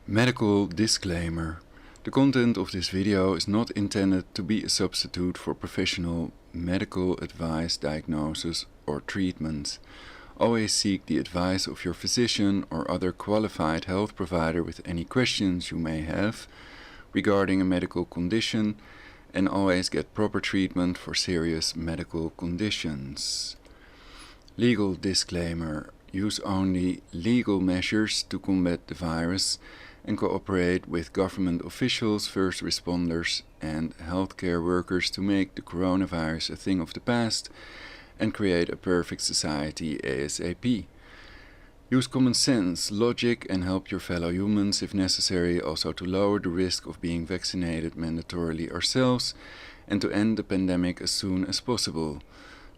Medical disclaimer. The content of this video is not intended to be a substitute for professional medical advice, diagnosis, or treatment. Always seek the advice of your physician or other qualified health provider with any questions you may have regarding a medical condition, and always get proper treatment for serious medical conditions. Legal disclaimer. Use only legal measures to combat the virus and cooperate with government officials, first responders, and healthcare workers to make the coronavirus a thing of the past and create a perfect society ASAP. Use common sense, logic, and help your fellow humans if necessary, also to lower the risk of being vaccinated mandatorily ourselves and to end the pandemic as soon as possible.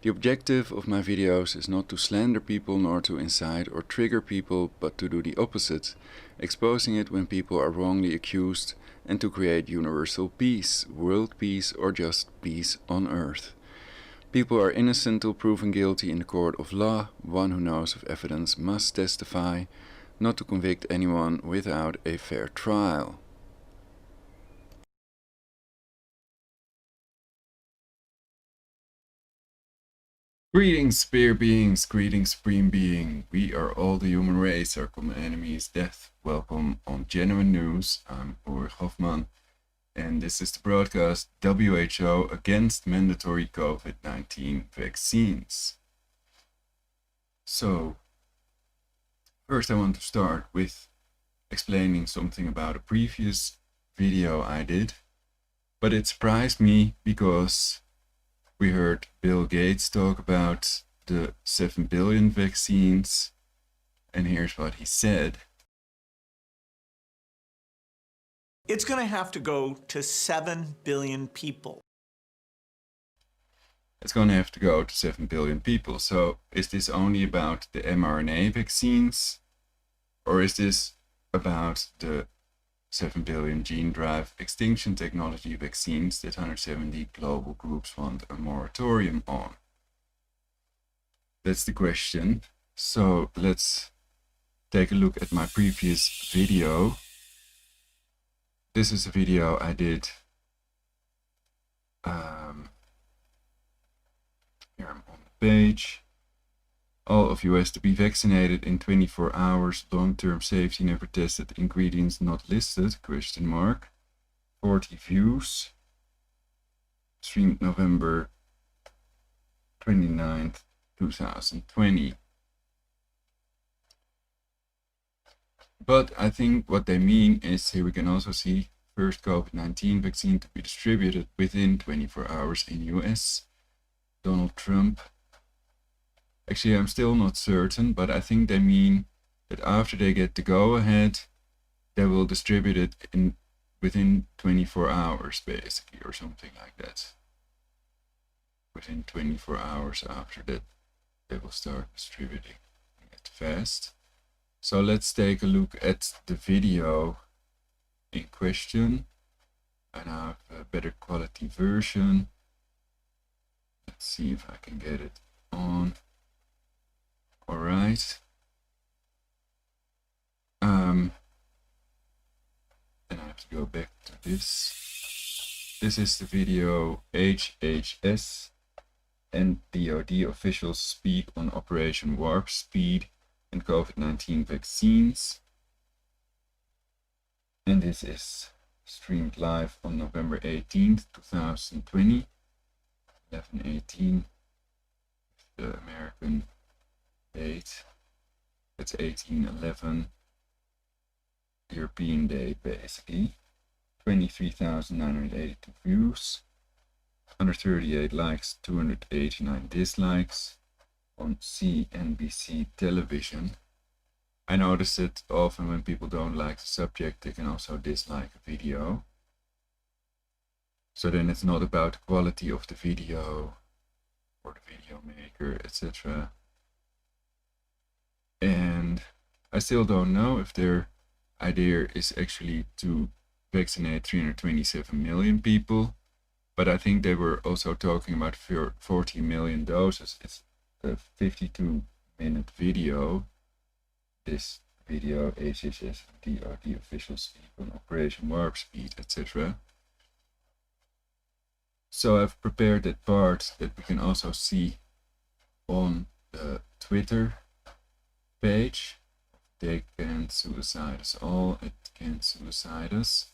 The objective of my videos is not to slander people nor to incite or trigger people, but to do the opposite, exposing it when people are wrongly accused, and to create universal peace, world peace, or just peace on earth. People are innocent till proven guilty in the court of law. One who knows of evidence must testify, not to convict anyone without a fair trial. Greetings, spear beings, greetings, supreme being. We are all the human race, our common enemy is death. Welcome on Genuine News. I'm Ulrich Hoffman, and this is the broadcast WHO against mandatory COVID-19 vaccines. So, first I want to start with explaining something about a previous video I did, but it surprised me because we heard Bill Gates talk about the 7 billion vaccines, and here's what he said. It's going to have to go to 7 billion people. It's going to have to go to 7 billion people. So is this only about the mRNA vaccines, or is this about the 7 billion gene drive extinction technology vaccines that 170 global groups want a moratorium on? That's the question. So let's take a look at my previous video. This is a video I did. Here I'm on the page. All of you has to be vaccinated in 24 hours. Long-term safety never tested. Ingredients not listed? ? 40 views. Streamed November 29th, 2020. But I think what they mean is, here we can also see first COVID-19 vaccine to be distributed within 24 hours in US. Donald Trump. Actually, I'm still not certain, but I think they mean that after they get the go-ahead, they will distribute it within 24 hours, basically, or something like that. Within 24 hours after that, they will start distributing it fast. So let's take a look at the video in question. I now have a better quality version. Let's see if I can get it on. Alright. And I have to go back to this. This is the video HHS and DoD officials speak on Operation Warp Speed and COVID-19 vaccines. And this is streamed live on November 18th, 2020, 11/18, the American date. It's 18/11, European day, basically. 23,982 views, 138 likes, 289 dislikes on CNBC television. I notice that often when people don't like the subject, they can also dislike a video. So then it's not about the quality of the video or the video maker, etc. And I still don't know if their idea is actually to vaccinate 327 million people, but I think they were also talking about 40 million doses. It's a 52-minute video, this video, HHS and DRD officials speak on Operation Warp Speed, etc. So I've prepared that part that we can also see on the Twitter page. They Can't Suicide Us All, it Can't Suicide Us.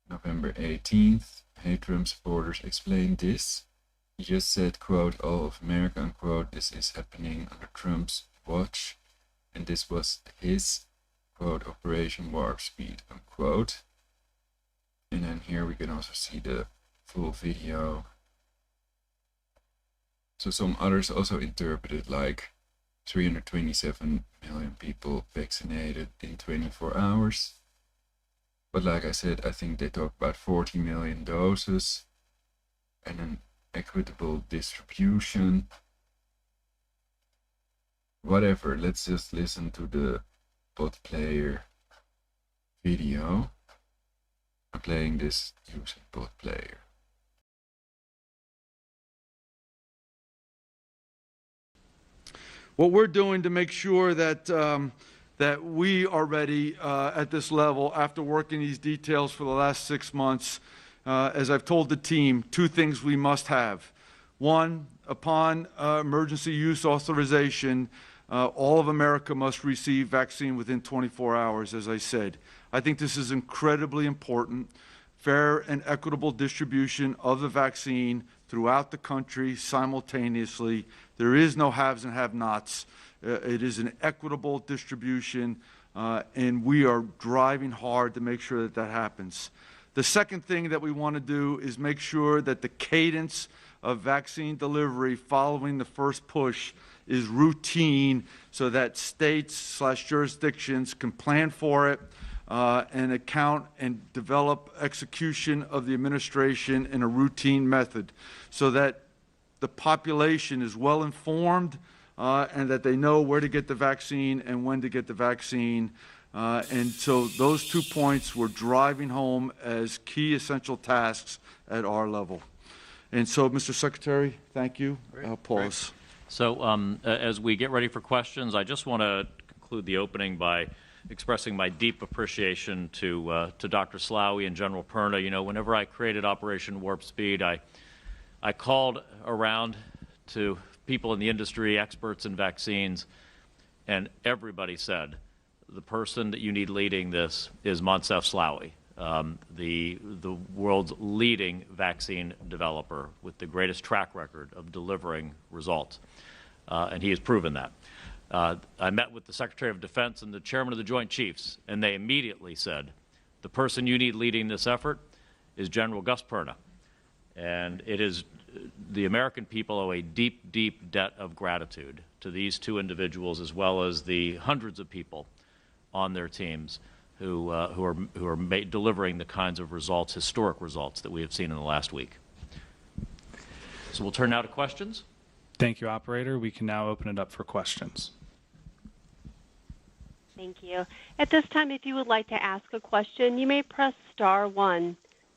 November 18th, Hey Trump supporters explained this. He just said, quote, all of America, unquote, this is happening under Trump's watch. And this was his, quote, Operation Warp Speed, unquote. And then here we can also see the full video. So some others also interpreted like 327 million people vaccinated in 24 hours. But like I said, I think they talk about 40 million doses and an equitable distribution. Whatever, let's just listen to the bot player video. I'm playing this using bot player. What we're doing to make sure that that we are ready at this level after working these details for the last 6 months, as I've told the team, 2 things we must have. One, upon emergency use authorization, all of America must receive vaccine within 24 hours, as I said. I think this is incredibly important. Fair and equitable distribution of the vaccine throughout the country simultaneously. There is no haves and have-nots. It is an equitable distribution, and we are driving hard to make sure that that happens. The second thing that we want to do is make sure that the cadence of vaccine delivery following the first push is routine so that states/jurisdictions can plan for it and account and develop execution of the administration in a routine method so that the population is well informed and that they know where to get the vaccine and when to get the vaccine. And so those 2 points we're driving home as key essential tasks at our level. And so, Mr. Secretary, thank you. I'll pause. So as we get ready for questions, I just want to conclude the opening by expressing my deep appreciation to Dr. Slaoui and General Perna. You know, whenever I created Operation Warp Speed, I called around to people in the industry, experts in vaccines, and everybody said, the person that you need leading this is Moncef Slaoui, the world's leading vaccine developer with the greatest track record of delivering results. And he has proven that. I met with the Secretary of Defense and the Chairman of the Joint Chiefs, and they immediately said, the person you need leading this effort is General Gus Perna. And it is the American people owe a deep, deep debt of gratitude to these 2 individuals, as well as the hundreds of people on their teams who are delivering the kinds of results, historic results, that we have seen in the last week. So we'll turn now to questions. Thank you, operator. We can now open it up for questions. Thank you. At this time, if you would like to ask a question, you may press *1.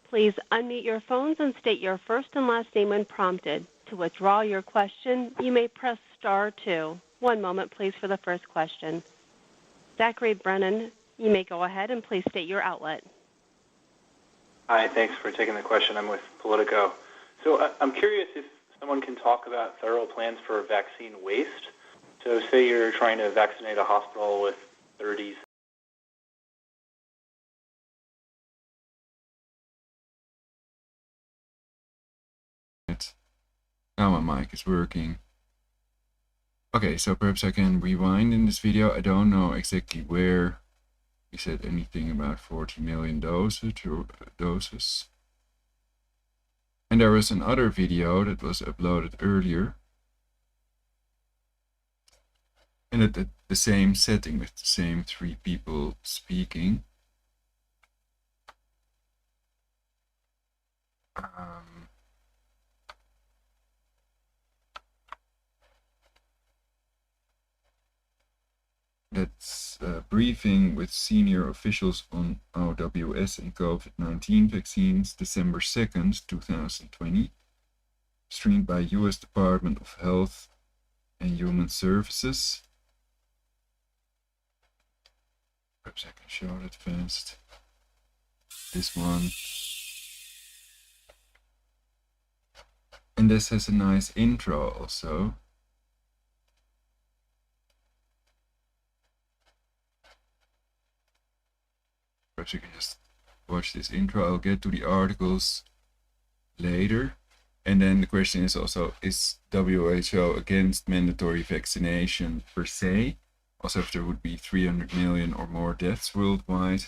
Please unmute your phones and state your first and last name when prompted. To withdraw your question, you may press *2. One moment, please, for the first question. Zachary Brennan, you may go ahead and please state your outlet. Hi, thanks for taking the question. I'm with Politico. So I'm curious if someone can talk about federal plans for vaccine waste. So say you're trying to vaccinate a hospital with 30. Now my mic is working. Okay, so perhaps I can rewind in this video. I don't know exactly where he said anything about 40 million doses. And there was another video that was uploaded earlier. And at the same setting with the same 3 people speaking. That's a briefing with senior officials on OWS and COVID-19 vaccines, December 2nd, 2020, streamed by U.S. Department of Health and Human Services. Perhaps I can show it first. This one. And this has a nice intro also. Perhaps you can just watch this intro. I'll get to the articles later. And then the question is also, is WHO against mandatory vaccination per se? Also, if there would be 300 million or more deaths worldwide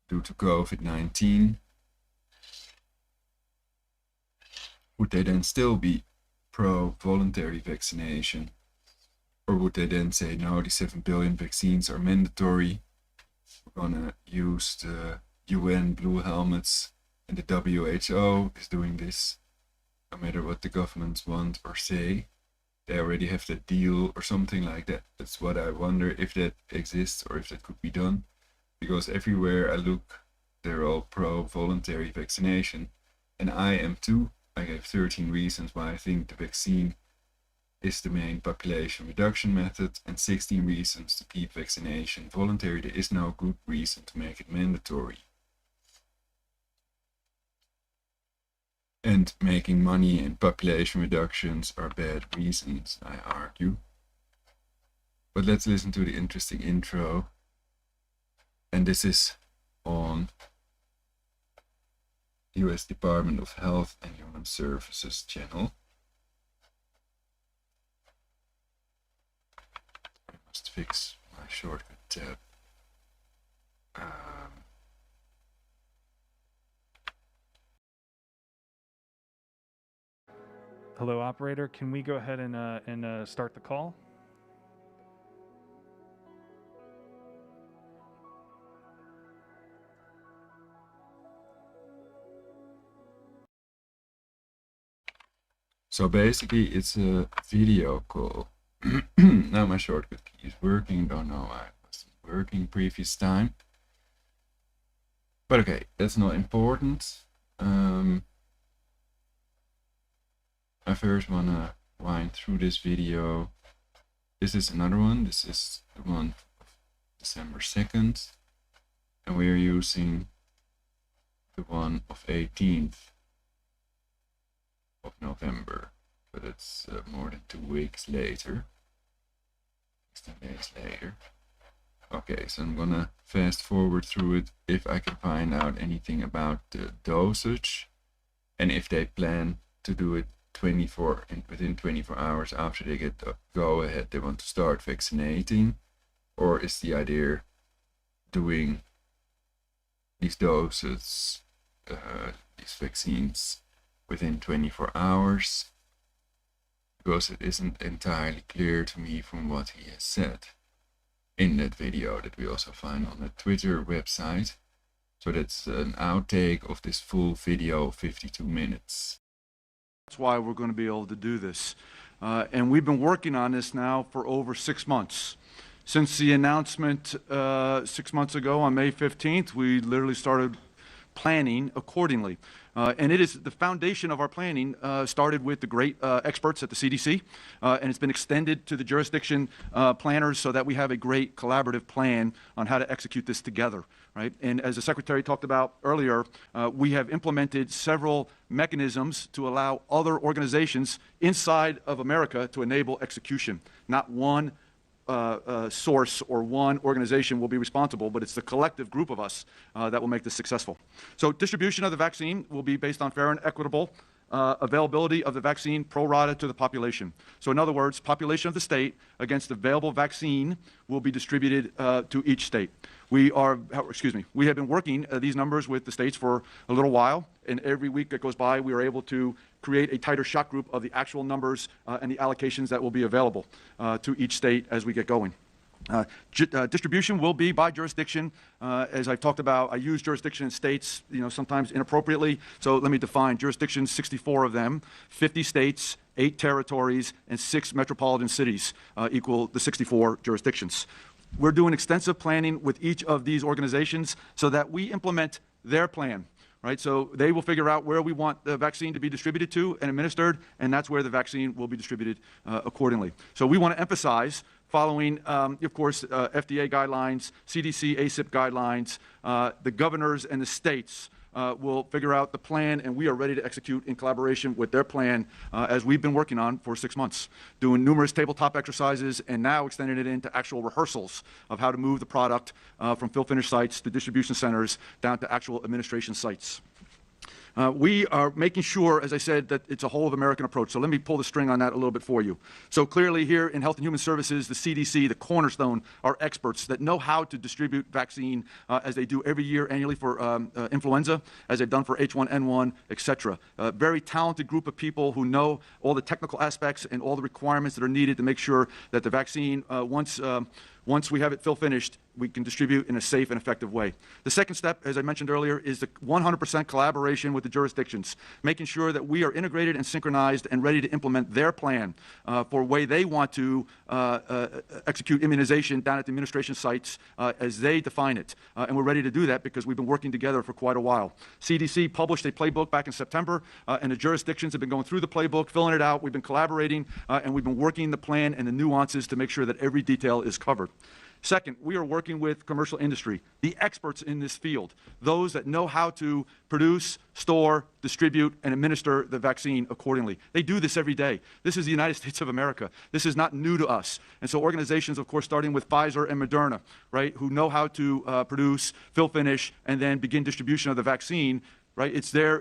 due to COVID-19, would they then still be pro-voluntary vaccination? Or would they then say, no, the 7 billion vaccines are mandatory, we're gonna use the UN blue helmets, and the WHO is doing this, no matter what the governments want or say. They already have that deal or something like that. That's what I wonder, if that exists or if that could be done. Because everywhere I look, they're all pro-voluntary vaccination. And I am too. I gave 13 reasons why I think the vaccine is the main population reduction method, and 16 reasons to keep vaccination voluntary. There is no good reason to make it mandatory. And making money and population reductions are bad reasons, I argue. But let's listen to the interesting intro. And this is on US Department of Health and Human Services channel. I must fix my shortcut tab. Hello, operator. Can we go ahead and start the call? So basically it's a video call. Now my shortcut key is working. Don't know why it wasn't working previous time. But okay, that's not important. I first wanna wind through this video. This is another one. This is the one of December 2nd. And we are using the one of 18th of November. But it's more than 2 weeks later. 16 days later. Okay, so I'm gonna fast forward through it if I can find out anything about the dosage. And if they plan to do it within 24 hours after they get the go ahead, they want to start vaccinating, or is the idea doing these doses, these vaccines within 24 hours? Because it isn't entirely clear to me from what he has said in that video that we also find on the Twitter website. So that's an outtake of this full video, 52 minutes. That's why we're going to be able to do this. And we've been working on this now for over 6 months. Since the announcement 6 months ago on May 15th, we literally started planning accordingly. And it is the foundation of our planning started with the great experts at the CDC, and it's been extended to the jurisdiction planners so that we have a great collaborative plan on how to execute this together, right? And as the Secretary talked about earlier, we have implemented several mechanisms to allow other organizations inside of America to enable execution. Not one source or one organization will be responsible, but it's the collective group of us that will make this successful. So distribution of the vaccine will be based on fair and equitable availability of the vaccine pro rata to the population. So in other words, population of the state against available vaccine will be distributed to each state. We have been working these numbers with the states for a little while, and every week that goes by, we are able to create a tighter shot group of the actual numbers and the allocations that will be available to each state as we get going. Distribution will be by jurisdiction. As I've talked about, I use jurisdiction in states, sometimes inappropriately. So let me define jurisdictions, 64 of them, 50 states, 8 territories, and 6 metropolitan cities equal the 64 jurisdictions. We're doing extensive planning with each of these organizations so that we implement their plan. right? So they will figure out where we want the vaccine to be distributed to and administered, and that's where the vaccine will be distributed accordingly. So we want to emphasize, following, of course, FDA guidelines, CDC, ACIP guidelines, the governors and the states will figure out the plan, and we are ready to execute in collaboration with their plan as we've been working on for 6 months, doing numerous tabletop exercises and now extending it into actual rehearsals of how to move the product from fill-finish sites to distribution centers down to actual administration sites. We are making sure, as I said, that it's a whole of American approach. So let me pull the string on that a little bit for you. So clearly here in Health and Human Services, the CDC, the cornerstone, are experts that know how to distribute vaccine as they do every year annually for influenza, as they've done for H1N1, et cetera. A very talented group of people who know all the technical aspects and all the requirements that are needed to make sure that the vaccine, once we have it fill-finished, we can distribute in a safe and effective way. The second step, as I mentioned earlier, is the 100% collaboration with the jurisdictions, making sure that we are integrated and synchronized and ready to implement their plan for the way they want to execute immunization down at the administration sites as they define it. And we're ready to do that because we've been working together for quite a while. CDC published a playbook back in September, and the jurisdictions have been going through the playbook, filling it out. We've been collaborating, and we've been working the plan and the nuances to make sure that every detail is covered. Second, we are working with commercial industry, the experts in this field, those that know how to produce, store, distribute, and administer the vaccine accordingly. They do this every day. This is the United States of America. This is not new to us. And so organizations, of course, starting with Pfizer and Moderna, right, who know how to produce, fill finish, and then begin distribution of the vaccine, right? It's their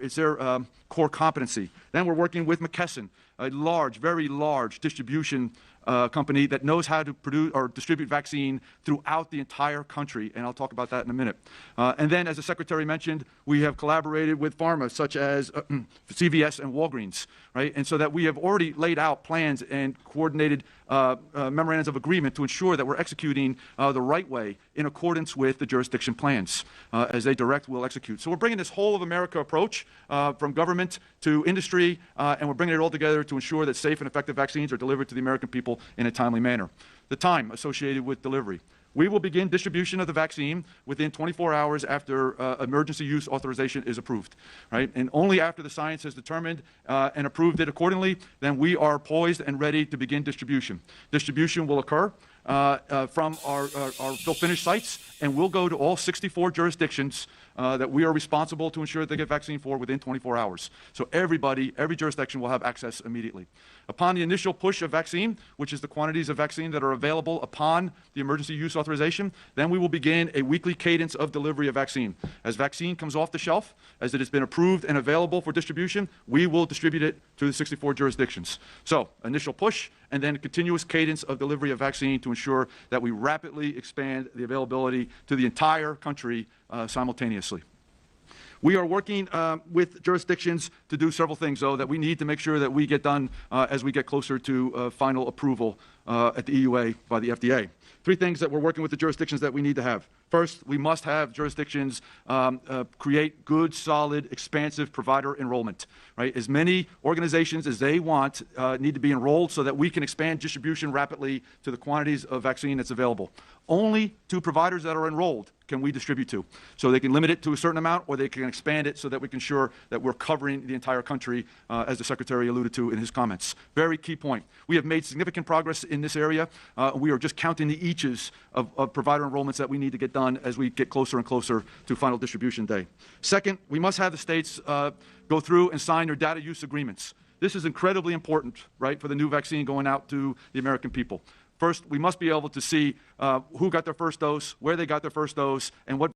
core competency. Then we're working with McKesson, a large, very large distribution company that knows how to produce or distribute vaccine throughout the entire country, and I'll talk about that in a minute. And then, as the Secretary mentioned, we have collaborated with pharma, such as CVS and Walgreens, right? And so that we have already laid out plans and coordinated memorandums of agreement to ensure that we're executing the right way in accordance with the jurisdiction plans. As they direct, we'll execute. So we're bringing this whole of America approach from government to industry, and we're bringing it all together to ensure that safe and effective vaccines are delivered to the American people in a timely manner. The time associated with delivery. We will begin distribution of the vaccine within 24 hours after emergency use authorization is approved, right? And only after the science has determined and approved it accordingly, then we are poised and ready to begin distribution. Distribution will occur from our fill-finish sites, and we'll go to all 64 jurisdictions that we are responsible to ensure that they get vaccine for within 24 hours. So everybody, every jurisdiction will have access immediately. Upon the initial push of vaccine, which is the quantities of vaccine that are available upon the emergency use authorization, then we will begin a weekly cadence of delivery of vaccine. As vaccine comes off the shelf, as it has been approved and available for distribution, we will distribute it to the 64 jurisdictions. So initial push, and then a continuous cadence of delivery of vaccine to ensure that we rapidly expand the availability to the entire country simultaneously. We are working with jurisdictions to do several things, though, that we need to make sure that we get done as we get closer to final approval at the EUA by the FDA. Three things that we're working with the jurisdictions that we need to have. First, we must have jurisdictions create good, solid, expansive provider enrollment, right? As many organizations as they want need to be enrolled so that we can expand distribution rapidly to the quantities of vaccine that's available. Only to providers that are enrolled can we distribute to. So they can limit it to a certain amount, or they can expand it so that we can ensure that we're covering the entire country, as the Secretary alluded to in his comments. Very key point. We have made significant progress in this area. We are just counting the eaches of provider enrollments that we need to get done as we get closer and closer to final distribution day. Second, we must have the states go through and sign their data use agreements. This is incredibly important, right, for the new vaccine going out to the American people. First, we must be able to see who got their first dose, where they got their first dose, and what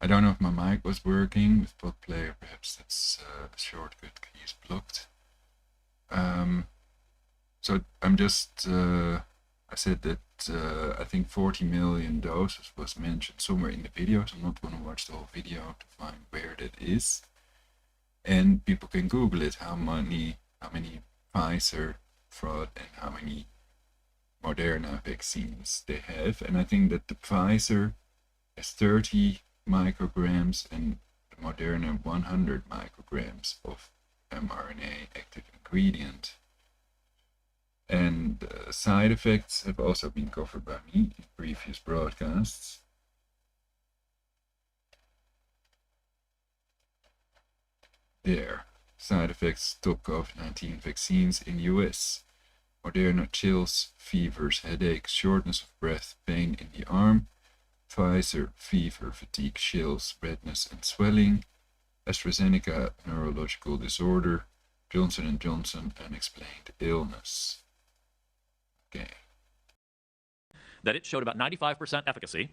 I don't know if my mic was working with pod player. Perhaps that's the shortcut key is blocked. So I'm just, I said that I think 40 million doses was mentioned somewhere in the video, so I'm not going to watch the whole video to find where that is. And people can Google it, how many Pfizer fraud and how many Moderna vaccines they have. And I think that the Pfizer has 30 micrograms and the Moderna 100 micrograms of mRNA active ingredient. And side effects have also been covered by me in previous broadcasts. There, side effects, top COVID-19 vaccines in US. Moderna chills, fevers, headaches, shortness of breath, pain in the arm. Pfizer, fever, fatigue, chills, redness and swelling. AstraZeneca, neurological disorder. Johnson & Johnson, unexplained illness. Okay. That it showed about 95% efficacy.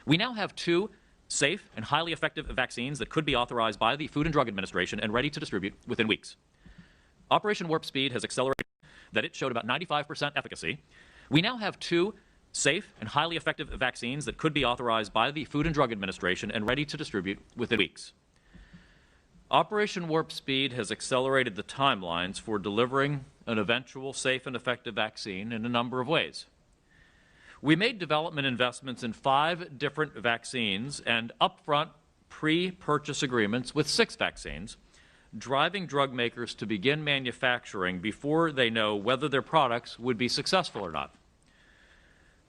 We now have 2 safe and highly effective vaccines that could be authorized by the Food and Drug Administration and ready to distribute within weeks. Operation Warp Speed has accelerated that it showed about 95% efficacy. We now have 2 safe and highly effective vaccines that could be authorized by the Food and Drug Administration and ready to distribute within weeks. Operation Warp Speed has accelerated the timelines for delivering an eventual safe and effective vaccine in a number of ways. We made development investments in 5 different vaccines and upfront pre-purchase agreements with 6 vaccines, driving drug makers to begin manufacturing before they know whether their products would be successful or not.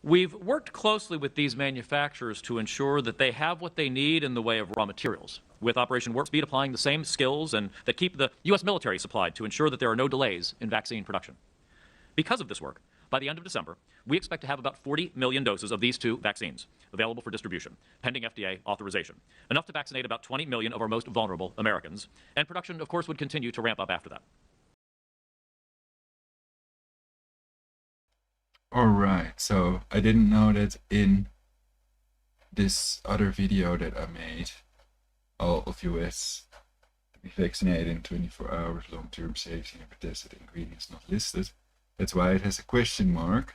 We've worked closely with these manufacturers to ensure that they have what they need in the way of raw materials, with Operation Warp Speed applying the same skills and that keep the U.S. military supplied to ensure that there are no delays in vaccine production. Because of this work, by the end of December, we expect to have about 40 million doses of these 2 vaccines available for distribution, pending FDA authorization, enough to vaccinate about 20 million of our most vulnerable Americans, and production, of course, would continue to ramp up after that. Alright, so I didn't know that in this other video that I made, all of US to be vaccinated in 24 hours, long-term safety and tested ingredients not listed. That's why it has a question mark.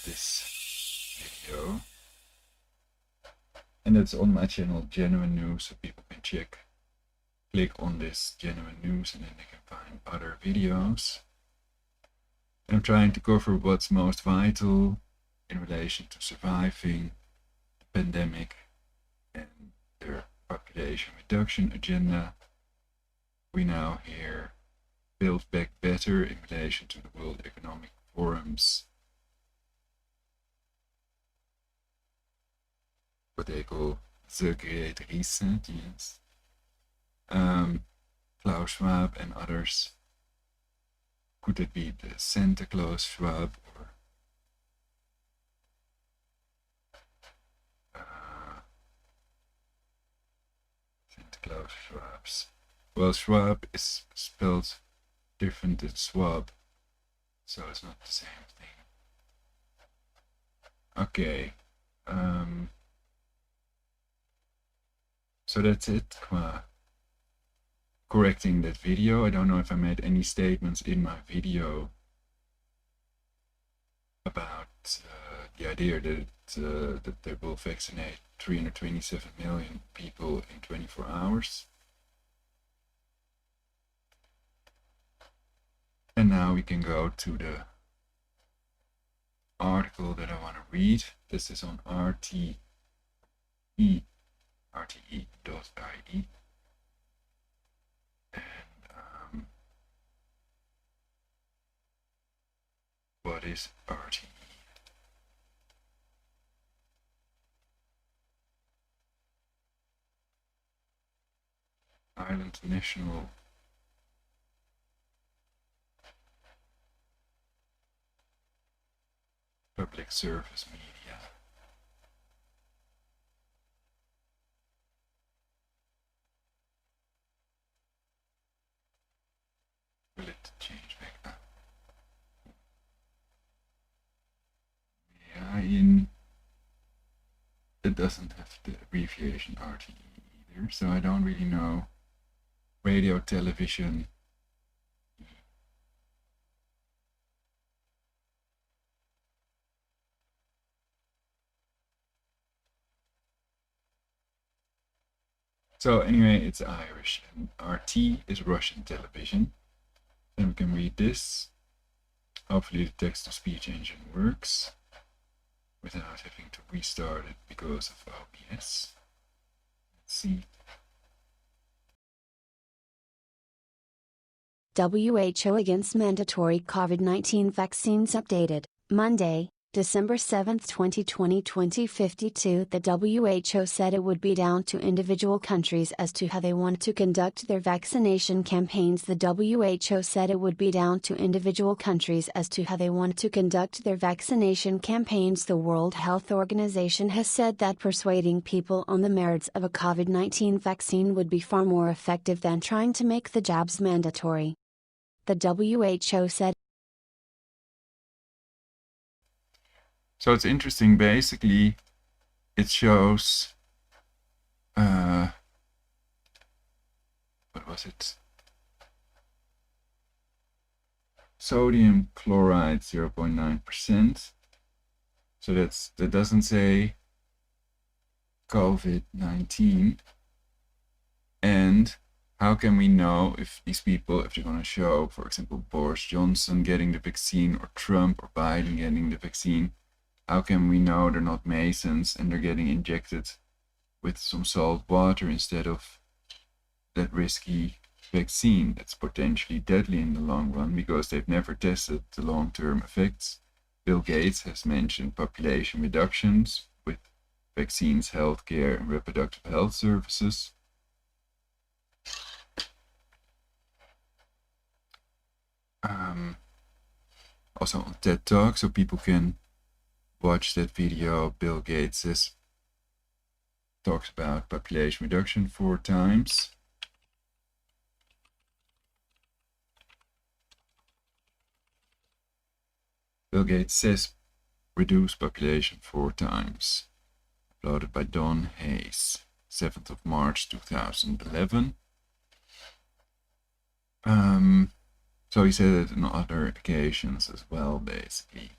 This video. And it's on my channel Genuine News, so people can check. Click on this Genuine News and then they can find other videos. And I'm trying to cover what's most vital in relation to surviving the pandemic and their population reduction agenda. We now hear Build Back Better in relation to the World Economic Forum's, what they call the Great Reset, yes. Klaus Schwab and others. Could it be the Santa Claus Schwab or Santa Claus Schwabs? Well, Schwab is spelled different than swab, so it's not the same thing. Okay. So that's it. Correcting that video. I don't know if I made any statements in my video about the idea that they will vaccinate 327 million people in 24 hours. And now we can go to the article that I want to read. This is on RTE.ie. And what is RTE? Ireland National Public Service Media. Will it change back up? it doesn't have the abbreviation RTE either, so I don't really know. Radio, television. So anyway, it's Irish, and RT is Russian television. Then we can read this. Hopefully the text-to-speech engine works without having to restart it because of OBS. Let's see. WHO against mandatory COVID-19 vaccines updated, Monday, December 7, 2020 2052. The WHO said it would be down to individual countries as to how they want to conduct their vaccination campaigns. The WHO said it would be down to individual countries as to how they want to conduct their vaccination campaigns. The World Health Organization has said that persuading people on the merits of a COVID-19 vaccine would be far more effective than trying to make the jabs mandatory. The WHO said. So it's interesting, basically, it shows, what was it? Sodium chloride 0.9%. So that doesn't say COVID-19. And how can we know if these people, if they're going to show, for example, Boris Johnson getting the vaccine or Trump or Biden getting the vaccine, how can we know they're not Masons and they're getting injected with some salt water instead of that risky vaccine that's potentially deadly in the long run because they've never tested the long-term effects? Bill Gates has mentioned population reductions with vaccines, healthcare, and reproductive health services. Also on TED Talk, so people can watch that video. Bill Gates talks about population reduction 4 times. Bill Gates says reduce population 4 times. Uploaded by Don Hayes, 7th of March 2011. So he said it on other occasions as well, basically.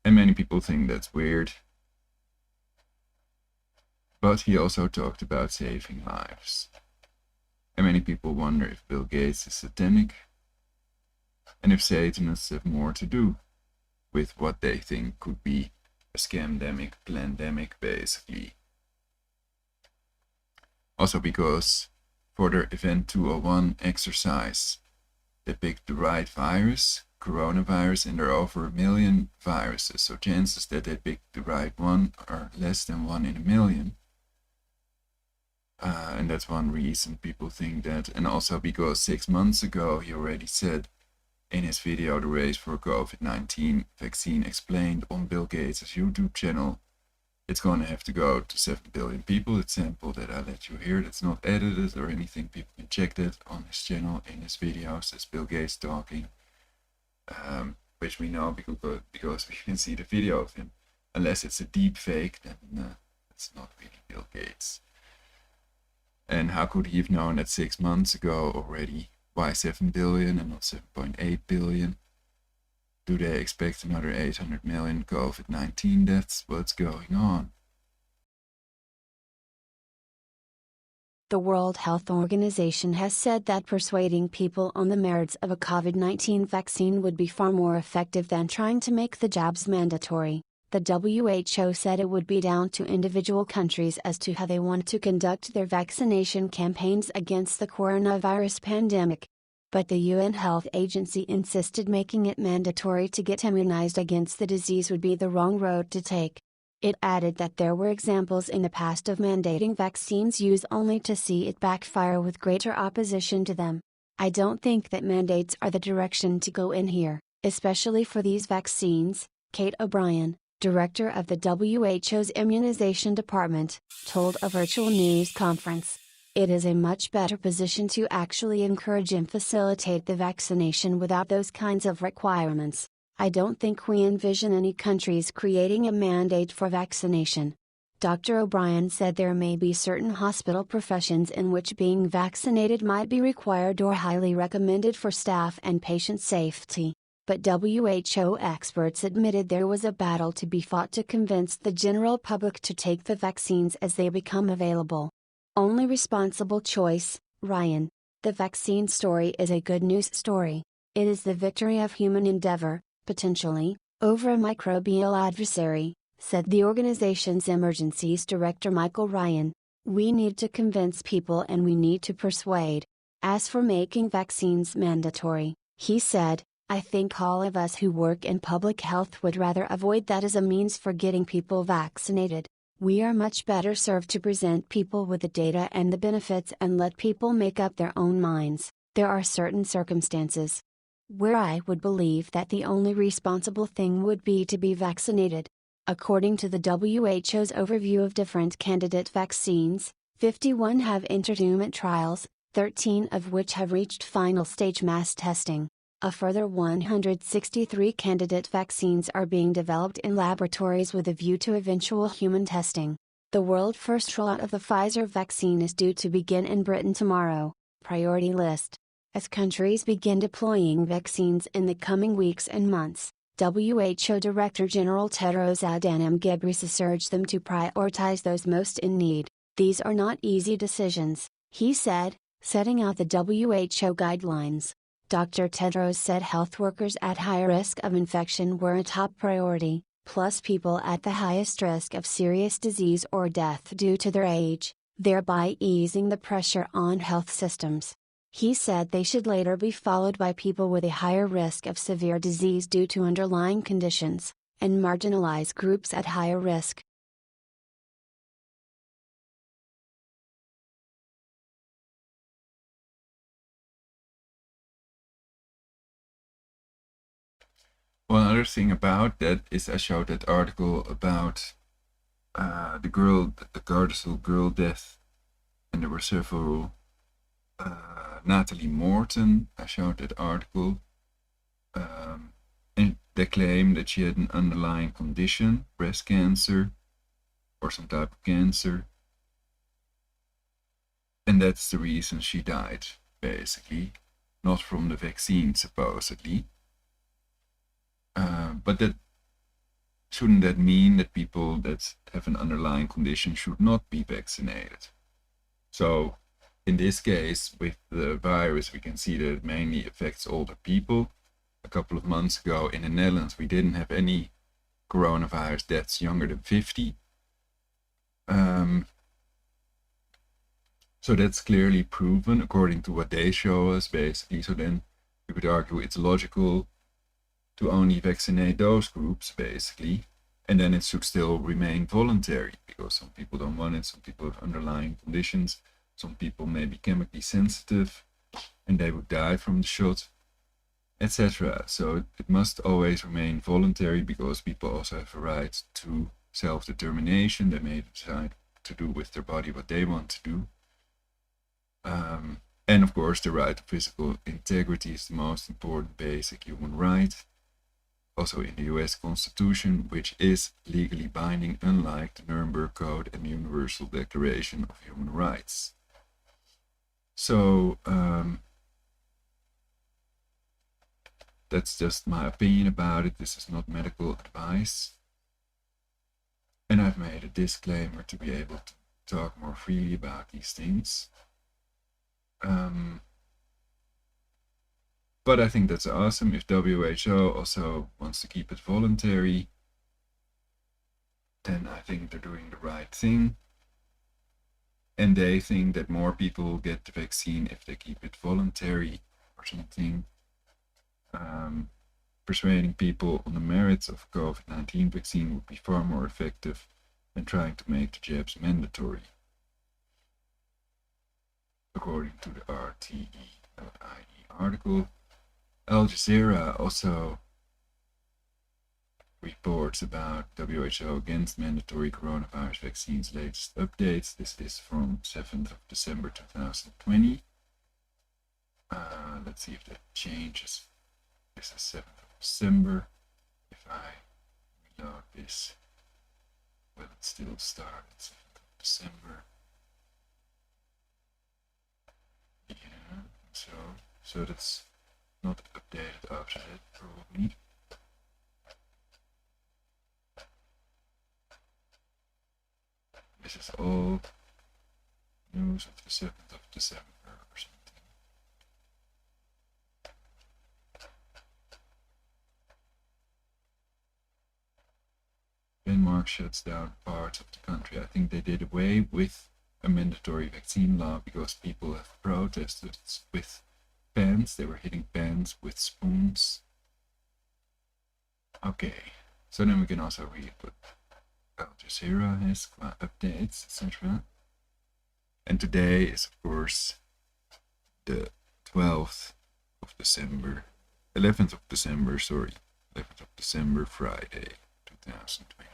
And many people think that's weird. But he also talked about saving lives. And many people wonder if Bill Gates is satanic, and if Satanists have more to do with what they think could be a scamdemic, plandemic, basically. Also because for their Event 201 exercise, they picked the right virus, coronavirus, and there are over 1 million viruses, so chances that they picked the right one are less than 1 in 1 million. And that's one reason people think that. And also because 6 months ago he already said in his video, The Race for COVID-19 Vaccine Explained, on Bill Gates' YouTube channel, it's going to have to go to 7 billion people. It's sample that I let you hear. That's not edited or anything. People can check that on his channel in his videos. It's Bill Gates talking, which we know because we can see the video of him. Unless it's a deep fake, then it's not really Bill Gates. And how could he have known that 6 months ago already? Why 7 billion and not 7.8 billion? Do they expect another 800 million COVID-19 deaths? What's going on? The World Health Organization has said that persuading people on the merits of a COVID-19 vaccine would be far more effective than trying to make the jabs mandatory. The WHO said it would be down to individual countries as to how they want to conduct their vaccination campaigns against the coronavirus pandemic. But the UN Health Agency insisted making it mandatory to get immunized against the disease would be the wrong road to take. It added that there were examples in the past of mandating vaccines use only to see it backfire with greater opposition to them. I don't think that mandates are the direction to go in here, especially for these vaccines, Kate O'Brien, director of the WHO's Immunization Department, told a virtual news conference. It is a much better position to actually encourage and facilitate the vaccination without those kinds of requirements. I don't think we envision any countries creating a mandate for vaccination. Dr. O'Brien said there may be certain hospital professions in which being vaccinated might be required or highly recommended for staff and patient safety, but WHO experts admitted there was a battle to be fought to convince the general public to take the vaccines as they become available. Only responsible choice, Ryan. The vaccine story is a good news story. It is the victory of human endeavor, potentially, over a microbial adversary, said the organization's emergencies director Michael Ryan. We need to convince people and we need to persuade. As for making vaccines mandatory, he said, I think all of us who work in public health would rather avoid that as a means for getting people vaccinated. We are much better served to present people with the data and the benefits and let people make up their own minds. There are certain circumstances where I would believe that the only responsible thing would be to be vaccinated. According to the WHO's overview of different candidate vaccines, 51 have entered human trials, 13 of which have reached final stage mass testing. A further 163 candidate vaccines are being developed in laboratories with a view to eventual human testing. The world first rollout of the Pfizer vaccine is due to begin in Britain tomorrow, priority list. As countries begin deploying vaccines in the coming weeks and months, WHO Director General Tedros Adhanom Ghebreyesus urged them to prioritize those most in need. These are not easy decisions, he said, setting out the WHO guidelines. Dr. Tedros said health workers at high risk of infection were a top priority, plus people at the highest risk of serious disease or death due to their age, thereby easing the pressure on health systems. He said they should later be followed by people with a higher risk of severe disease due to underlying conditions, and marginalized groups at higher risk. One other thing about that is I showed that article about the Gardasil girl death, and there were several. Natalie Morton, I showed that article, and they claim that she had an underlying condition, breast cancer, or some type of cancer, and that's the reason she died, basically, not from the vaccine, supposedly. But shouldn't that mean that people that have an underlying condition should not be vaccinated? So, in this case, with the virus, we can see that it mainly affects older people. A couple of months ago in the Netherlands, we didn't have any coronavirus deaths younger than 50. So that's clearly proven according to what they show us, basically. So then we would argue it's logical to only vaccinate those groups, basically. And then it should still remain voluntary, because some people don't want it, some people have underlying conditions. Some people may be chemically sensitive and they would die from the shot, etc. So it must always remain voluntary, because people also have a right to self-determination. They may decide to do with their body what they want to do. And of course, the right to physical integrity is the most important basic human right. Also in the US Constitution, which is legally binding, unlike the Nuremberg Code and the Universal Declaration of Human Rights. So, that's just my opinion about it. This is not medical advice. And I've made a disclaimer to be able to talk more freely about these things. But I think that's awesome. If WHO also wants to keep it voluntary, then I think they're doing the right thing. And they think that more people will get the vaccine if they keep it voluntary or something. Persuading people on the merits of COVID-19 vaccine would be far more effective than trying to make the jabs mandatory, according to the RTE.ie article. Al Jazeera also reports about WHO against mandatory coronavirus vaccines latest updates. This is from 7th of December 2020. Let's see if that changes. This is 7th of December. If I reload this Well, it still started 7th of December. Yeah, so that's not updated after that, probably. This is all news of the 7th of December or something. Denmark shuts down parts of the country. I think they did away with a mandatory vaccine law because people have protested with pens. They were hitting pens with spoons. Okay, so then we can also read what Jazeera has updates, etc. And today is, of course, the 12th of December, 11th of December, sorry, 11th of December, Friday, 2020.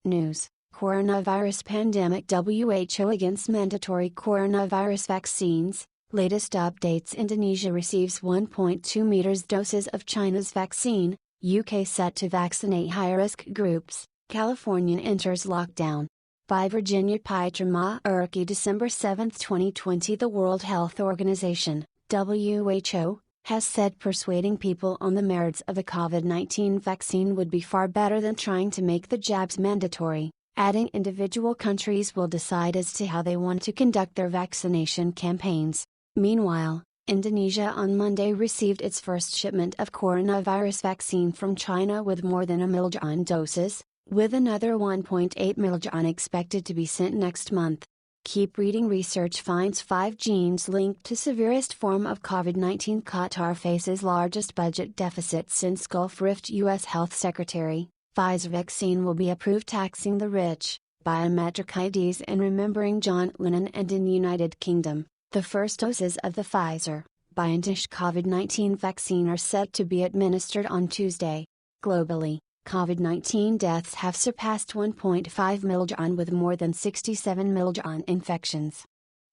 News: Coronavirus pandemic, WHO against mandatory coronavirus vaccines. Latest updates: Indonesia receives 1.2 million doses of China's vaccine. UK set to vaccinate high-risk groups. California enters lockdown. By Virginia Pietrama Urki, December 7, 2020. The World Health Organization, WHO, has said persuading people on the merits of a COVID-19 vaccine would be far better than trying to make the jabs mandatory, adding individual countries will decide as to how they want to conduct their vaccination campaigns. Meanwhile, Indonesia on Monday received its first shipment of coronavirus vaccine from China with more than 1 million doses, with another 1.8 million expected to be sent next month. Keep reading. Research finds 5 genes linked to severest form of COVID-19. Qatar faces largest budget deficit since Gulf Rift. U.S. Health Secretary, Pfizer vaccine will be approved, taxing the rich. Biometric IDs and remembering John Lennon. And in the United Kingdom, the first doses of the Pfizer-BioNTech COVID-19 vaccine are set to be administered on Tuesday. Globally, COVID-19 deaths have surpassed 1.5 million with more than 67 million infections.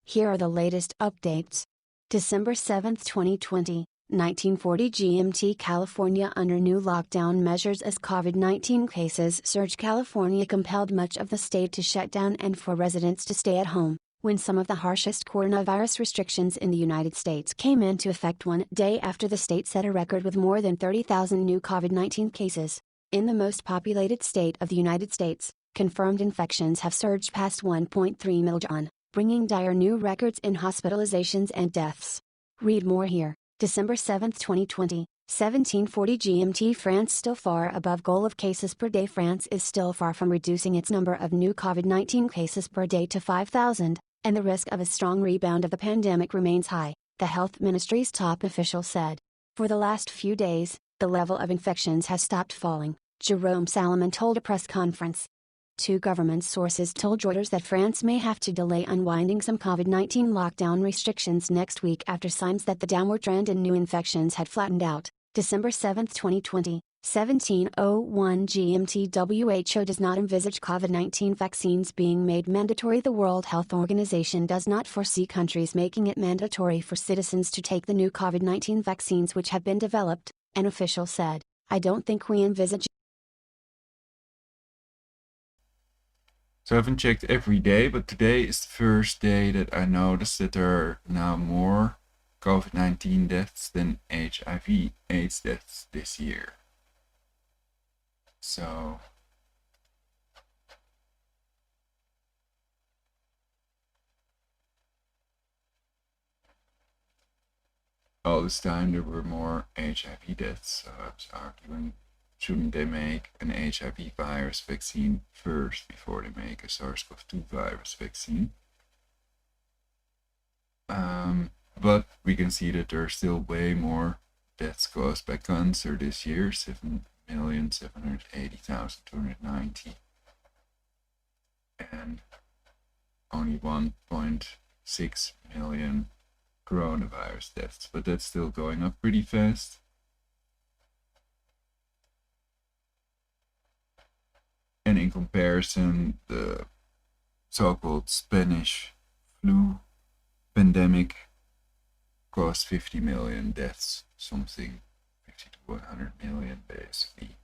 Here are the latest updates. December 7, 2020, 1940 GMT. California under new lockdown measures as COVID-19 cases surge. California compelled much of the state to shut down and for residents to stay at home, when some of the harshest coronavirus restrictions in the United States came into effect one day after the state set a record with more than 30,000 new COVID-19 cases. In the most populated state of the United States, confirmed infections have surged past 1.3 million, bringing dire new records in hospitalizations and deaths. Read more here. December 7, 2020, 1740 GMT. France still far above goal of cases per day. France is still far from reducing its number of new COVID-19 cases per day to 5,000, and the risk of a strong rebound of the pandemic remains high, the health ministry's top official said. For the last few days, the level of infections has stopped falling, Jerome Salomon told a press conference. 2 government sources told Reuters that France may have to delay unwinding some COVID-19 lockdown restrictions next week after signs that the downward trend in new infections had flattened out. December 7, 2020, 1701 GMT. WHO does not envisage COVID-19 vaccines being made mandatory. The World Health Organization does not foresee countries making it mandatory for citizens to take the new COVID-19 vaccines which have been developed, an official said. I don't think we envisage. So I haven't checked every day, but today is the first day that I noticed that there are now more COVID-19 deaths than HIV/AIDS deaths this year. So all this time there were more HIV deaths, so I was arguing, shouldn't they make an HIV virus vaccine first before they make a SARS-CoV-2 virus vaccine? But we can see that there are still way more deaths caused by cancer this year, 7,780,290, and only 1.6 million coronavirus deaths, but that's still going up pretty fast. And in comparison, the so-called Spanish flu pandemic caused 50 million deaths, something 50 to 100 million basically.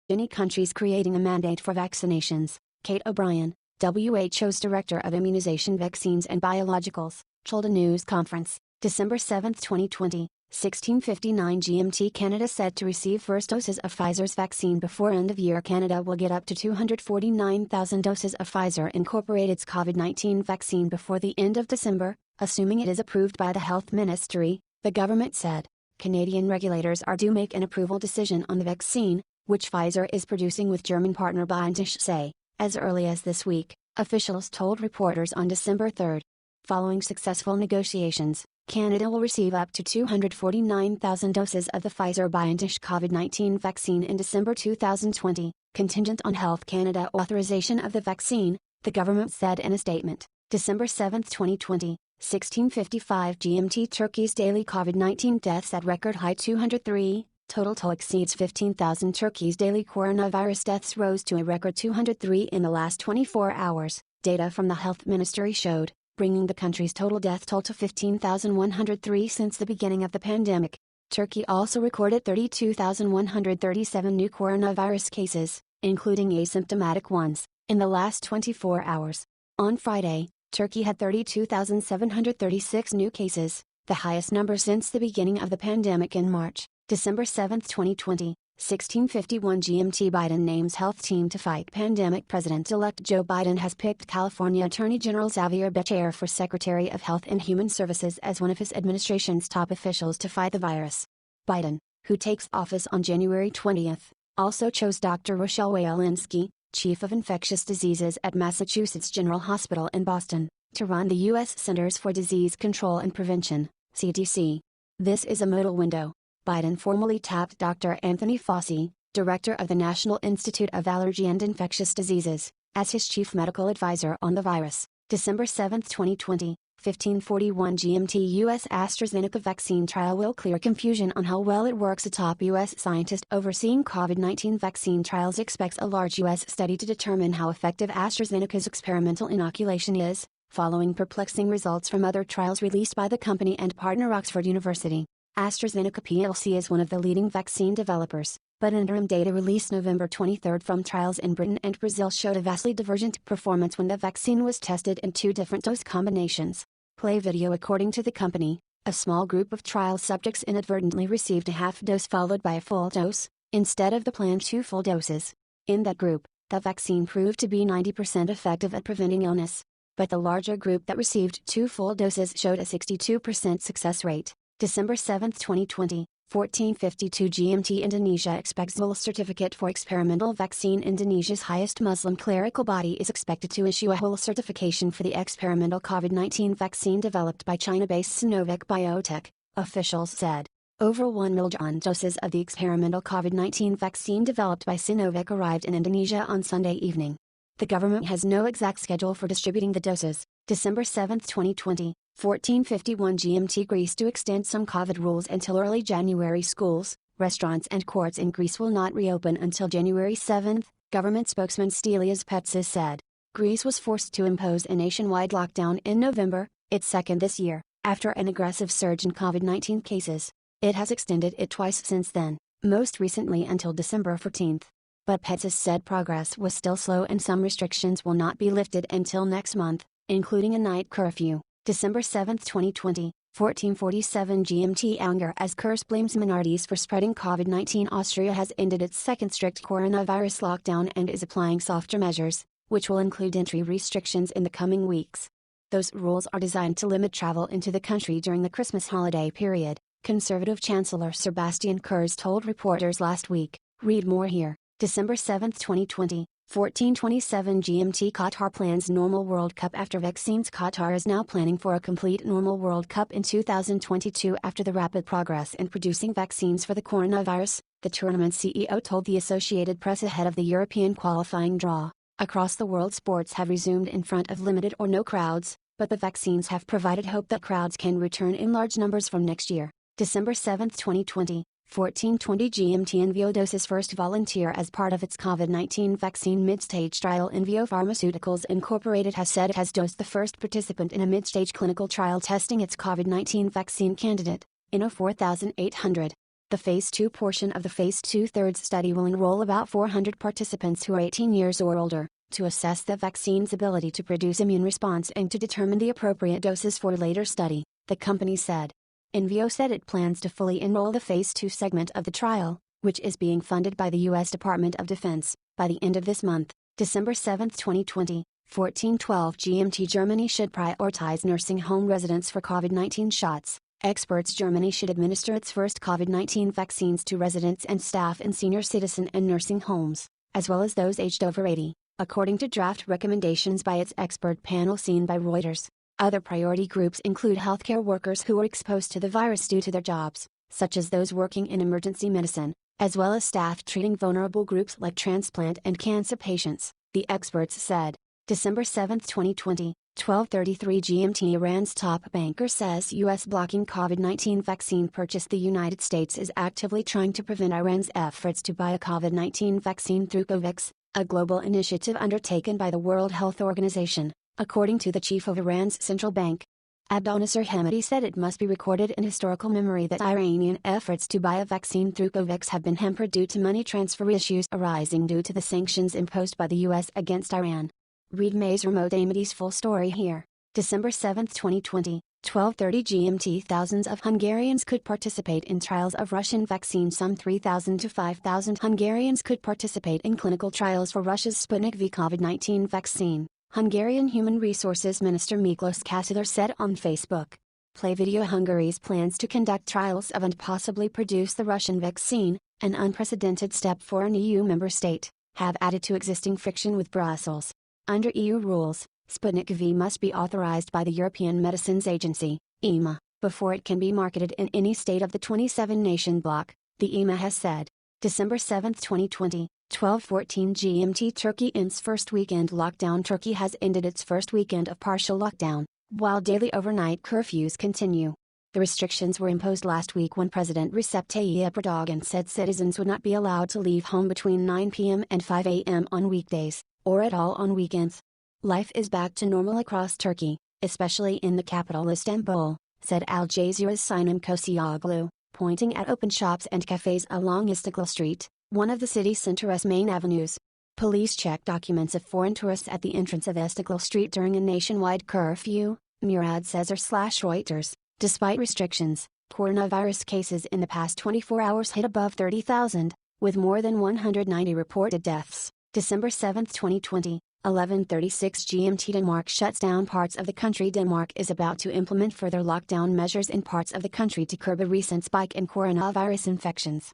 Any countries creating a mandate for vaccinations. Kate O'Brien, WHO's Director of Immunization, Vaccines and Biologicals, told a news conference, December 7, 2020, 16:59 GMT. Canada said to receive first doses of Pfizer's vaccine before end of year. Canada will get up to 249,000 doses of Pfizer Incorporated's COVID-19 vaccine before the end of December, assuming it is approved by the Health Ministry, the government said. Canadian regulators are due make an approval decision on the vaccine, which Pfizer is producing with German partner BioNTech, say, as early as this week, officials told reporters on December 3. Following successful negotiations, Canada will receive up to 249,000 doses of the Pfizer-BioNTech COVID-19 vaccine in December 2020, contingent on Health Canada authorization of the vaccine, the government said in a statement. December 7, 2020, 16:55 GMT. Turkey's daily COVID-19 deaths at record high 203, total exceeds 15,000. Turkey's daily coronavirus deaths rose to a record 203 in the last 24 hours, data from the health ministry showed, bringing the country's total death toll to 15,103 since the beginning of the pandemic. Turkey also recorded 32,137 new coronavirus cases, including asymptomatic ones, in the last 24 hours. On Friday, Turkey had 32,736 new cases, the highest number since the beginning of the pandemic in March. December 7, 2020, 16:51 GMT. Biden names health team to fight pandemic. President-elect Joe Biden has picked California Attorney General Xavier Becerra for Secretary of Health and Human Services as one of his administration's top officials to fight the virus. Biden, who takes office on January 20, also chose Dr. Rochelle Walensky, Chief of Infectious Diseases at Massachusetts General Hospital in Boston, to run the U.S. Centers for Disease Control and Prevention, CDC. This is a modal window. Biden formally tapped Dr. Anthony Fauci, director of the National Institute of Allergy and Infectious Diseases, as his chief medical advisor on the virus. December 7, 2020, 15:41 GMT. U.S. AstraZeneca vaccine trial will clear confusion on how well it works. A top U.S. scientist overseeing COVID-19 vaccine trials expects a large U.S. study to determine how effective AstraZeneca's experimental inoculation is, following perplexing results from other trials released by the company and partner Oxford University. AstraZeneca plc is one of the leading vaccine developers, but interim data released November 23 from trials in Britain and Brazil showed a vastly divergent performance when the vaccine was tested in two different dose combinations. Play video. According to the company, a small group of trial subjects inadvertently received a half dose followed by a full dose, instead of the planned 2 full doses. In that group, the vaccine proved to be 90% effective at preventing illness. But the larger group that received 2 full doses showed a 62% success rate. December 7, 2020, 14:52 GMT. Indonesia expects full certificate for experimental vaccine. Indonesia's highest Muslim clerical body is expected to issue a whole certification for the experimental COVID-19 vaccine developed by China-based Sinovac Biotech, officials said. Over 1 million doses of the experimental COVID-19 vaccine developed by Sinovac arrived in Indonesia on Sunday evening. The government has no exact schedule for distributing the doses. December 7, 2020, 14:51 GMT. Greece to extend some COVID rules until early January. Schools, restaurants and courts in Greece will not reopen until January 7, government spokesman Stelios Petsis said. Greece was forced to impose a nationwide lockdown in November, its second this year, after an aggressive surge in COVID-19 cases. It has extended it twice since then, most recently until December 14. But Petsis said progress was still slow and some restrictions will not be lifted until next month, including a night curfew. December 7, 2020, 14:47 GMT. Anger as Kurz blames minorities for spreading COVID-19. Austria has ended its second strict coronavirus lockdown and is applying softer measures, which will include entry restrictions in the coming weeks. Those rules are designed to limit travel into the country during the Christmas holiday period, Conservative Chancellor Sebastian Kurz told reporters last week. Read more here. December 7, 2020, 14:27 GMT. Qatar plans normal World Cup after vaccines. Qatar is now planning for a complete normal World Cup in 2022 after the rapid progress in producing vaccines for the coronavirus, the tournament CEO told the Associated Press ahead of the European qualifying draw. Across the world, sports have resumed in front of limited or no crowds, but the vaccines have provided hope that crowds can return in large numbers from next year. December 7, 2020. 14:20 GMT. Envio doses first volunteer as part of its COVID-19 vaccine mid-stage trial. Envio Pharmaceuticals Incorporated has said it has dosed the first participant in a mid-stage clinical trial testing its COVID-19 vaccine candidate, INO 4800. The Phase 2 portion of the Phase 2/3 study will enroll about 400 participants who are 18 years or older, to assess the vaccine's ability to produce immune response and to determine the appropriate doses for later study, the company said. Invio said it plans to fully enroll the Phase 2 segment of the trial, which is being funded by the U.S. Department of Defense, by the end of this month, December 7, 2020, 14:12 GMT. Germany should prioritize nursing home residents for COVID-19 shots. Experts: Germany should administer its first COVID-19 vaccines to residents and staff in senior citizen and nursing homes, as well as those aged over 80, according to draft recommendations by its expert panel seen by Reuters. Other priority groups include healthcare workers who are exposed to the virus due to their jobs, such as those working in emergency medicine, as well as staff treating vulnerable groups like transplant and cancer patients, the experts said. December 7, 2020, 12:33 GMT. Iran's top banker says U.S. blocking COVID-19 vaccine purchase. The United States is actively trying to prevent Iran's efforts to buy a COVID-19 vaccine through COVAX, a global initiative undertaken by the World Health Organization, according to the chief of Iran's central bank. Abdolnasser Hamidi said it must be recorded in historical memory that Iranian efforts to buy a vaccine through COVAX have been hampered due to money transfer issues arising due to the sanctions imposed by the U.S. against Iran. Read Mays Remote Hamidi's full story here. December 7, 2020, 12:30 GMT. Thousands of Hungarians could participate in trials of Russian vaccines. Some 3,000 to 5,000 Hungarians could participate in clinical trials for Russia's Sputnik V COVID-19 vaccine, Hungarian Human Resources Minister Miklos Kasiler said on Facebook. Play video. Hungary's plans to conduct trials of and possibly produce the Russian vaccine, an unprecedented step for an EU member state, have added to existing friction with Brussels. Under EU rules, Sputnik V must be authorized by the European Medicines Agency, EMA, before it can be marketed in any state of the 27-nation bloc, the EMA has said. December 7, 2020, 12:14 GMT. Turkey ends first weekend lockdown. Turkey has ended its first weekend of partial lockdown, while daily overnight curfews continue. The restrictions were imposed last week when President Recep Tayyip Erdogan said citizens would not be allowed to leave home between 9 p.m. and 5 a.m. on weekdays, or at all on weekends. Life is back to normal across Turkey, especially in the capital Istanbul, said Al Jazeera's Sinem Kosioglu, pointing at open shops and cafes along Istiklal Street, one of the city center's main avenues. Police checked documents of foreign tourists at the entrance of Istiklal Street during a nationwide curfew, Murad says Reuters. Despite restrictions, coronavirus cases in the past 24 hours hit above 30,000, with more than 190 reported deaths. December 7, 2020, 11:36 GMT. Denmark shuts down parts of the country. Denmark is about to implement further lockdown measures in parts of the country to curb a recent spike in coronavirus infections.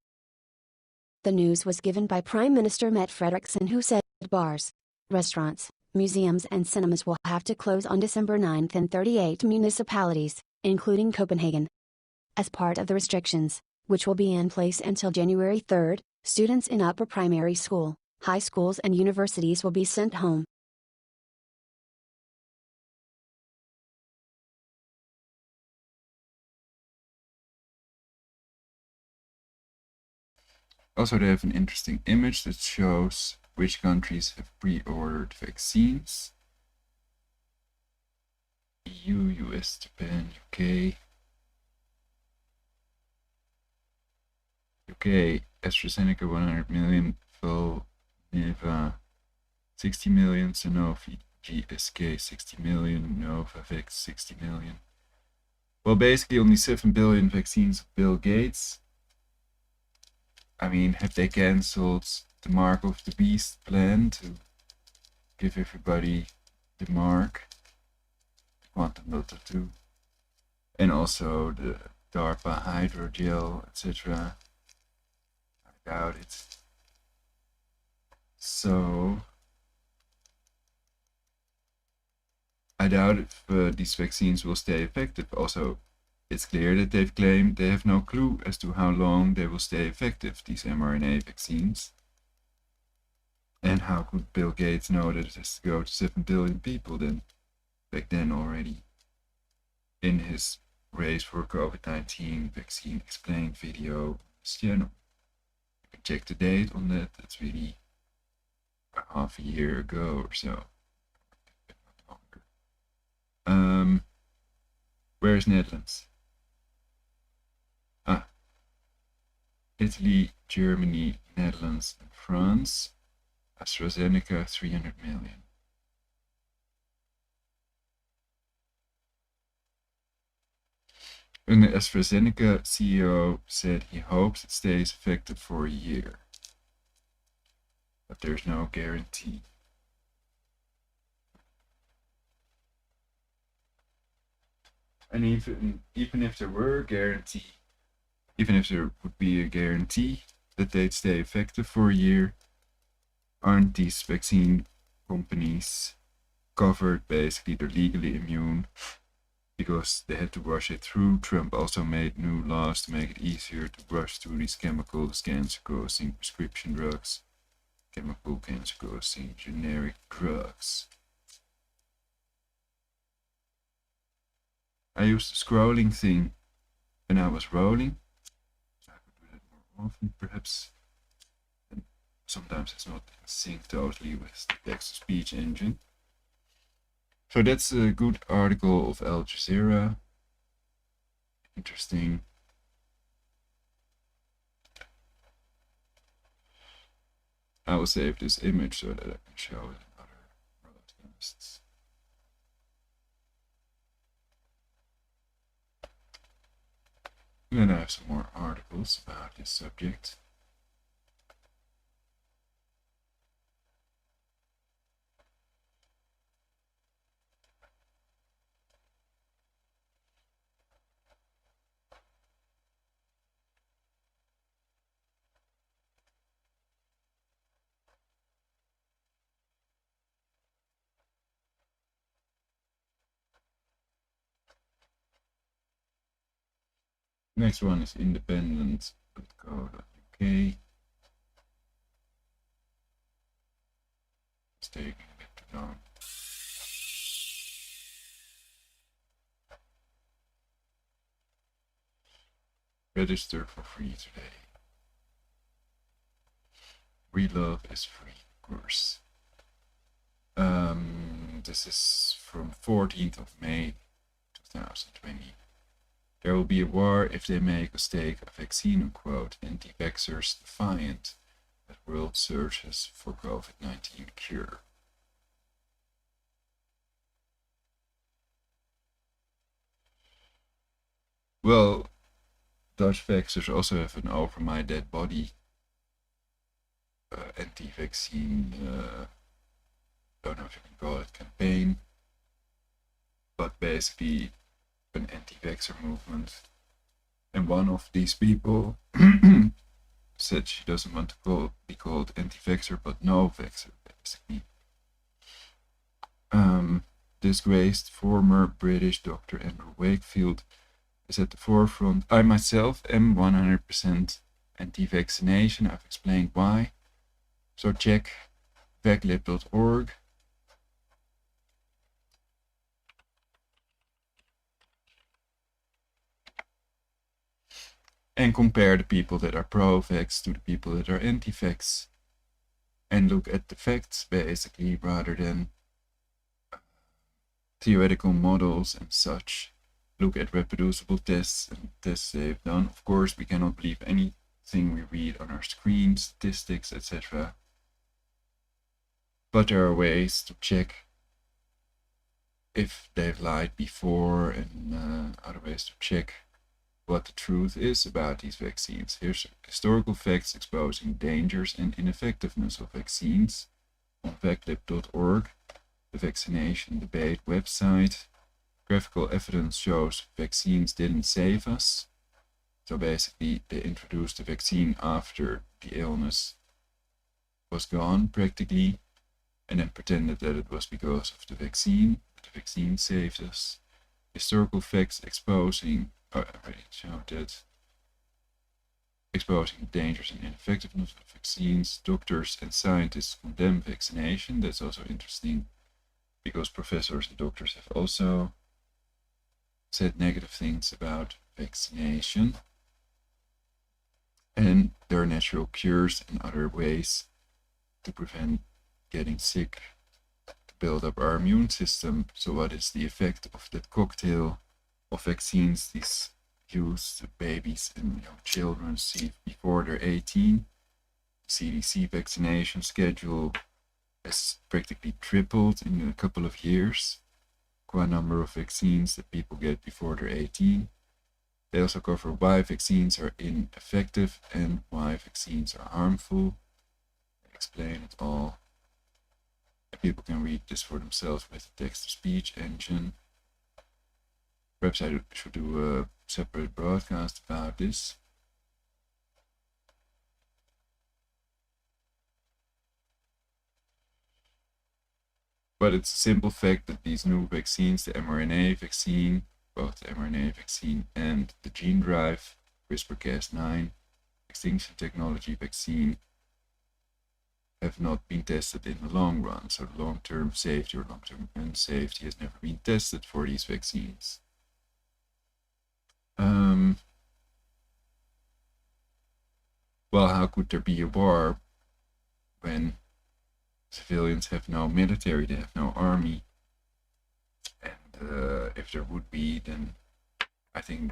The news was given by Prime Minister Mette Frederiksen, who said bars, restaurants, museums and cinemas will have to close on December 9 in 38 municipalities, including Copenhagen. As part of the restrictions, which will be in place until January 3, students in upper primary school, high schools and universities will be sent home. Also, they have an interesting image that shows which countries have pre-ordered vaccines. EU, US, Japan, UK. UK, AstraZeneca 100 million, Valneva 60 million, Sanofi, GSK 60 million, Novavax 60 million. Well, basically only 7 billion vaccines of Bill Gates. I mean, have they cancelled the Mark of the Beast plan to give everybody the mark? Quantum Dot 2. And also the DARPA hydrogel, etc. I doubt it. So I doubt if these vaccines will stay effective. Also, it's clear that they've claimed they have no clue as to how long they will stay effective, these mRNA vaccines. And how could Bill Gates know that it has to go to 7 billion people then, back then already, in his Race for COVID-19 Vaccine Explained video on his channel. You can check the date on that, that's really half a year ago or so. Where's Netherlands? Italy, Germany, Netherlands, and France. AstraZeneca, 300 million. An AstraZeneca CEO said he hopes it stays effective for a year, but there's no guarantee. And even if there were a guarantee, even if there would be a guarantee that they'd stay effective for a year, aren't these vaccine companies covered? Basically, they're legally immune because they had to rush it through. Trump also made new laws to make it easier to rush through these chemicals, cancer-causing prescription drugs, chemical cancer-causing generic drugs. I used the scrolling thing when I was rolling. I could do that more often, perhaps. And sometimes it's not in sync totally with the text-to-speech engine. So that's a good article of Al Jazeera. Interesting. I will save this image so that I can show it in other broadcasts. And then I have some more articles about this subject. Next one is independent.co.uk. It's taking a bit too long. Register for free today. Relove is free, of course. This is from 14th of May 2020. There will be a war if they make a mistake a vaccine, unquote. Anti-vaxxers defiant as world searches for Covid-19 cure. Well, Dutch vaxxers also have an Over My Dead Body anti-vaccine, don't know if you can call it campaign, but basically an anti-vaxxer movement. And one of these people said she doesn't want to be called anti-vaxxer, but no-vaxxer, basically. Disgraced former British Dr. Andrew Wakefield is at the forefront. I myself am 100% anti-vaccination. I've explained why. So check vaclib.org. And compare the people that are pro-vax to the people that are anti-vax. And look at the facts, basically, rather than theoretical models and such. Look at reproducible tests and tests they've done. Of course, we cannot believe anything we read on our screen, statistics, etc. But there are ways to check if they've lied before, and other ways to check what the truth is about these vaccines. Here's historical facts exposing dangers and ineffectiveness of vaccines on vaclib.org, the Vaccination Debate website. Graphical evidence shows vaccines didn't save us. So basically, they introduced the vaccine after the illness was gone, practically, and then pretended that it was because of the vaccine. The vaccine saved us. Historical facts exposing, I already showed that, exposing the dangers and ineffectiveness of vaccines. Doctors and scientists condemn vaccination. That's also interesting, because professors and doctors have also said negative things about vaccination. And there are natural cures and other ways to prevent getting sick, to build up our immune system. So what is the effect of that cocktail of vaccines, these youth, babies and young children receive before they're 18. The CDC vaccination schedule has practically tripled in a couple of years. Quite a number of vaccines that people get before they're 18. They also cover why vaccines are ineffective and why vaccines are harmful. They explain it all. And people can read this for themselves with the text-to-speech engine. Perhaps I should do a separate broadcast about this. But it's a simple fact that these new vaccines, the mRNA vaccine, both the mRNA vaccine and the gene drive, CRISPR-Cas9, extinction technology vaccine, have not been tested in the long run. So the long-term safety or long-term unsafety has never been tested for these vaccines. Well, how could there be a war when civilians have no military, they have no army? And if there would be, then I think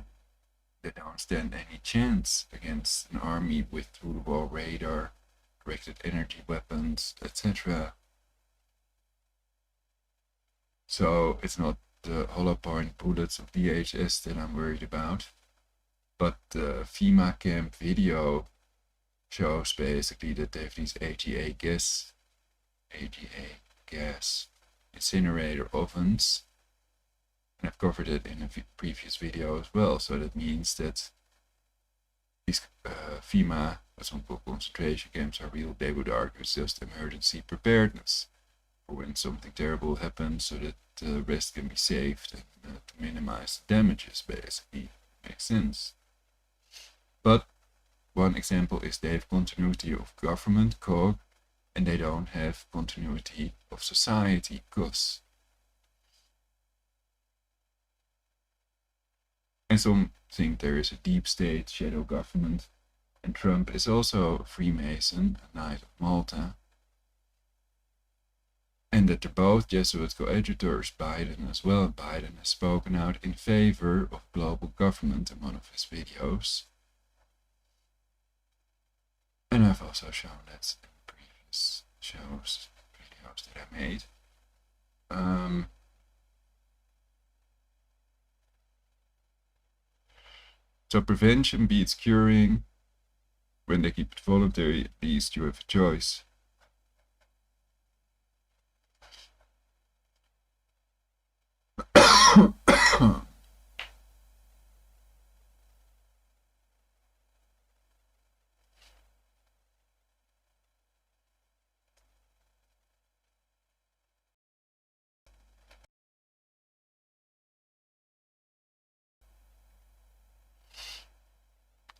they don't stand any chance against an army with through-the-wall radar, directed energy weapons, etc. So it's not the hollow point bullets of DHS that I'm worried about, but the FEMA camp video shows basically that they have these AGA gas incinerator ovens, and I've covered it in a previous video as well. So that means that these FEMA concentration camps are real. They would argue it's just emergency preparedness for when something terrible happens, so that the rest can be saved and to minimize the damages. Basically, makes sense. But one example is they have continuity of government, COG, and they don't have continuity of society, COS. And some think there is a deep state, shadow government, and Trump is also a Freemason, a Knight of Malta, and that they're both Jesuit coadjutors, Biden as well. Biden has spoken out in favor of global government in one of his videos. And I've also shown that in previous videos that I made. So prevention beats curing. When they keep it voluntary, at least you have a choice.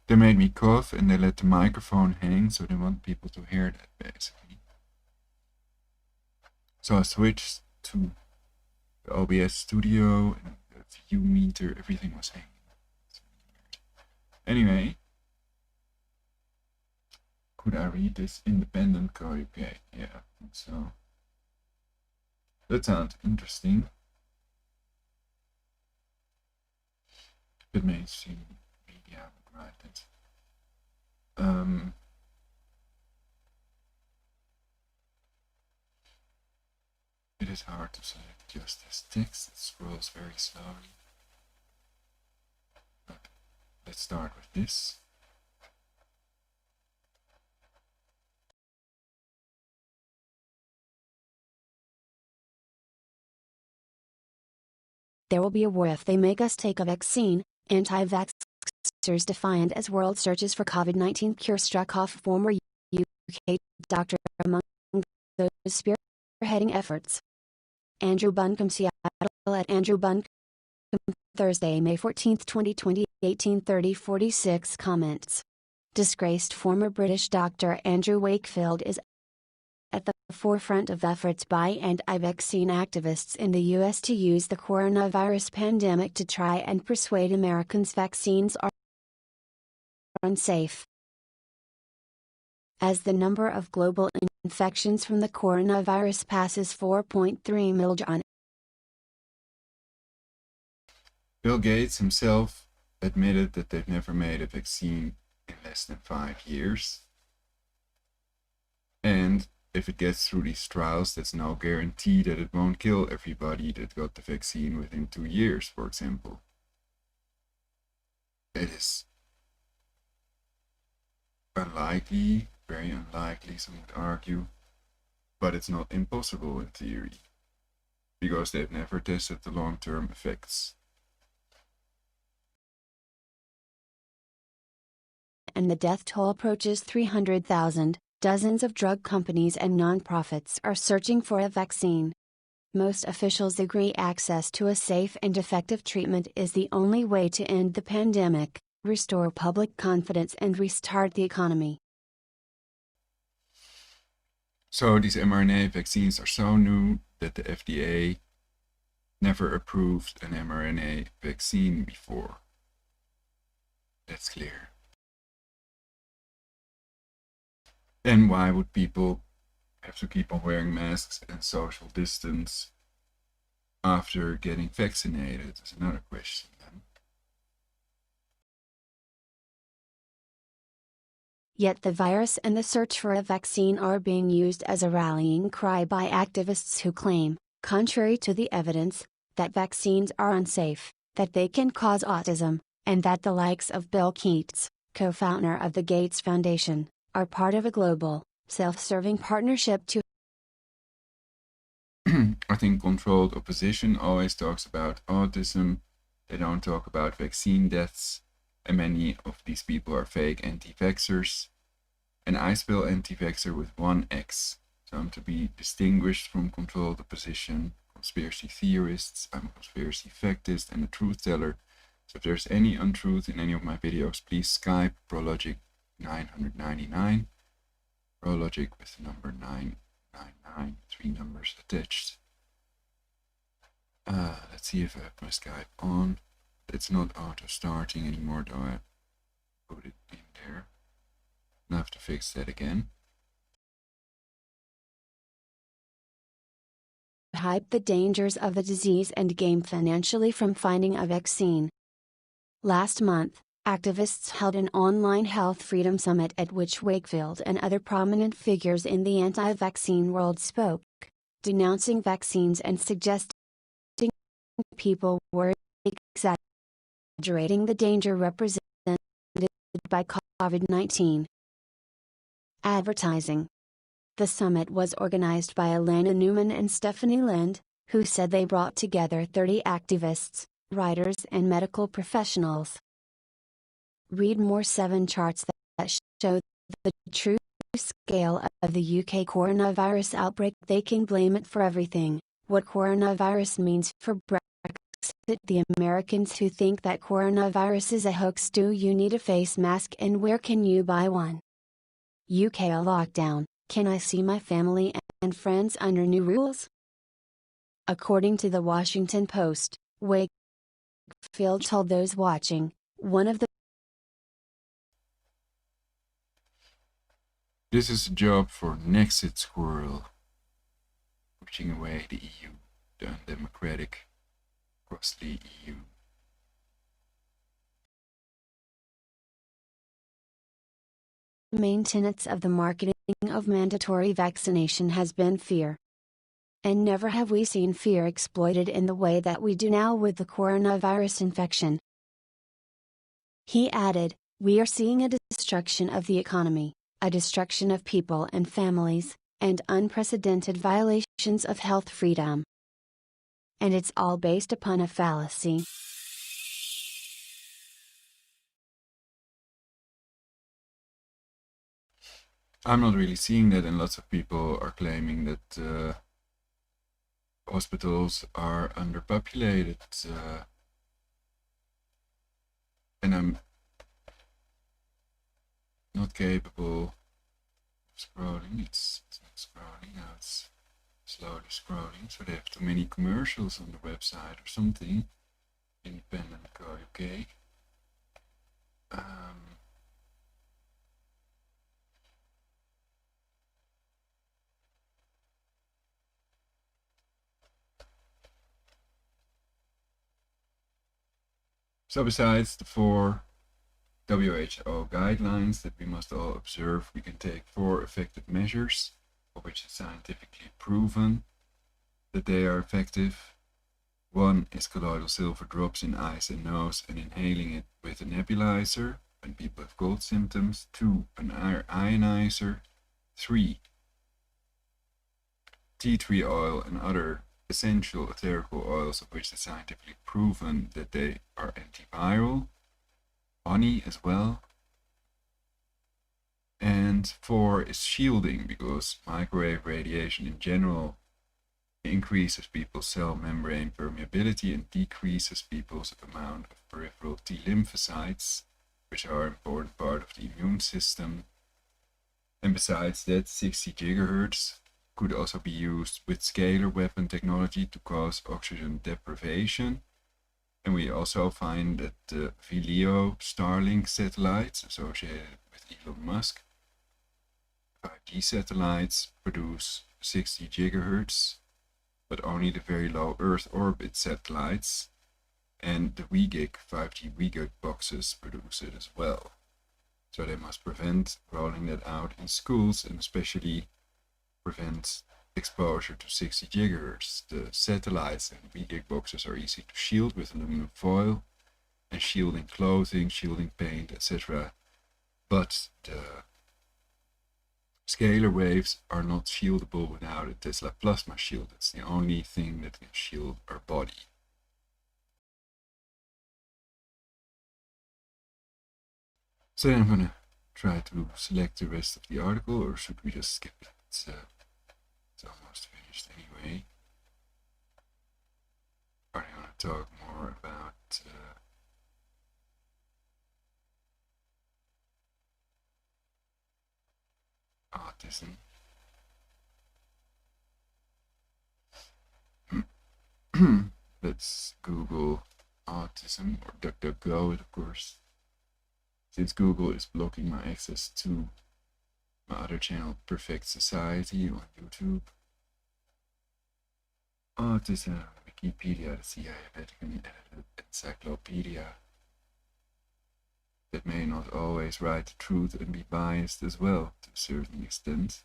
They made me cough and they let the microphone hang, so they want people to hear that, basically. So I switched to the OBS studio and the view meter, everything was hanging. Anyway, could I read this independent code? Okay, yeah, I think so. That sounds interesting. But mainstream media would write it. It is hard to select just this text. It scrolls very slowly. But let's start with this. There will be a war if they make us take a vaccine. Anti-vaxxers defiant as world searches for COVID-19 cure, struck off former UK doctor among those spearheading efforts. Andrew Buncombe, Seattle. At Andrew Buncombe, Thursday, May 14, 2020, 18:30:46. Comments. Disgraced former British doctor Andrew Wakefield is at the forefront of efforts by anti-vaccine activists in the U.S. to use the coronavirus pandemic to try and persuade Americans vaccines are unsafe. As the number of global infections from the coronavirus passes 4.3 million. Bill Gates himself admitted that they've never made a vaccine in less than 5 years. And if it gets through these trials, that's no guarantee that it won't kill everybody that got the vaccine within 2 years, for example. It is unlikely, very unlikely, some would argue, but it's not impossible in theory, because they've never tested the long-term effects. And the death toll approaches 300,000, dozens of drug companies and nonprofits are searching for a vaccine. Most officials agree access to a safe and effective treatment is the only way to end the pandemic, restore public confidence and restart the economy. So these mRNA vaccines are so new that the FDA never approved an mRNA vaccine before. That's clear. Then why would people have to keep on wearing masks and social distance after getting vaccinated? That's another question then. Yet the virus and the search for a vaccine are being used as a rallying cry by activists who claim, contrary to the evidence, that vaccines are unsafe, that they can cause autism, and that the likes of Bill Gates, co-founder of the Gates Foundation, are part of a global, self-serving partnership to I think controlled opposition always talks about autism. They don't talk about vaccine deaths. And many of these people are fake anti-vaxxers. And I spell anti-vaxxer with one X. So I'm to be distinguished from controlled opposition, conspiracy theorists. I'm a conspiracy factist and a truth teller. So if there's any untruth in any of my videos, please Skype Prologic 999. Prologic with the number 999, 3 numbers attached. Let's see if I have my Skype on. It's not auto-starting anymore, though I put it in there. I have to fix that again. hype the dangers of the disease and gain financially from finding a vaccine. Last month, activists held an online health freedom summit at which Wakefield and other prominent figures in the anti-vaccine world spoke, denouncing vaccines and suggesting people were exaggerating the danger represented by COVID-19. Advertising. The summit was organized by Alana Newman and Stephanie Lind, who said they brought together 30 activists, writers and medical professionals. Read more 7 charts that show the true scale of the UK coronavirus outbreak. They can blame it for everything: what coronavirus means for Brexit, the Americans who think that coronavirus is a hoax. Do you need a face mask and where can you buy one? UK a lockdown, can I see my family and friends under new rules? According to the Washington Post, Wakefield told those watching, one of the This is a job for Nexit Squirrel, pushing away the EU, the undemocratic, costly EU. main tenets of the marketing of mandatory vaccination has been fear. And never have we seen fear exploited in the way that we do now with the coronavirus infection. He added, we are seeing a destruction of the economy, a destruction of people and families, and unprecedented violations of health freedom. And it's all based upon a fallacy. I'm not really seeing that, and lots of people are claiming that hospitals are underpopulated, and I'm not capable of scrolling. It's not scrolling now, it's slowly scrolling, so they have too many commercials on the website or something. Independent Co. UK. So besides the 4 WHO guidelines that we must all observe, we can take 4 effective measures, for which it's scientifically proven that they are effective. 1 is colloidal silver drops in eyes and nose and inhaling it with a nebulizer when people have cold symptoms. 2, an ionizer. 3, tea tree oil and other essential ethereal oils of which it's scientifically proven that they are antiviral. Honey as well. And 4 is shielding, because microwave radiation in general increases people's cell membrane permeability and decreases people's amount of peripheral T lymphocytes, which are an important part of the immune system. And besides that, 60 gigahertz could also be used with scalar weapon technology to cause oxygen deprivation. And we also find that the VLEO Starlink satellites associated with Elon Musk, 5G satellites, produce 60 gigahertz, but only the very low Earth orbit satellites and the WeGig 5G WeGig boxes produce it as well. So they must prevent rolling that out in schools, and especially prevent exposure to 60 gigahertz. The satellites and WeGig boxes are easy to shield with aluminum foil and shielding clothing, shielding paint, etc. But the scalar waves are not shieldable without a Tesla plasma shield. It's the only thing that can shield our body. So then I'm gonna try to select the rest of the article, or should we just skip it? It's almost finished anyway. Are you gonna talk more about autism? Let's Google autism, or DuckDuckGo it, of course, since Google is blocking my access to my other channel, Perfect Society, on YouTube. Autism, Wikipedia, the CIA Vatican edited encyclopedia that may not always write the truth and be biased as well, to a certain extent.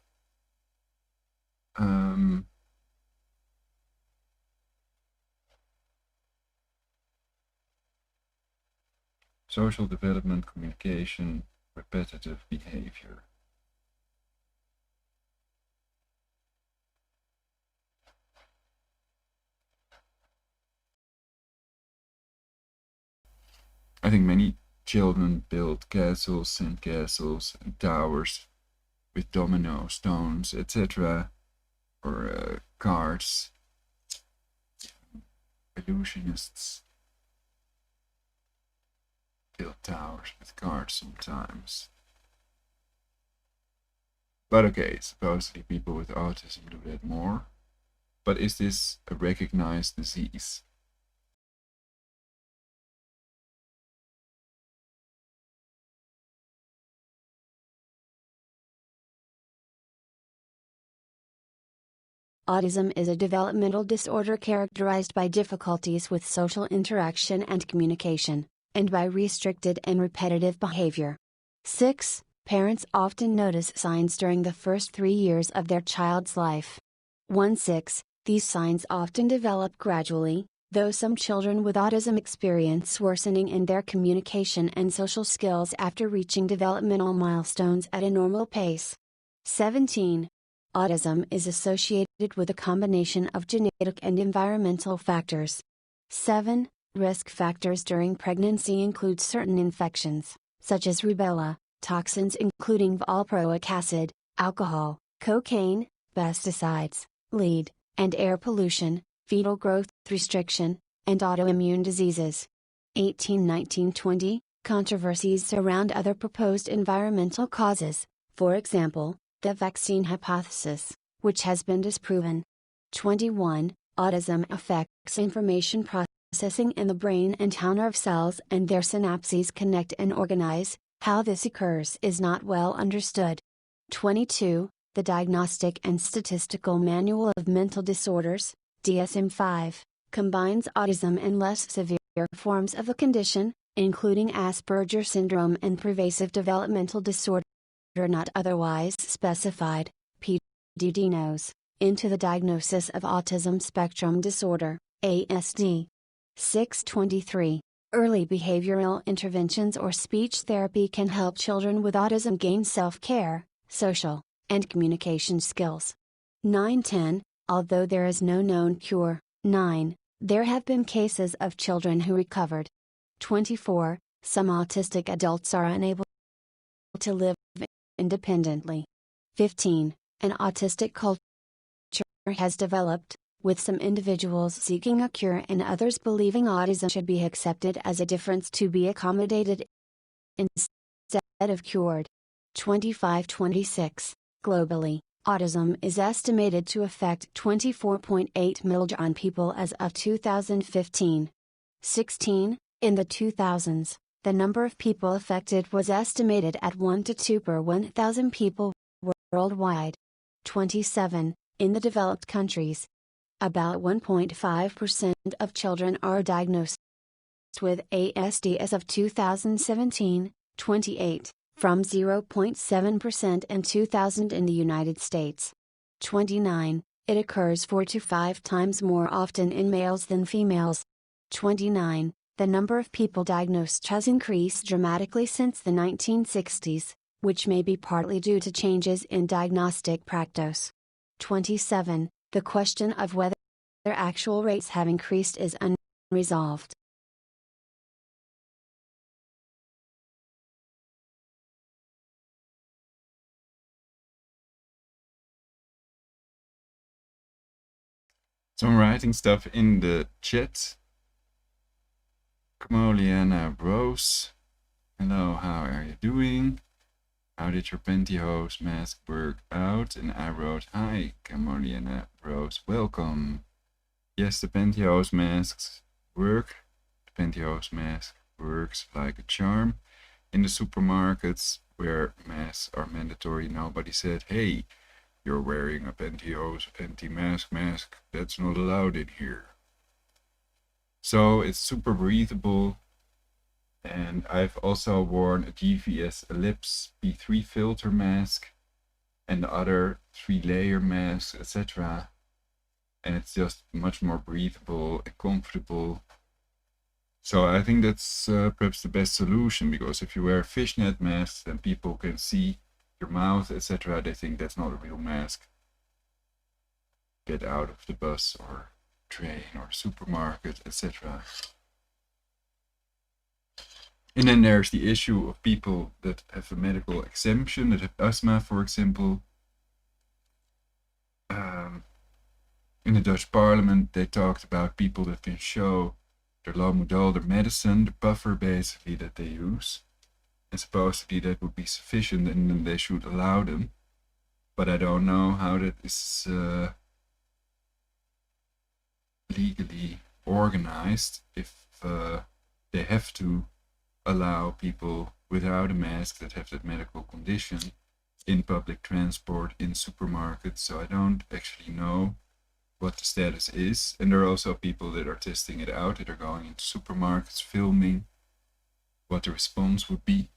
Social development, communication, repetitive behavior. I think many children build castles, sandcastles, and towers with domino, stones, etc., or cards. Illusionists build towers with cards sometimes. But okay, supposedly people with autism do that more. But is this a recognized disease? Autism is a developmental disorder characterized by difficulties with social interaction and communication, and by restricted and repetitive behavior. 6. Parents often notice signs during the first 3 years of their child's life. 1-6. These signs often develop gradually, though some children with autism experience worsening in their communication and social skills after reaching developmental milestones at a normal pace. 17. Autism is associated with a combination of genetic and environmental factors. 7. Risk factors during pregnancy include certain infections, such as rubella, toxins including valproic acid, alcohol, cocaine, pesticides, lead, and air pollution, fetal growth restriction, and autoimmune diseases. 18, 19, 20. Controversies surround other proposed environmental causes, for example, the vaccine hypothesis, which has been disproven. 21. Autism affects information processing in the brain and how nerve cells and their synapses connect and organize. How this occurs is not well understood. 22. The Diagnostic and Statistical Manual of Mental Disorders, DSM-5, combines autism and less severe forms of the condition, including Asperger syndrome and pervasive developmental disorder not otherwise specified, PDD into the diagnosis of autism spectrum disorder, ASD. 623. Early behavioral interventions or speech therapy can help children with autism gain self-care, social, and communication skills. 910. Although there is no known cure, 9. There have been cases of children who recovered. 24. Some autistic adults are unable to live independently. 15. An autistic culture has developed, with some individuals seeking a cure and others believing autism should be accepted as a difference to be accommodated instead of cured. 25-26. Globally, autism is estimated to affect 24.8 million people as of 2015. 16. In the 2000s, the number of people affected was estimated at 1 to 2 per 1,000 people worldwide. 27. In the developed countries, about 1.5% of children are diagnosed with ASD as of 2017, 28, from 0.7% in 2000 in the United States. 29. It occurs 4 to 5 times more often in males than females. 29. The number of people diagnosed has increased dramatically since the 1960s, which may be partly due to changes in diagnostic practice. 27. The question of whether actual rates have increased is unresolved. So I'm writing stuff in the chat. Kamoliana Rose. Hello, how are you doing? How did your pantyhose mask work out? And I wrote, hi, Kamoliana Rose, welcome. Yes, the pantyhose masks work. The pantyhose mask works like a charm. In the supermarkets where masks are mandatory, nobody said, hey, you're wearing a pantyhose anti-mask mask. That's not allowed in here. So it's super breathable. And I've also worn a GVS Ellipse P3 filter mask and other 3-layer masks, etc. And it's just much more breathable and comfortable. So I think that's perhaps the best solution, because if you wear fishnet masks and people can see your mouth, etc., they think that's not a real mask. Get out of the bus or train or supermarket, etc. And then there's the issue of people that have a medical exemption, that have asthma, for example. In the Dutch parliament, they talked about people that can show their Lomudol, their medicine, the buffer basically that they use. And supposedly that would be sufficient and then they should allow them. But I don't know how that is legally organized, if they have to allow people without a mask that have that medical condition in public transport, in supermarkets. So I don't actually know what the status is. And there are also people that are testing it out, that are going into supermarkets, filming what the response would be.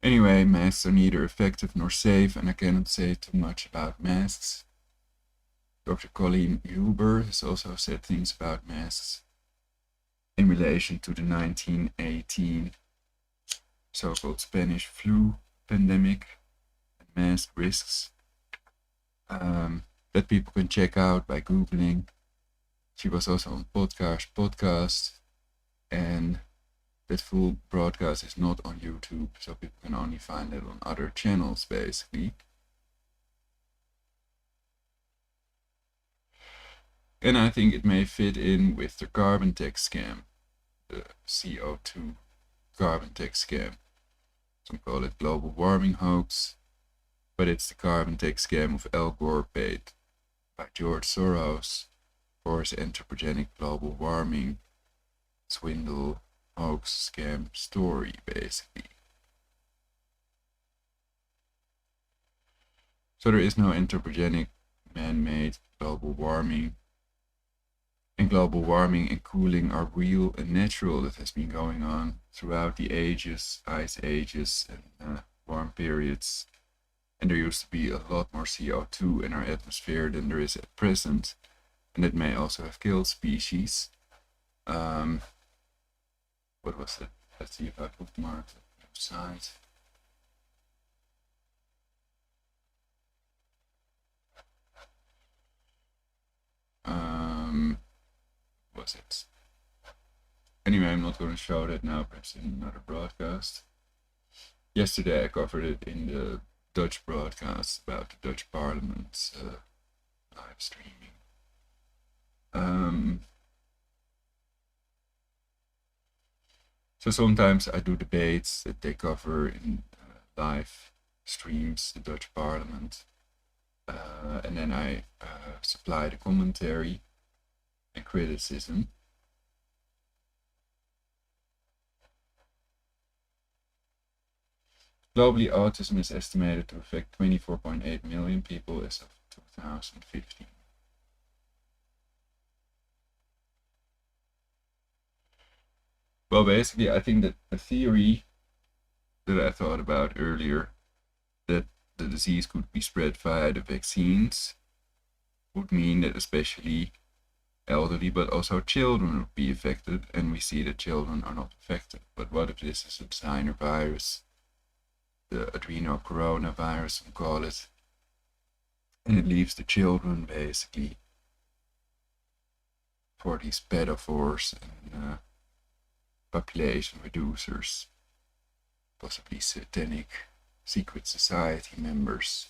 Anyway, masks are neither effective nor safe, and I cannot say too much about masks. Dr. Colleen Huber has also said things about masks in relation to the 1918 so-called Spanish flu pandemic and mask risks, that people can check out by Googling. She was also on podcast, and that full broadcast is not on YouTube, so people can only find it on other channels, basically. And I think it may fit in with the carbon tax scam, the CO2 carbon tax scam. Some call it global warming hoax, but it's the carbon tax scam of Al Gore paid by George Soros for his anthropogenic global warming swindle hoax scam story, basically. So there is no anthropogenic man-made global warming. And global warming and cooling are real and natural. That has been going on throughout the ages, ice ages and warm periods. And there used to be a lot more CO2 in our atmosphere than there is at present. And it may also have killed species. What was it? Let's see if I bookmarked the website. Was it? Anyway, I'm not going to show that now, perhaps in another broadcast. Yesterday I covered it in the Dutch broadcast about the Dutch Parliament's live streaming. So sometimes I do debates that they cover in live streams, the Dutch Parliament, and then I supply the commentary and criticism. Globally, autism is estimated to affect 24.8 million people as of 2015. Well, basically, I think that the theory that I thought about earlier, that the disease could be spread via the vaccines, would mean that especially elderly but also children would be affected, and we see that children are not affected. But what if this is a designer virus, the adrenocoronavirus, we call it, and it leaves the children basically for these pedophores and population reducers, possibly satanic secret society members,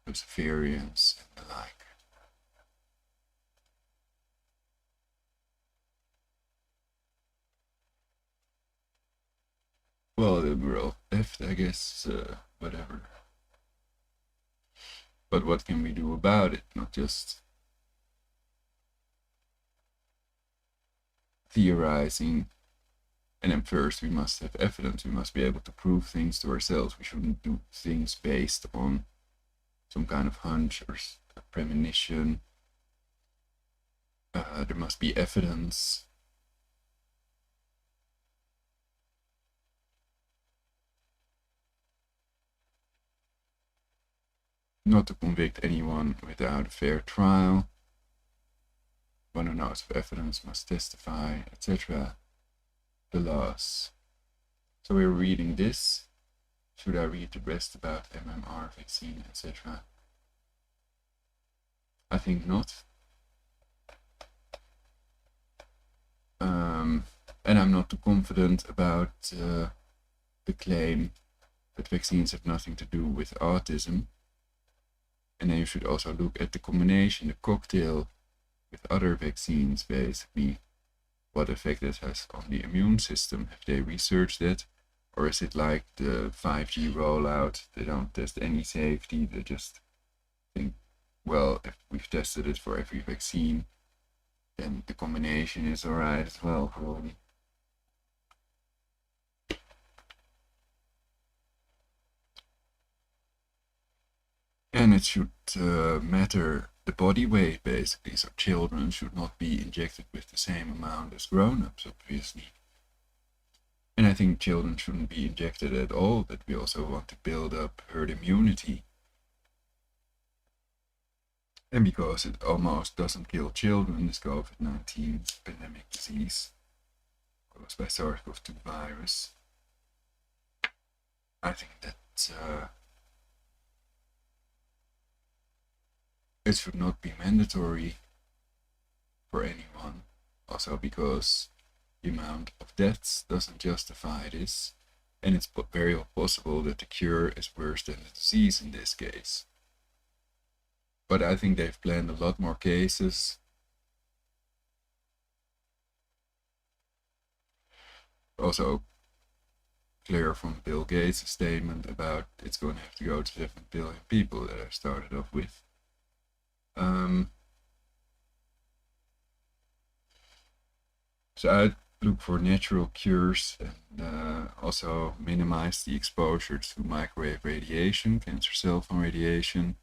Luciferians and the like. Well, we're all left, I guess, whatever. But what can we do about it? Not just theorizing. And then first we must have evidence. We must be able to prove things to ourselves. We shouldn't do things based on some kind of hunch or a premonition. There must be evidence. Not to convict anyone without a fair trial. One who knows of evidence must testify, etc. The laws. So we're reading this. Should I read the rest about MMR, vaccine, etc.? I think not. And I'm not too confident about the claim that vaccines have nothing to do with autism. And then you should also look at the combination, the cocktail with other vaccines, basically, what effect it has on the immune system. Have they researched it? Or is it like the 5G rollout? They don't test any safety, they just think, well, if we've tested it for every vaccine, then the combination is alright as well, probably. And it should matter the body weight, basically, so children should not be injected with the same amount as grown-ups, obviously. And I think children shouldn't be injected at all, but we also want to build up herd immunity. And because it almost doesn't kill children, this COVID-19 pandemic disease caused by SARS-CoV-2 virus, I think that it should not be mandatory for anyone. Also because the amount of deaths doesn't justify this, and it's very possible that the cure is worse than the disease in this case. But I think they've planned a lot more cases. Also clear from Bill Gates' statement about it's going to have to go to 7 billion people that I started off with. So I look for natural cures and also minimize the exposure to microwave radiation, cancer cell phone radiation.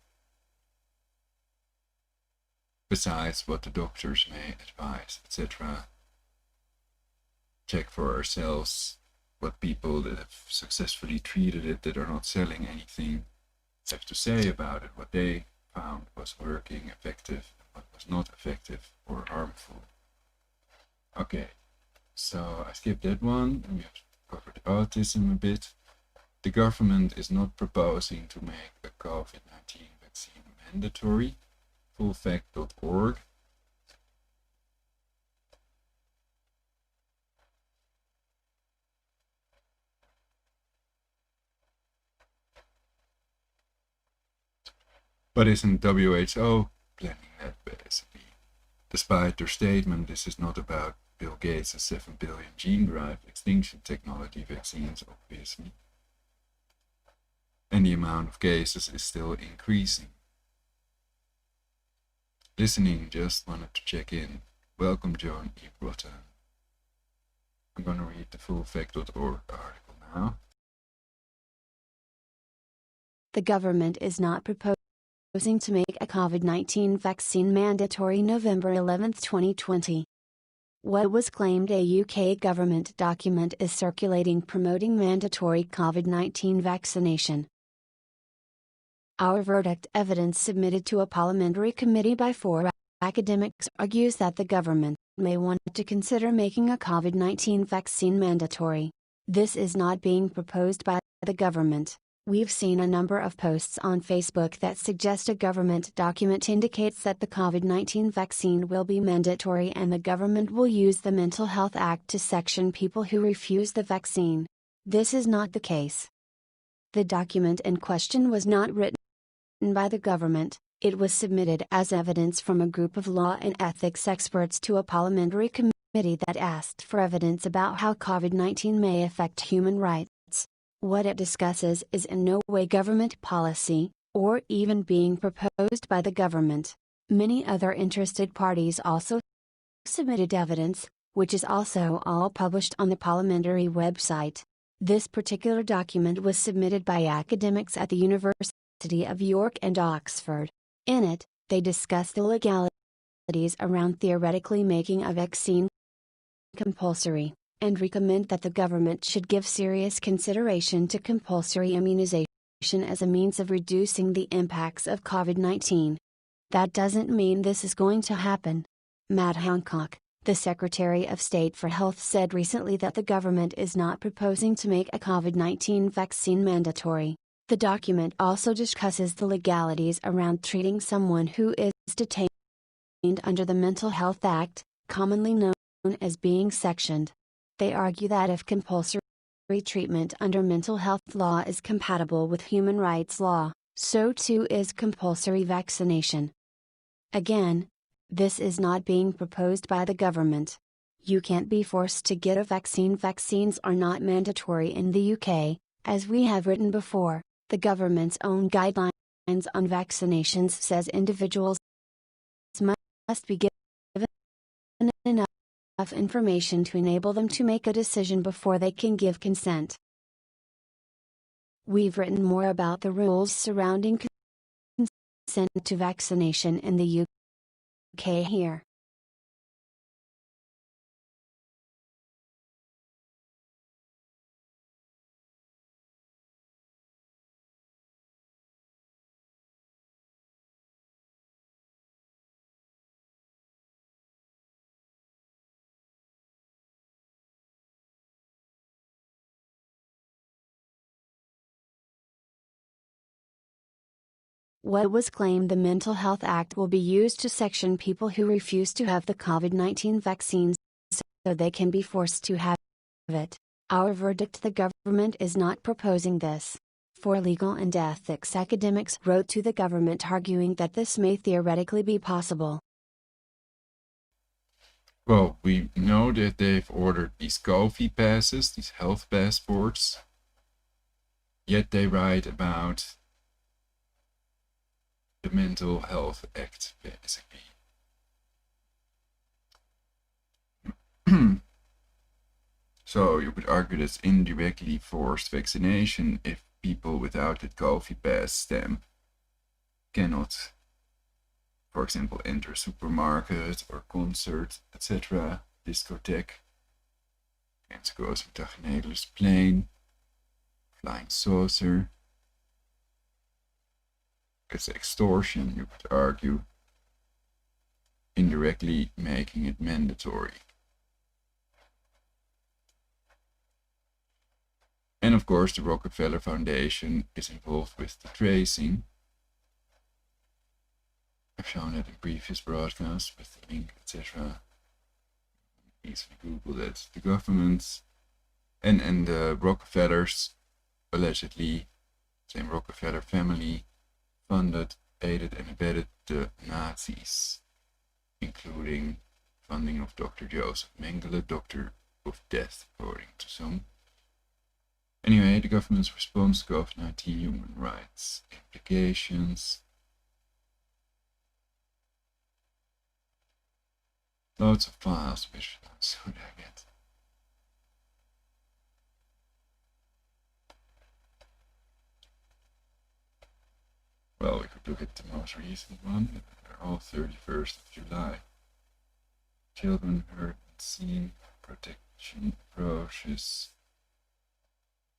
besides what the doctors may advise, etc. Check for ourselves what people that have successfully treated it, that are not selling anything, have to say about it, what they found was working, effective, and what was not effective or harmful. Okay, so I skipped that one, and we have covered autism a bit. The government is not proposing to make a COVID-19 vaccine mandatory. Fullfact.org. But isn't WHO planning that basically? Despite their statement, this is not about Bill Gates' 7 billion gene drive extinction technology vaccines, obviously. And the amount of cases is still increasing. Listening, just wanted to check in. Welcome, Joan E. Broughton. I'm going to read the fullfact.org article now. The government is not proposing to make a COVID-19 vaccine mandatory November 11, 2020. What was claimed a UK government document is circulating promoting mandatory COVID-19 vaccination. Our verdict evidence submitted to a parliamentary committee by 4 academics argues that the government may want to consider making a COVID-19 vaccine mandatory. This is not being proposed by the government. We've seen a number of posts on Facebook that suggest a government document indicates that the COVID-19 vaccine will be mandatory and the government will use the Mental Health Act to sanction people who refuse the vaccine. This is not the case. The document in question was not written by the government, it was submitted as evidence from a group of law and ethics experts to a parliamentary committee that asked for evidence about how COVID-19 may affect human rights. What it discusses is in no way government policy, or even being proposed by the government. Many other interested parties also submitted evidence, which is also all published on the parliamentary website. This particular document was submitted by academics at the University of York and Oxford. In it, they discuss the legalities around theoretically making a vaccine compulsory, and recommend that the government should give serious consideration to compulsory immunization as a means of reducing the impacts of COVID-19. That doesn't mean this is going to happen. Matt Hancock, the Secretary of State for Health, said recently that the government is not proposing to make a COVID-19 vaccine mandatory. The document also discusses the legalities around treating someone who is detained under the Mental Health Act, commonly known as being sectioned. They argue that if compulsory treatment under mental health law is compatible with human rights law, so too is compulsory vaccination. Again, this is not being proposed by the government. You can't be forced to get a vaccine. Vaccines are not mandatory in the UK, as we have written before. The government's own guidelines on vaccinations says individuals must be given enough information to enable them to make a decision before they can give consent. We've written more about the rules surrounding consent to vaccination in the UK here. What was claimed the Mental Health Act will be used to sanction people who refuse to have the COVID-19 vaccines so they can be forced to have it. Our verdict: the government is not proposing this. 4 legal and ethics academics wrote to the government arguing that this may theoretically be possible. Well, we know that they've ordered these COVID passes, these health passports, yet they write about the Mental Health Act, basically. So you would argue that's indirectly forced vaccination if people without the COVID pass stamp cannot For example, enter a supermarket or concert, etc. Discotheque. Against gross metagenesis plane. Flying saucer. It's extortion, you could argue. Indirectly making it mandatory. And of course, the Rockefeller Foundation is involved with the tracing. I've shown that in previous broadcasts with the link, etc. Easily Google that. The governments and the Rockefellers allegedly, same Rockefeller family, funded, aided and abetted the Nazis, including funding of Dr. Joseph Mengele, Doctor of Death, according to some. Anyway, the government's response to COVID-19 human rights implications. Loads of files, which should I get? Well, we could look at the most recent one. They're all 31st of July. Children heard and seen, protection approaches.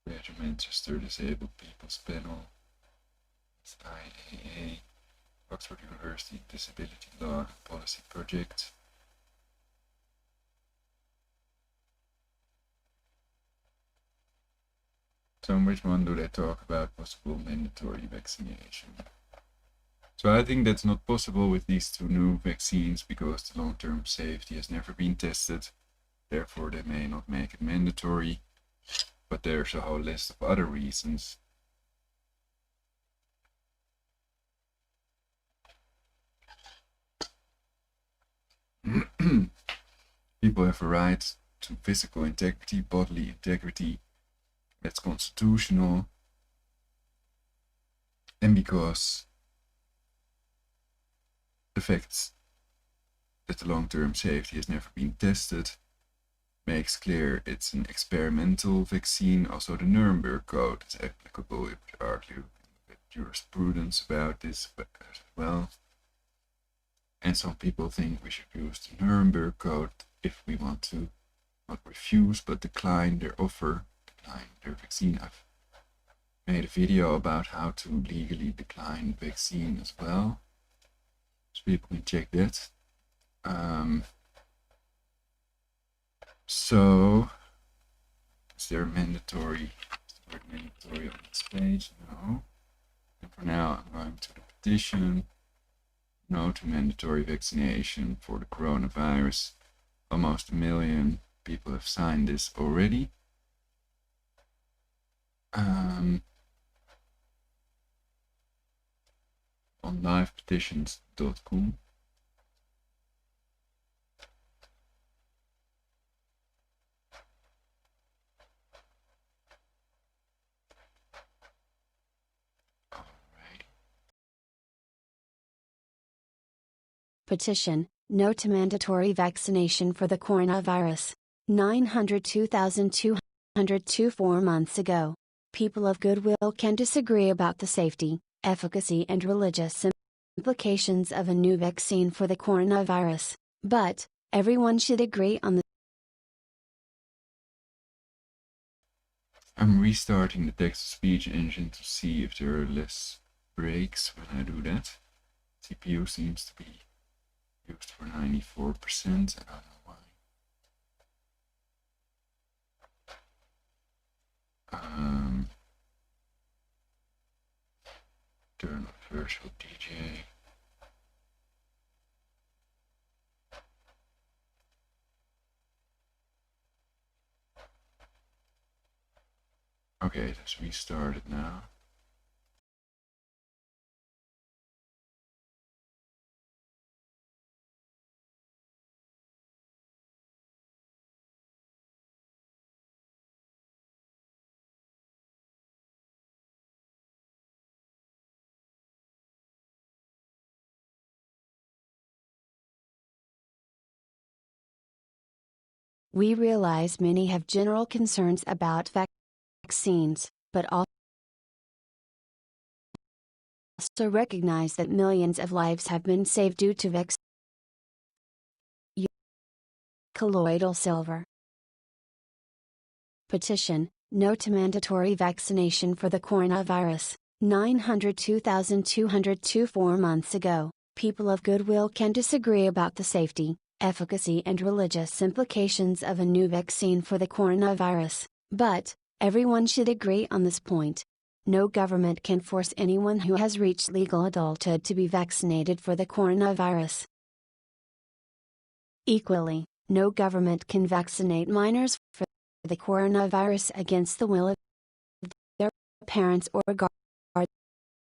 Greater Manchester Disabled People's Panel, it's IAA, Oxford University Disability Law and Policy Project. So in which one do they talk about possible mandatory vaccination? So I think that's not possible with these two new vaccines because the long-term safety has never been tested. Therefore they may not make it mandatory. But there's a whole list of other reasons. People have a right to physical integrity, bodily integrity. That's constitutional. And because the fact that the long-term safety has never been tested makes clear it's an experimental vaccine. Also, the Nuremberg Code is applicable. You could argue with jurisprudence about this as well. And some people think we should use the Nuremberg Code if we want to not refuse but decline their offer, decline their vaccine. I've made a video about how to legally decline vaccine as well, so people can check that. So, is there mandatory? Is the word mandatory on this page? No. And for now, I'm going to the petition. No to mandatory vaccination for the coronavirus. Almost 1 million people have signed this already. On LifePetitions.com. Petition, no to mandatory vaccination for the coronavirus. 902,202 4 months ago. People of goodwill can disagree about the safety, efficacy and religious implications of a new vaccine for the coronavirus, but everyone should agree on the. I'm restarting the text-to-speech engine to see if there are less breaks when I do that. CPU seems to be used for 94%, I don't know why. Turn on virtual DJ. Okay, let's restart it now. We realize many have general concerns about vaccines, but also also recognize that millions of lives have been saved due to vaccine. Colloidal silver. Petition, No to Mandatory Vaccination for the Coronavirus, 902,202. 4 months ago, people of goodwill can disagree about the safety, efficacy and religious implications of a new vaccine for the coronavirus, but everyone should agree on this point. No government can force anyone who has reached legal adulthood to be vaccinated for the coronavirus. Equally, no government can vaccinate minors for the coronavirus against the will of their parents or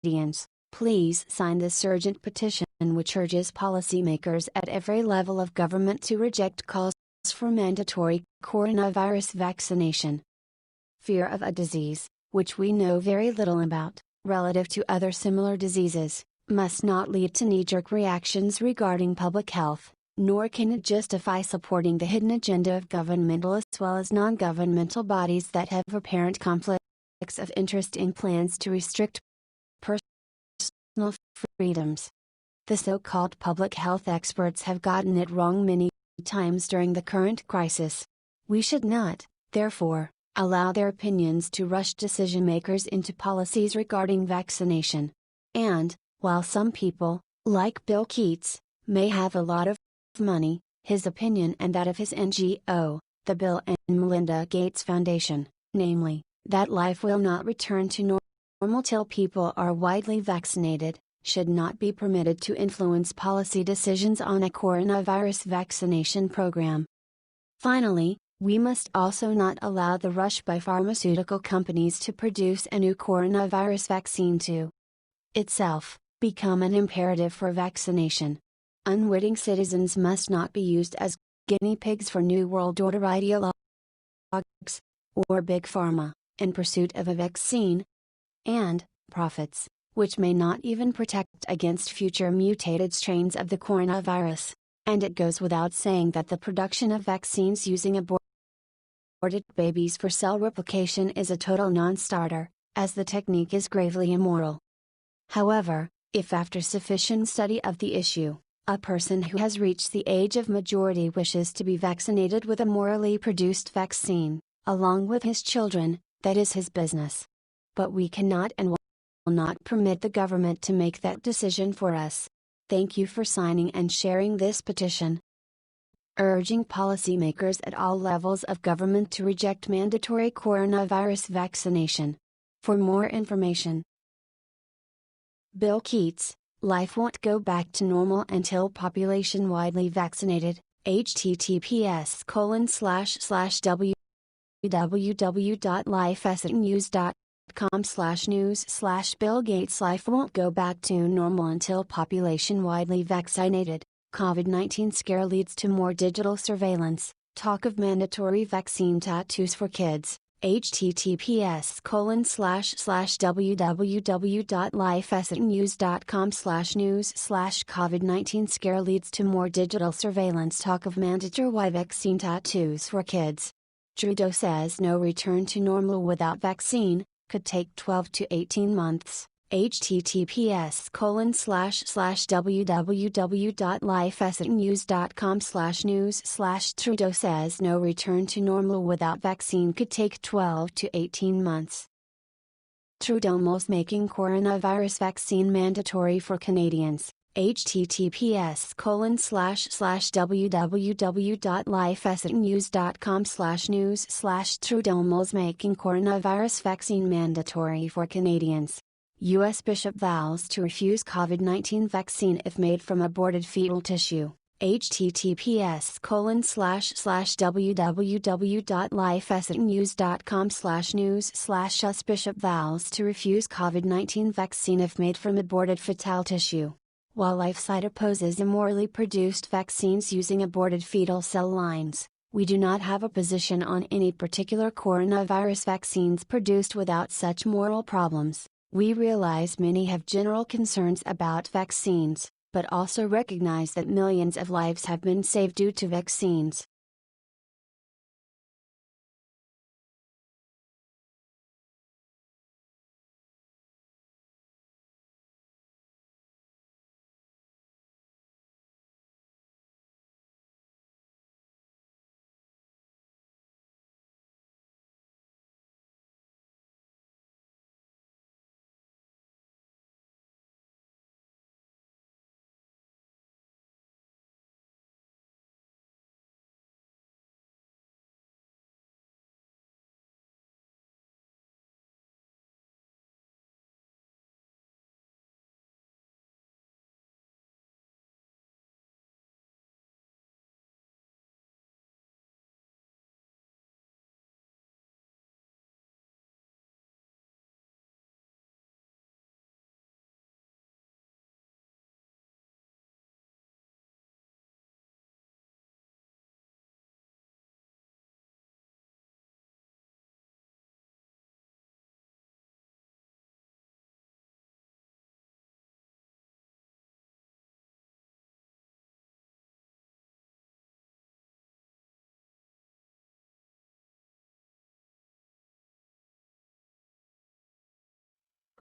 guardians. Please sign this urgent petition, which urges policymakers at every level of government to reject calls for mandatory coronavirus vaccination. Fear of a disease, which we know very little about, relative to other similar diseases, must not lead to knee-jerk reactions regarding public health, nor can it justify supporting the hidden agenda of governmental as well as non-governmental bodies that have apparent conflicts of interest in plans to restrict personal freedoms. The so-called public health experts have gotten it wrong many times during the current crisis. We should not, therefore, allow their opinions to rush decision-makers into policies regarding vaccination. And, while some people, like Bill Gates, may have a lot of money, his opinion and that of his NGO, the Bill and Melinda Gates Foundation, namely, that life will not return to normal till people are widely vaccinated, should not be permitted to influence policy decisions on a coronavirus vaccination program. Finally, we must also not allow the rush by pharmaceutical companies to produce a new coronavirus vaccine to itself become an imperative for vaccination. Unwitting citizens must not be used as guinea pigs for New World Order ideologues or Big Pharma, in pursuit of a vaccine and profits, which may not even protect against future mutated strains of the coronavirus. And it goes without saying that the production of vaccines using aborted babies for cell replication is a total non-starter, as the technique is gravely immoral. However, if after sufficient study of the issue, a person who has reached the age of majority wishes to be vaccinated with a morally produced vaccine, along with his children, that is his business. But we cannot and will not permit the government to make that decision for us. Thank you for signing and sharing this petition. Urging policymakers at all levels of government to reject mandatory coronavirus vaccination. For more information. Bill Gates, life won't go back to normal until population widely vaccinated. https://www.lifepetitions.com/news/Bill Gates life won't go back to normal until population widely vaccinated. COVID-19 scare leads to more digital surveillance. Talk of mandatory vaccine tattoos for kids. https://www.lifepetitions.com/news/COVID-19 scare leads to more digital surveillance. Talk of mandatory vaccine tattoos for kids. Trudeau says no return to normal without vaccine could take 12 to 18 months. https://www.lifepetitions.com/news/Trudeau says no return to normal without vaccine could take 12 to 18 months. Trudeau's making coronavirus vaccine mandatory for Canadians. https://www.lifepetitions.com/news/Trudeau's making coronavirus vaccine mandatory for Canadians. U.S. bishop vows to refuse COVID-19 vaccine if made from aborted fetal tissue. https://www.lifepetitions.com/news/US bishop vows to refuse COVID-19 vaccine if made from aborted fetal tissue. While LifeSite opposes immorally produced vaccines using aborted fetal cell lines, we do not have a position on any particular coronavirus vaccines produced without such moral problems. We realize many have general concerns about vaccines, but also recognize that millions of lives have been saved due to vaccines.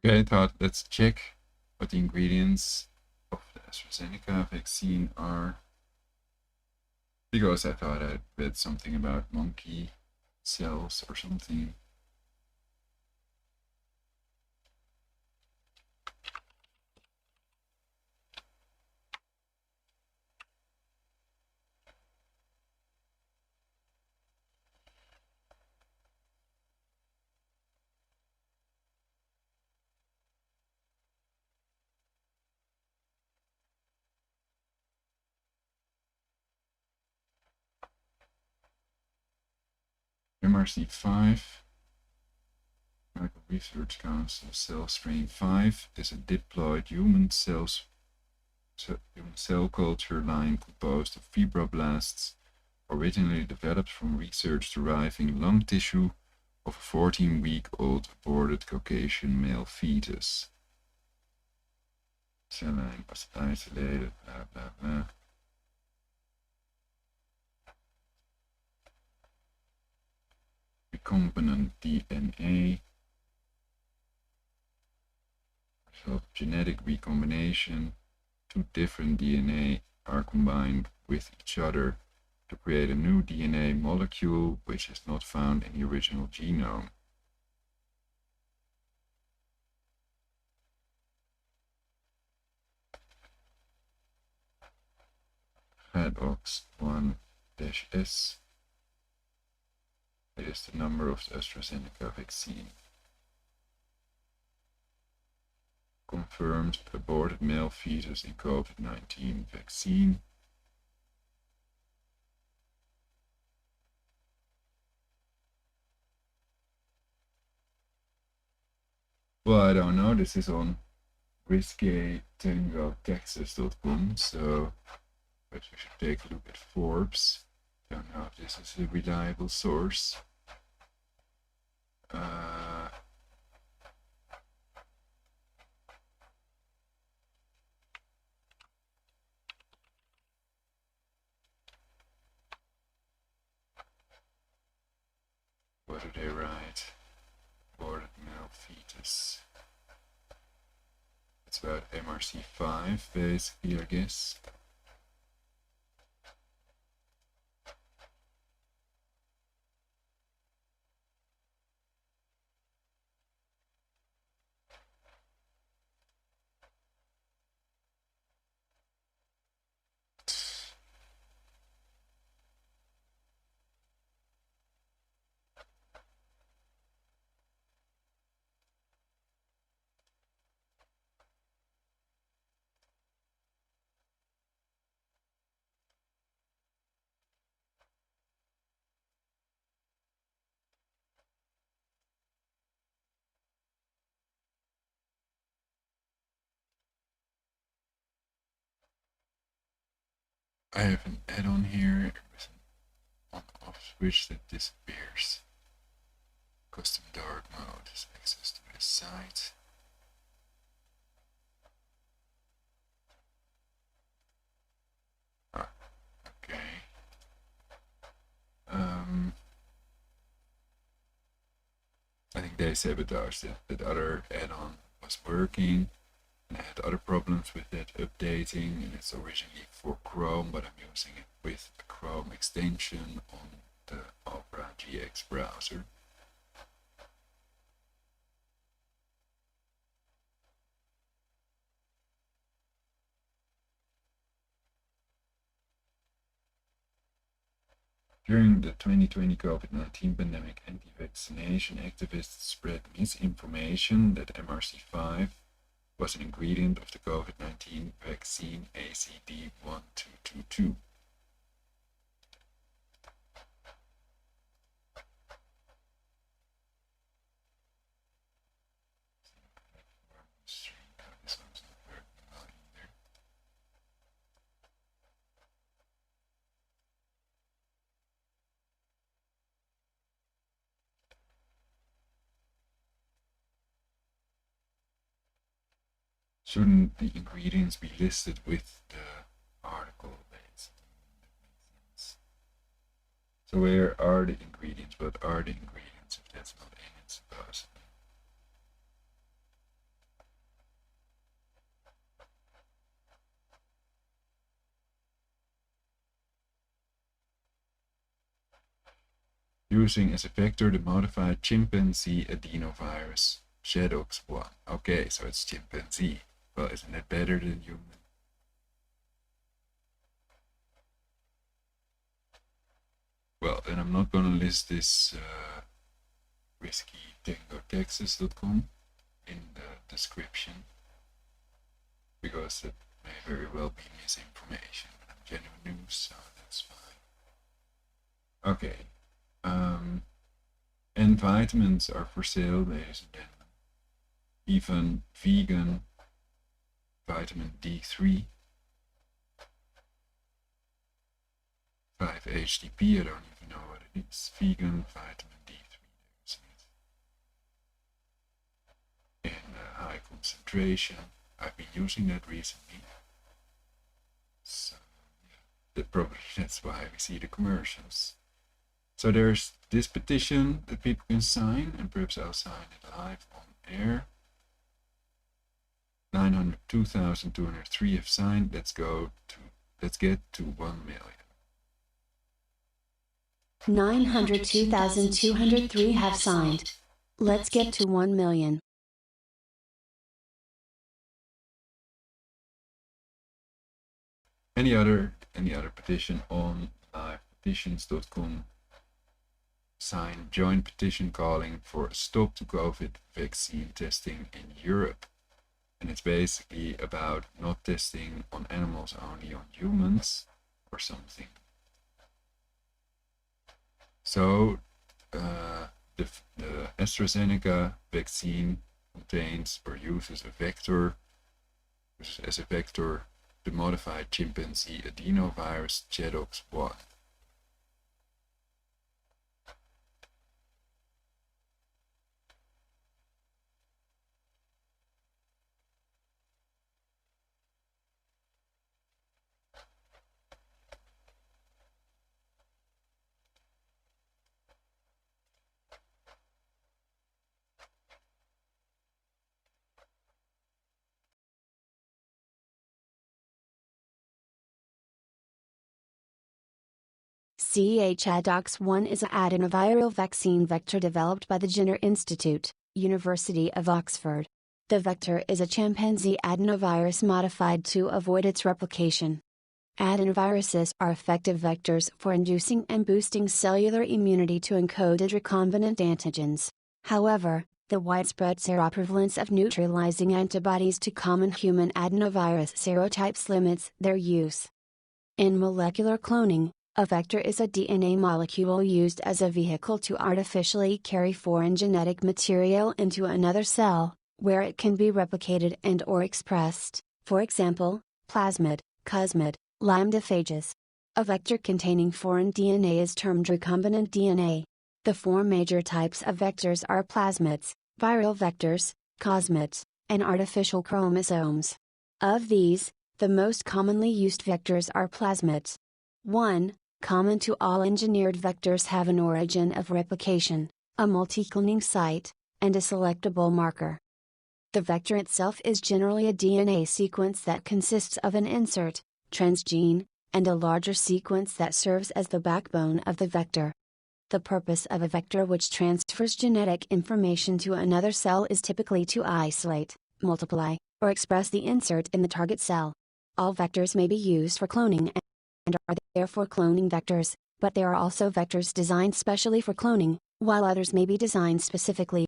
Okay, I thought let's check what the ingredients of the AstraZeneca vaccine are, because I thought I read something about monkey cells or something. MRC5, Medical Research Council cell strain 5 is a diploid human cell culture line composed of fibroblasts, originally developed from research deriving lung tissue of a 14-week-old aborted Caucasian male fetus. Cell line was isolated, blah blah blah. Recombinant DNA, result of genetic recombination. Two different DNA are combined with each other to create a new DNA molecule which is not found in the original genome. FADOX1-S is the number of the AstraZeneca vaccine. Confirmed aborted male fetus in COVID-19 vaccine. Well, I don't know, this is on risquetangotexas.com, so but we should take a look at Forbes. Don't know if this is a reliable source. What do they write? Aborted male fetus. It's about MRC5, basically, I guess. I have an add-on here with an on-off switch that disappears. Custom dark mode has access to this site. Ah, okay. I think they sabotaged it. That other add-on was working, and I had other problems with that updating, and it's originally for Chrome, but I'm using it with a Chrome extension on the Opera GX browser. During the 2020 COVID-19 pandemic, anti-vaccination activists spread misinformation that MRC5 was an ingredient of the COVID-19 vaccine ACD1222. This one's not working well either. Shouldn't the ingredients be listed with the article? So where are the ingredients? What are the ingredients if that's not in it, supposedly? using as a vector the modified chimpanzee adenovirus JADOX1. Okay, so it's chimpanzee. Well, isn't that better than human? Well, then I'm not going to list this riskytangotexas.com in the description, because that may very well be misinformation. But I'm genuine news, so that's fine. Okay. And vitamins are for sale, ladies and gentlemen. Even vegan vitamin D3, 5-HTP, I don't even know what it is. Vegan vitamin D3, there's it. In high concentration. I've been using that recently. So, yeah, that's why we see the commercials. So there's this petition that people can sign, and perhaps I'll sign it live on air. 902,203 have signed. Let's get to 1 million. 902,203 have signed. Let's get to 1 million. Any other petition on LifePetitions.com. Sign joint petition calling for a stop to COVID vaccine testing in Europe. And it's basically about not testing on animals, only on humans or something. So the AstraZeneca vaccine contains or uses as a vector the modified chimpanzee adenovirus JADOX1. JADOX1 is an adenoviral vaccine vector developed by the Jenner Institute, University of Oxford. The vector is a chimpanzee adenovirus modified to avoid its replication. Adenoviruses are effective vectors for inducing and boosting cellular immunity to encoded recombinant antigens. However, the widespread seroprevalence of neutralizing antibodies to common human adenovirus serotypes limits their use. In molecular cloning, a vector is a DNA molecule used as a vehicle to artificially carry foreign genetic material into another cell, where it can be replicated and/or expressed, for example, plasmid, cosmid, lambda-phages. A vector containing foreign DNA is termed recombinant DNA. The four major types of vectors are plasmids, viral vectors, cosmids, and artificial chromosomes. Of these, the most commonly used vectors are plasmids. 1. Common to all engineered vectors have an origin of replication, a multi-cloning site, and a selectable marker. The vector itself is generally a DNA sequence that consists of an insert, transgene, and a larger sequence that serves as the backbone of the vector. The purpose of a vector which transfers genetic information to another cell is typically to isolate, multiply, or express the insert in the target cell. All vectors may be used for cloning and are therefore cloning vectors, but there are also vectors designed specially for cloning, while others may be designed specifically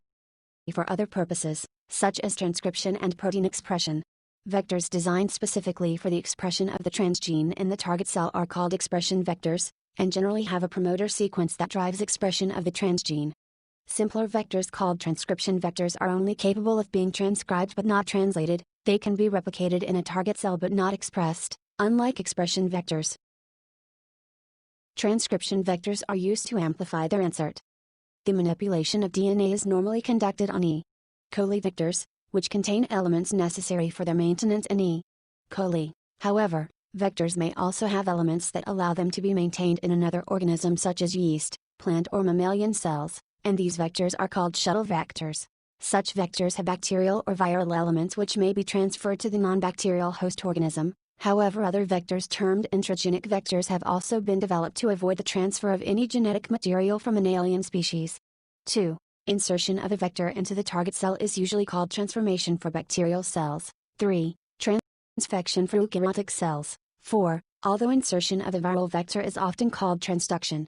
for other purposes, such as transcription and protein expression. Vectors designed specifically for the expression of the transgene in the target cell are called expression vectors, and generally have a promoter sequence that drives expression of the transgene. Simpler vectors called transcription vectors are only capable of being transcribed but not translated. They can be replicated in a target cell but not expressed, unlike expression vectors. Transcription vectors are used to amplify their insert. The manipulation of DNA is normally conducted on E. coli vectors, which contain elements necessary for their maintenance in E. coli. However, vectors may also have elements that allow them to be maintained in another organism such as yeast, plant or mammalian cells, and these vectors are called shuttle vectors. Such vectors have bacterial or viral elements which may be transferred to the non-bacterial host organism, However, other vectors termed intragenic vectors have also been developed to avoid the transfer of any genetic material from an alien species. 2. Insertion of a vector into the target cell is usually called transformation for bacterial cells. 3. Transfection for eukaryotic cells. 4. Although insertion of a viral vector is often called transduction.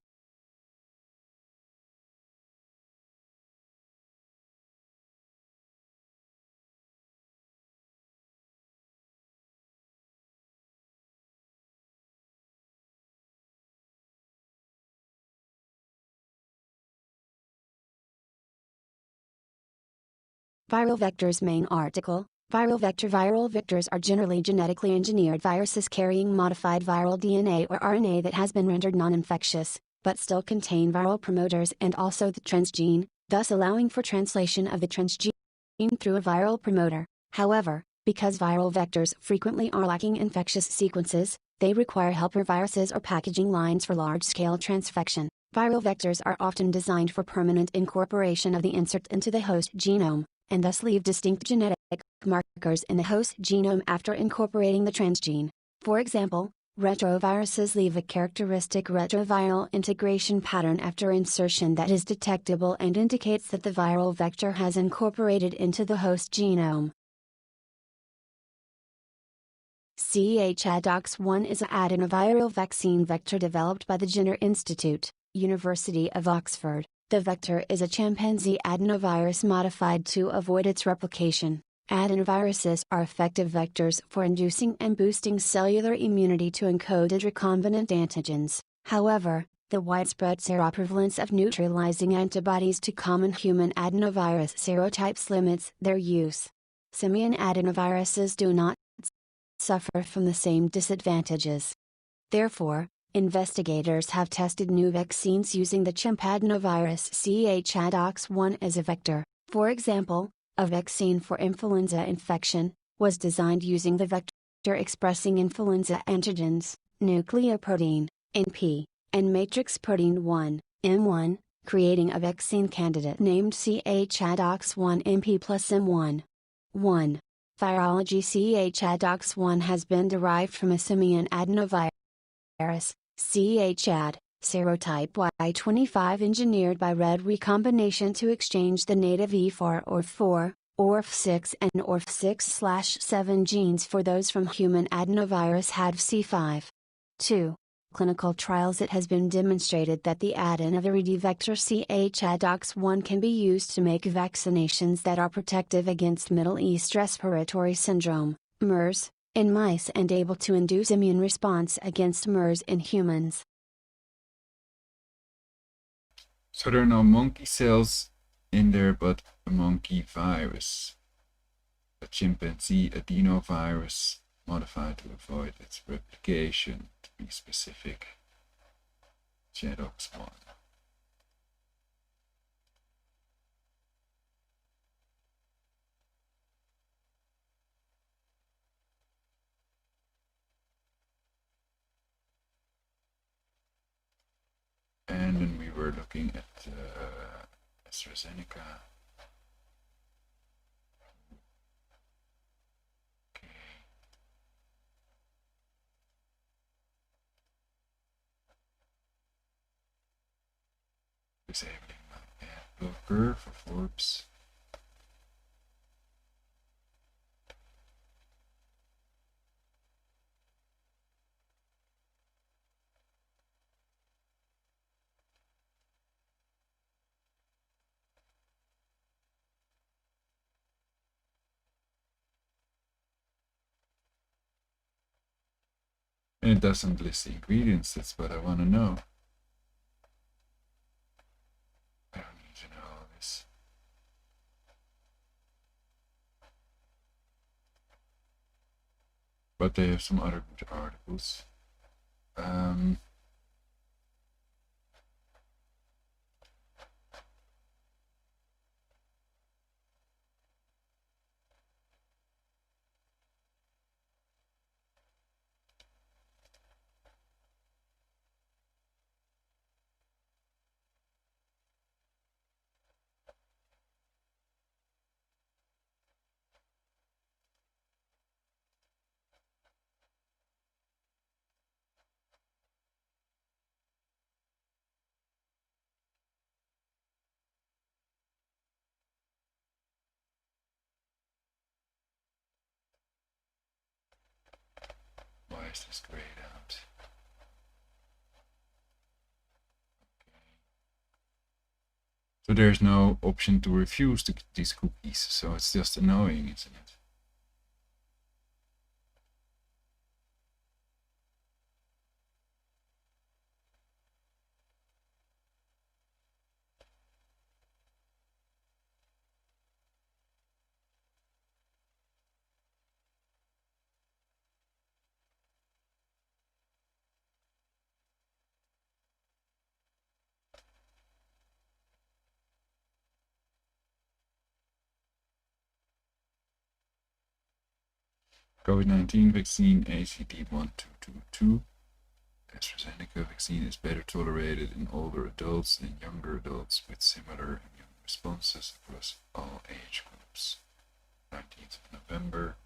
Viral vectors main article. Viral vectors are generally genetically engineered viruses carrying modified viral DNA or RNA that has been rendered non-infectious, but still contain viral promoters and also the transgene, thus allowing for translation of the transgene through a viral promoter. However, because viral vectors frequently are lacking infectious sequences, they require helper viruses or packaging lines for large-scale transfection. Viral vectors are often designed for permanent incorporation of the insert into the host genome, and thus leave distinct genetic markers in the host genome after incorporating the transgene. For example, retroviruses leave a characteristic retroviral integration pattern after insertion that is detectable and indicates that the viral vector has incorporated into the host genome. ChAdOx1 is an adenoviral vaccine vector developed by the Jenner Institute, University of Oxford. The vector is a chimpanzee adenovirus modified to avoid its replication. Adenoviruses are effective vectors for inducing and boosting cellular immunity to encoded recombinant antigens. However, the widespread seroprevalence of neutralizing antibodies to common human adenovirus serotypes limits their use. Simian adenoviruses do not suffer from the same disadvantages. Therefore, investigators have tested new vaccines using the chimp adenovirus ChAdOx1 as a vector. For example, a vaccine for influenza infection was designed using the vector expressing influenza antigens, nucleoprotein, NP, and matrix protein 1, M1, creating a vaccine candidate named ChAdOx1 MP plus M1. 1. Virology. ChAdOx1 has been derived from a simian adenovirus, ChAd, serotype Y25 engineered by red recombination to exchange the native E4 or 4, ORF6 and ORF6/7 genes for those from human adenovirus HADV-C5. 2. Clinical trials. It has been demonstrated that the adenovirus vector ChAdOx1 can be used to make vaccinations that are protective against Middle East Respiratory Syndrome, MERS, in mice and able to induce immune response against MERS in humans. So there are no monkey cells in there, but a monkey virus. A chimpanzee adenovirus modified to avoid its replication, to be specific. ChAdOx1. And then we were looking at AstraZeneca. Okay. Disabling my ad blocker for Forbes. And it doesn't list the ingredients, that's what I want to know. I don't need to know all this. But they have some other good articles. test is grayed out. So there's no option to refuse these cookies, so it's just annoying, isn't it? COVID-19 vaccine ACD1222. AstraZeneca vaccine is better tolerated in older adults than younger adults with similar immune responses across all age groups. 19th of November,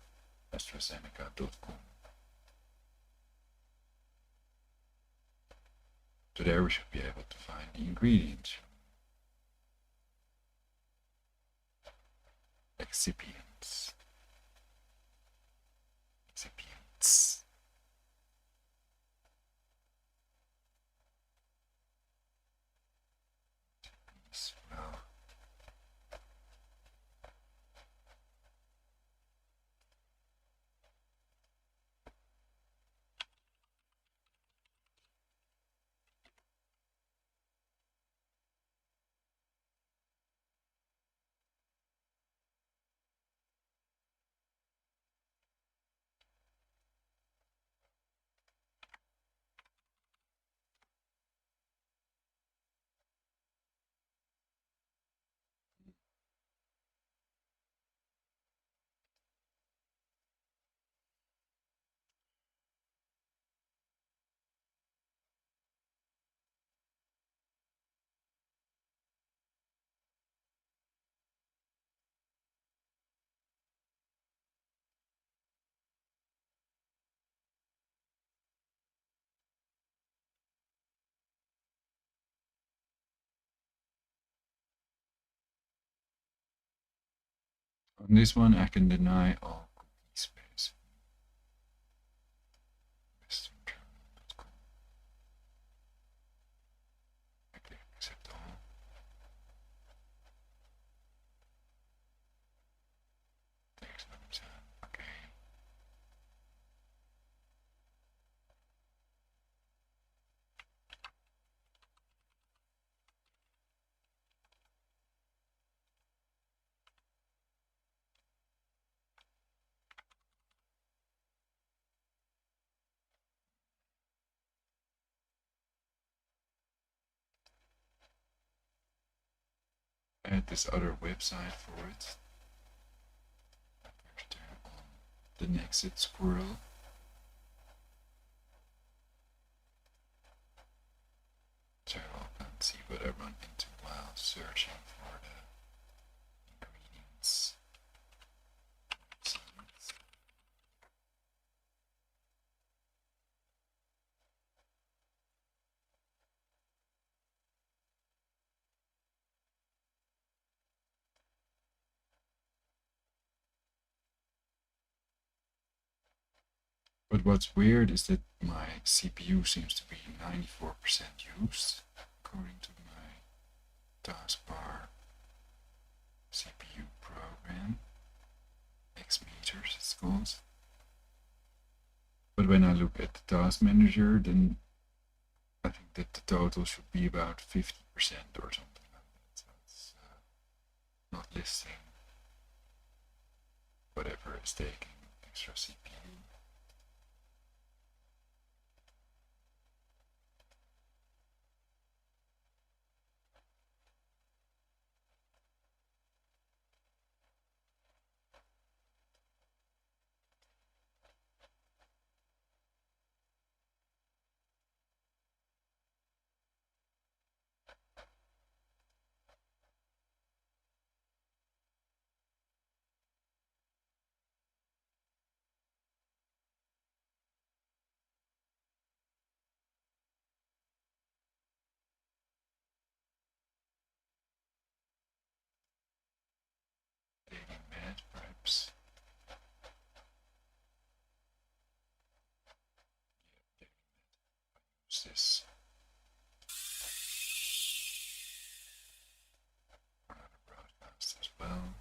AstraZeneca.com. So there we should be able to find the ingredients. Excipients. Excipients. Well, on this one I can deny all cookie space. westernjournal.com. I click accept all. Takes no time. Okay. Add this other website for it. First turn on the Nexit squirrel. So I'll see what I run into while searching for the ingredients. But what's weird is that my CPU seems to be 94% used, according to my taskbar CPU program. Xmeters it's called. But when I look at the task manager, then I think that the total should be about 50% or something like that. So it's not listing whatever is taking extra CPU. use this for another broadcast as well.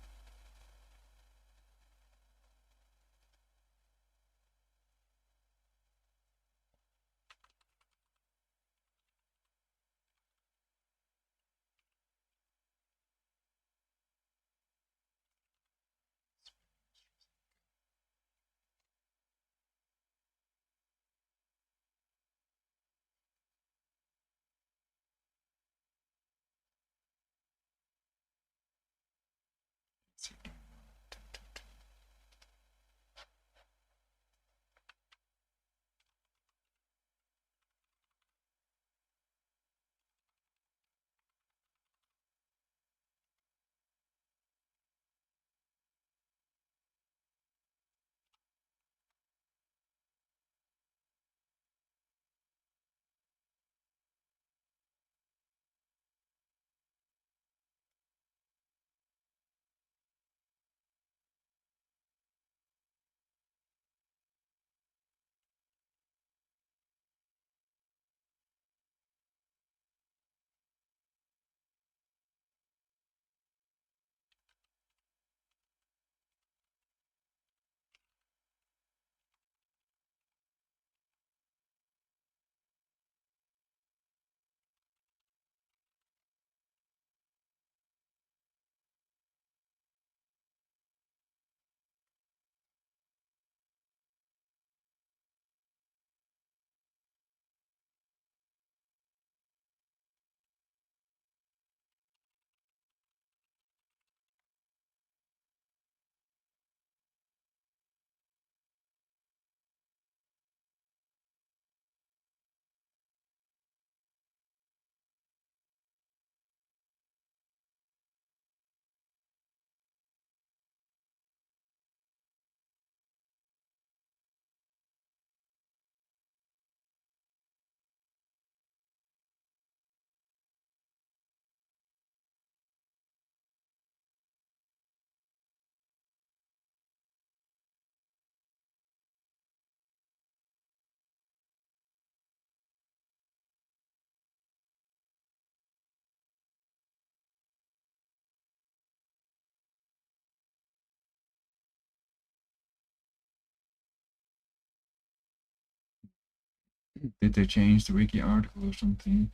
Did they change the wiki article or something?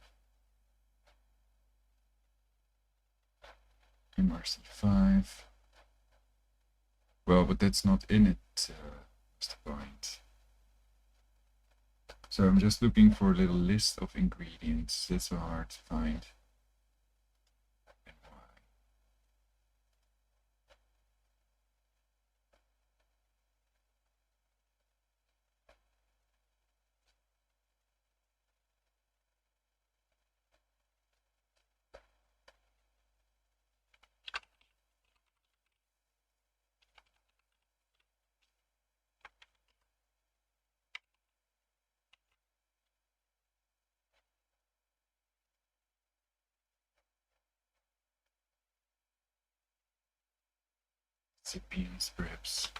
MRC5. Well, but that's not in it, what's the point? So I'm just looking for a little list of ingredients. That's so hard to find. And why? Excipients, perhaps.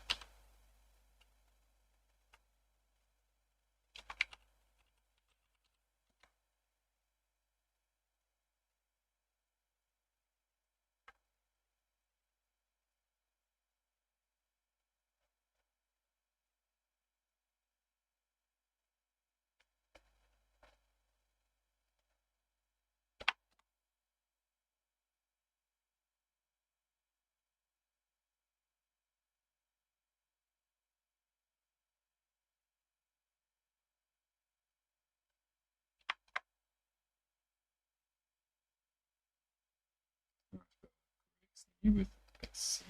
With, let's see.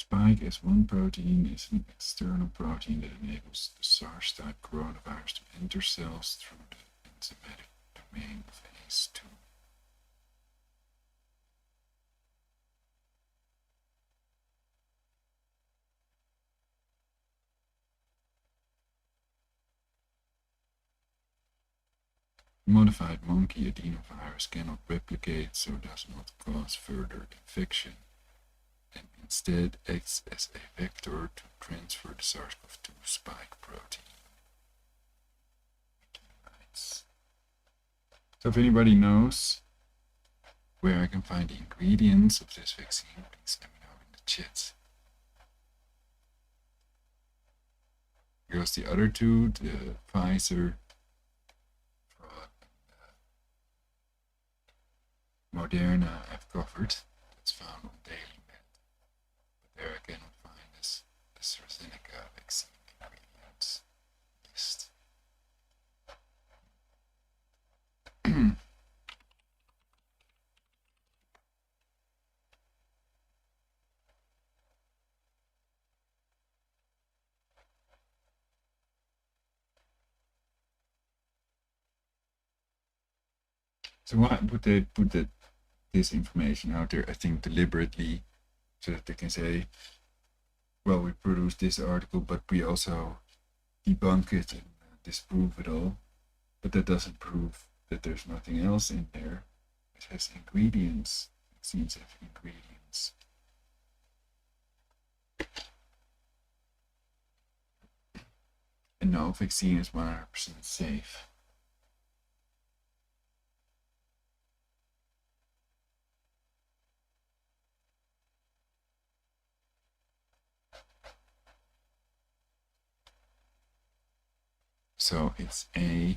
Spike S1 protein is an external protein that enables the SARS-type coronavirus to enter cells through the enzymatic domain of ACE2. Modified monkey adenovirus cannot replicate, so does not cause further infection, and instead acts as a vector to transfer the SARS-CoV-2 spike protein. Nice. So if anybody knows where I can find the ingredients of this vaccine, please let me know in the chat. Because the other two, the Pfizer, Moderna, I've covered. That's found on DailyMed. But there I cannot find this AstraZeneca vaccine ingredients list. So why would they put this information out there? I think deliberately, so that they can say, well, we produced this article, but we also debunk it and disprove it all. But that doesn't prove that there's nothing else in there. It has ingredients. Vaccines have ingredients. And no vaccine is 100% safe. So it's a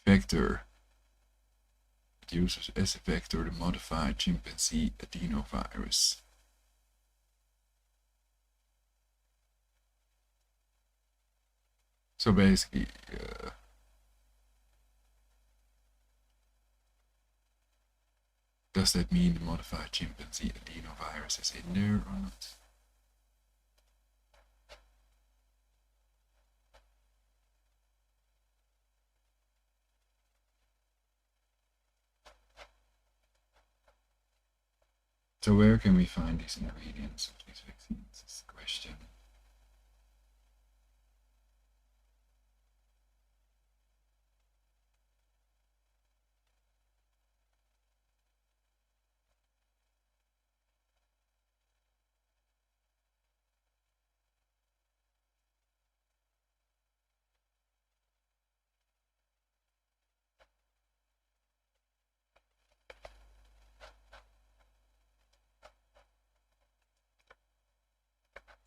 vector. It uses as a vector the modified chimpanzee adenovirus. So basically, does that mean the modified chimpanzee adenovirus is in there or not? So where can we find these ingredients of these vaccines is the question.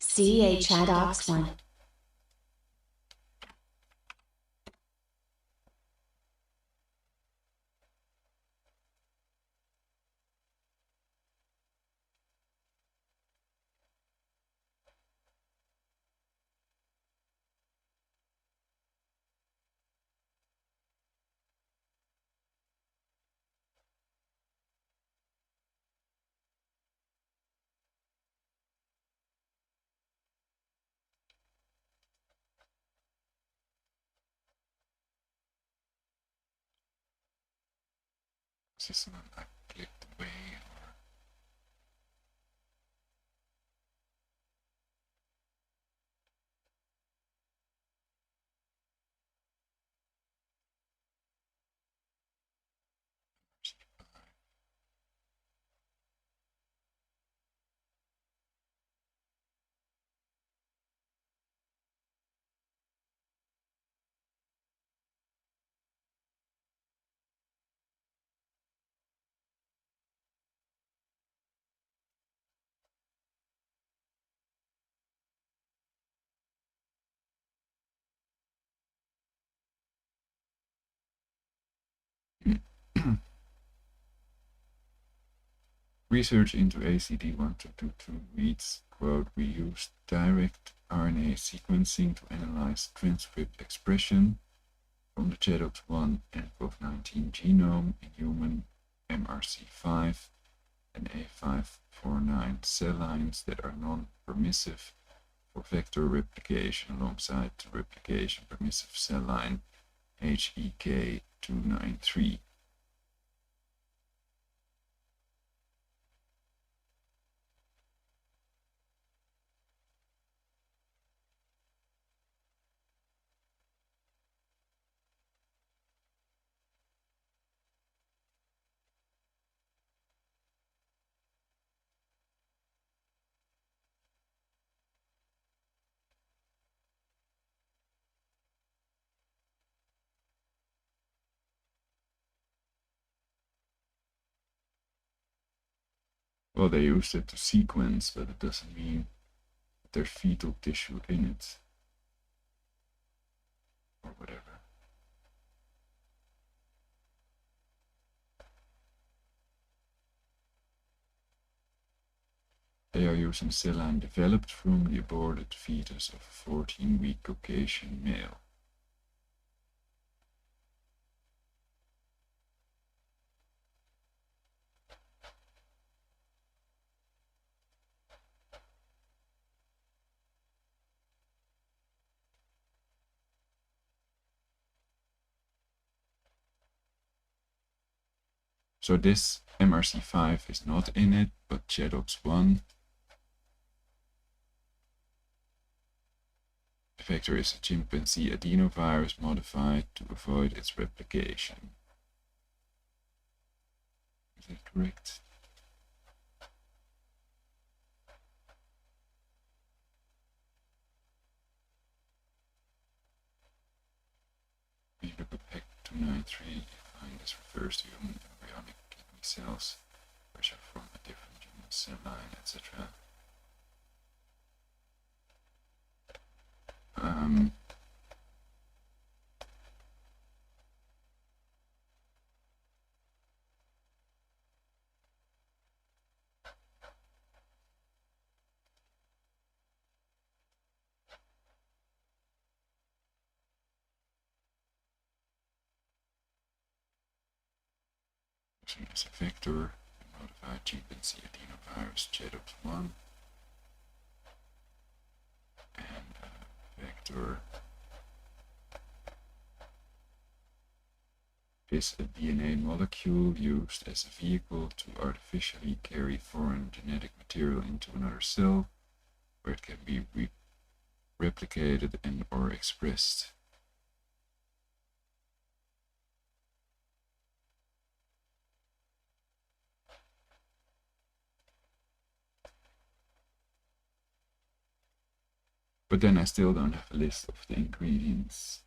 CHADOX1. Is this one I clicked away or? Research into ACD1222 reads, quote, we use direct RNA sequencing to analyze transcript expression from the ChEDOX1 and Covid-19 genome in human MRC5 and A549 cell lines that are non-permissive for vector replication alongside the replication permissive cell line HEK293. Well, they used it to sequence, but it doesn't mean that there's fetal tissue in it, or whatever. They are using cell line developed from the aborted fetus of a 14-week Caucasian male. So this MRC5 is not in it, but ChEDOX1. The vector is a chimpanzee adenovirus modified to avoid its replication. Is that correct? We look at PEC293, find this refers to human embryonic kidney cells, which are from a different human cell line, etc. As a vector, a modified chimpanzee adenovirus ChEDOX1, and a vector is a DNA molecule used as a vehicle to artificially carry foreign genetic material into another cell, where it can be replicated and or expressed. But then I still don't have a list of the ingredients.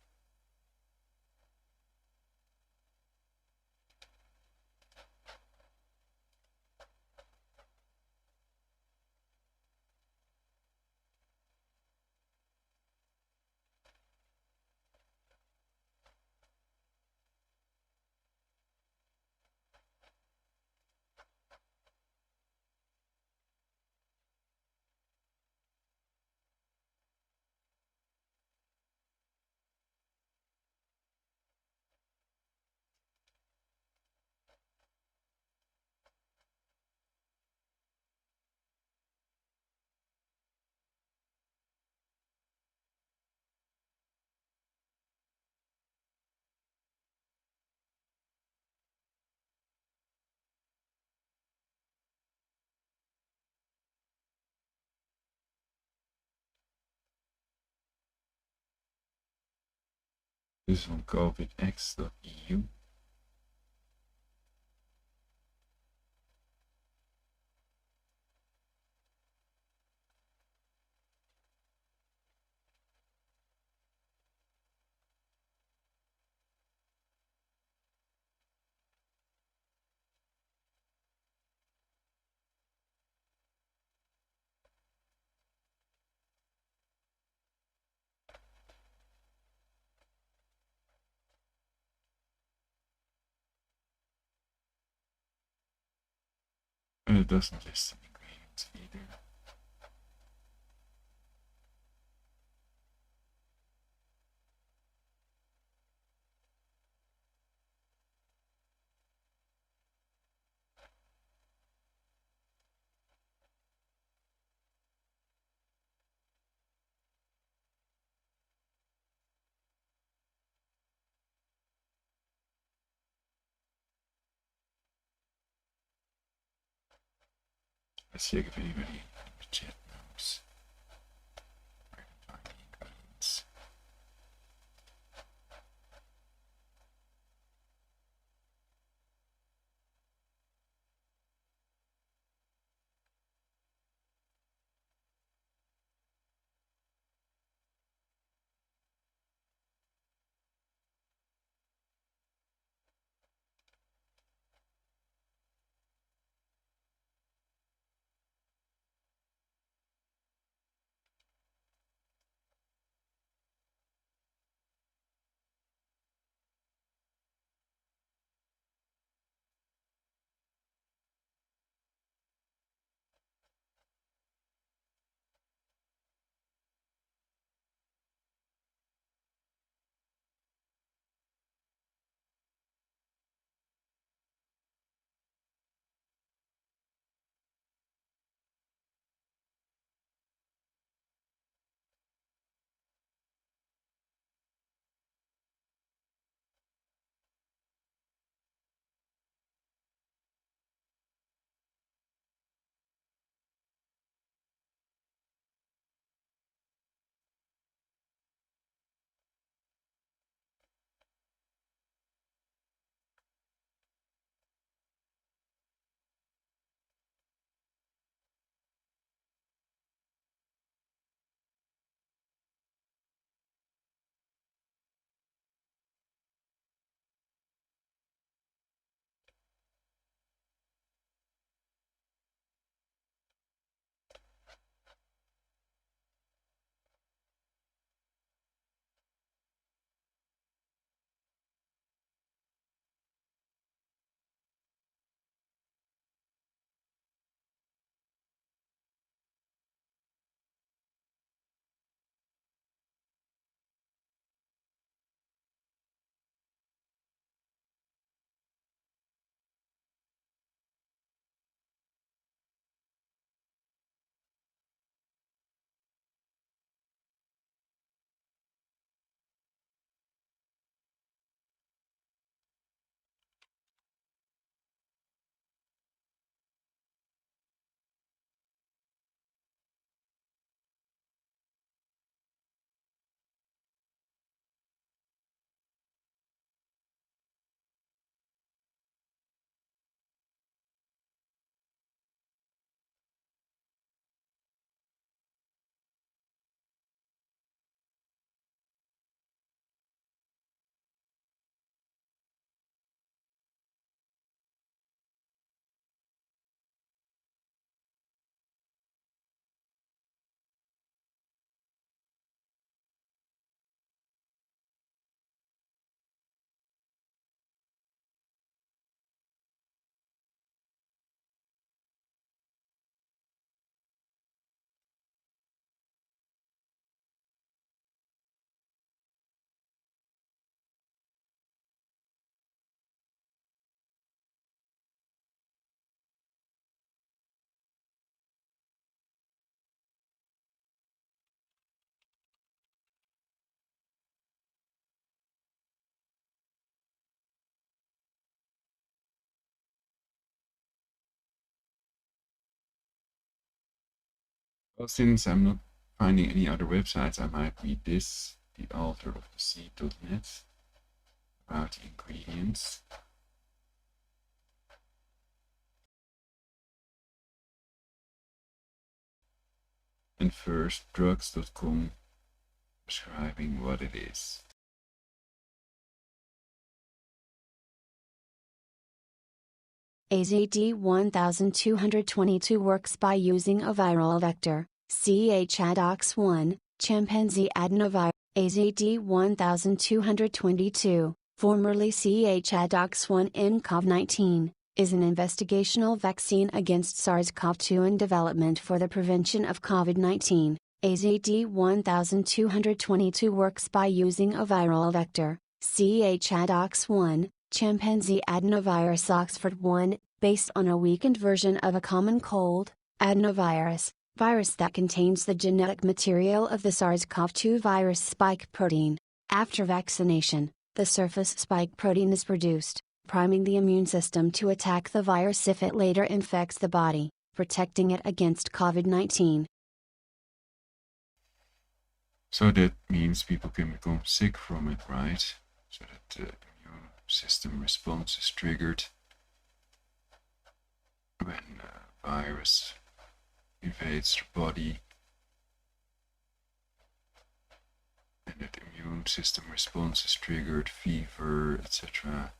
This is on covidx.eu. And it doesn't list the ingredients either. Let's check if anybody in the chat knows where to find the evidence. Well, since I'm not finding any other websites, I might read this, the author of the seed.net, about the ingredients. And first, drugs.com, describing what it is. AZD1222 works by using a viral vector, CH-ADOX1, chimpanzee adenovirus. AZD1222, formerly CH-ADOX1 is an investigational vaccine against SARS-CoV-2 in development for the prevention of COVID-19. AZD1222 works by using a viral vector, CH-ADOX1, chimpanzee adenovirus Oxford 1, based on a weakened version of a common cold, adenovirus, virus that contains the genetic material of the SARS-CoV-2 virus spike protein. After vaccination, the surface spike protein is produced, priming the immune system to attack the virus if it later infects the body. protecting it against COVID-19. So that means people can become sick from it, right? So that the immune system response is triggered when a virus invades the body, and that immune system response is triggered, fever, etc.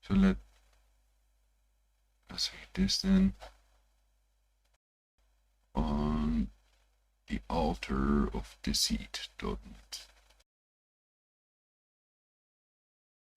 So let's read this then. On the altar of deceit.net.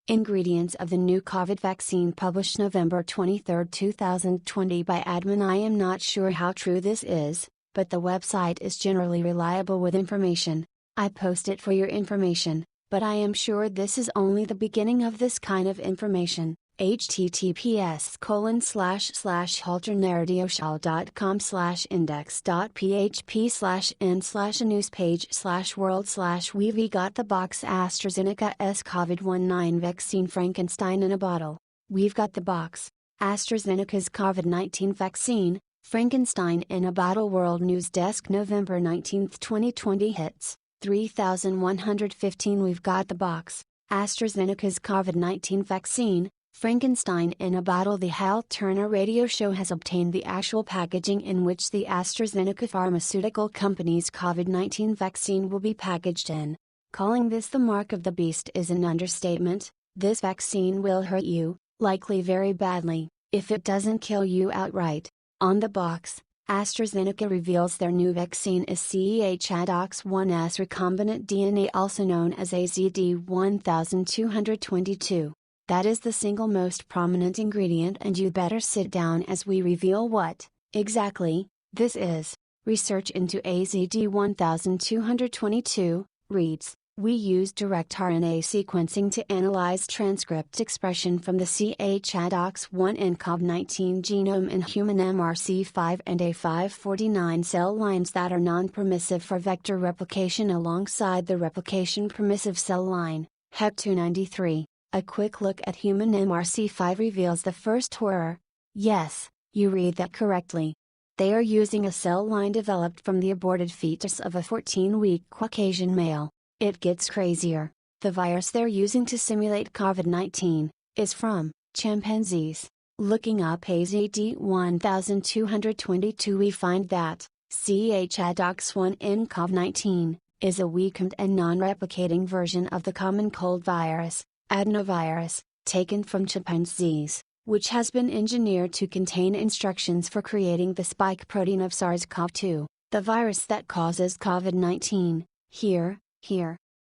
Ingredients of the new COVID vaccine published November 23, 2020 by admin. I am not sure how true this is, but the website is generally reliable with information. I post it for your information, but I am sure this is only the beginning of this kind of information. https://halternario.com/index.php/n/newspage/world/we've got the box AstraZeneca's COVID-19 vaccine Frankenstein in a bottle. We've got the box. AstraZeneca's COVID-19 vaccine, Frankenstein in a bottle. World News Desk, November 19, 2020 hits 3115. We've got the box. AstraZeneca's COVID-19 vaccine, Frankenstein in a bottle. The Hal Turner radio show has obtained the actual packaging in which the AstraZeneca pharmaceutical company's COVID-19 vaccine will be packaged in. Calling this the mark of the beast is an understatement. This vaccine will hurt you, likely very badly, if it doesn't kill you outright. On the box, AstraZeneca reveals their new vaccine is CEH-ADOX1S recombinant DNA, also known as AZD1222. That is the single most prominent ingredient, and you better sit down as we reveal what, exactly, this is. Research into AZD1222 reads, we use direct RNA sequencing to analyze transcript expression from the CH-ADOX1 COVID-19 genome in human MRC5 and A549 cell lines that are non-permissive for vector replication alongside the replication-permissive cell line, HEC293. A quick look at human MRC5 reveals the first horror. Yes, you read that correctly. They are using a cell line developed from the aborted fetus of a 14-week Caucasian male. It gets crazier. The virus they're using to simulate COVID-19 is from chimpanzees. Looking up AZD1222, we find that CH-ADOX1 COVID-19 is a weakened and non-replicating version of the common cold virus, adenovirus, taken from chimpanzees, which has been engineered to contain instructions for creating the spike protein of SARS-CoV-2, the virus that causes COVID-19. Here,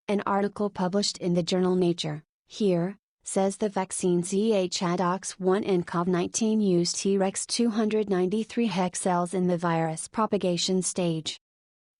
an article published in the journal Nature, says the vaccine CH-ADOX1 COVID-19 used T-Rex 293 HEC cells in the virus propagation stage.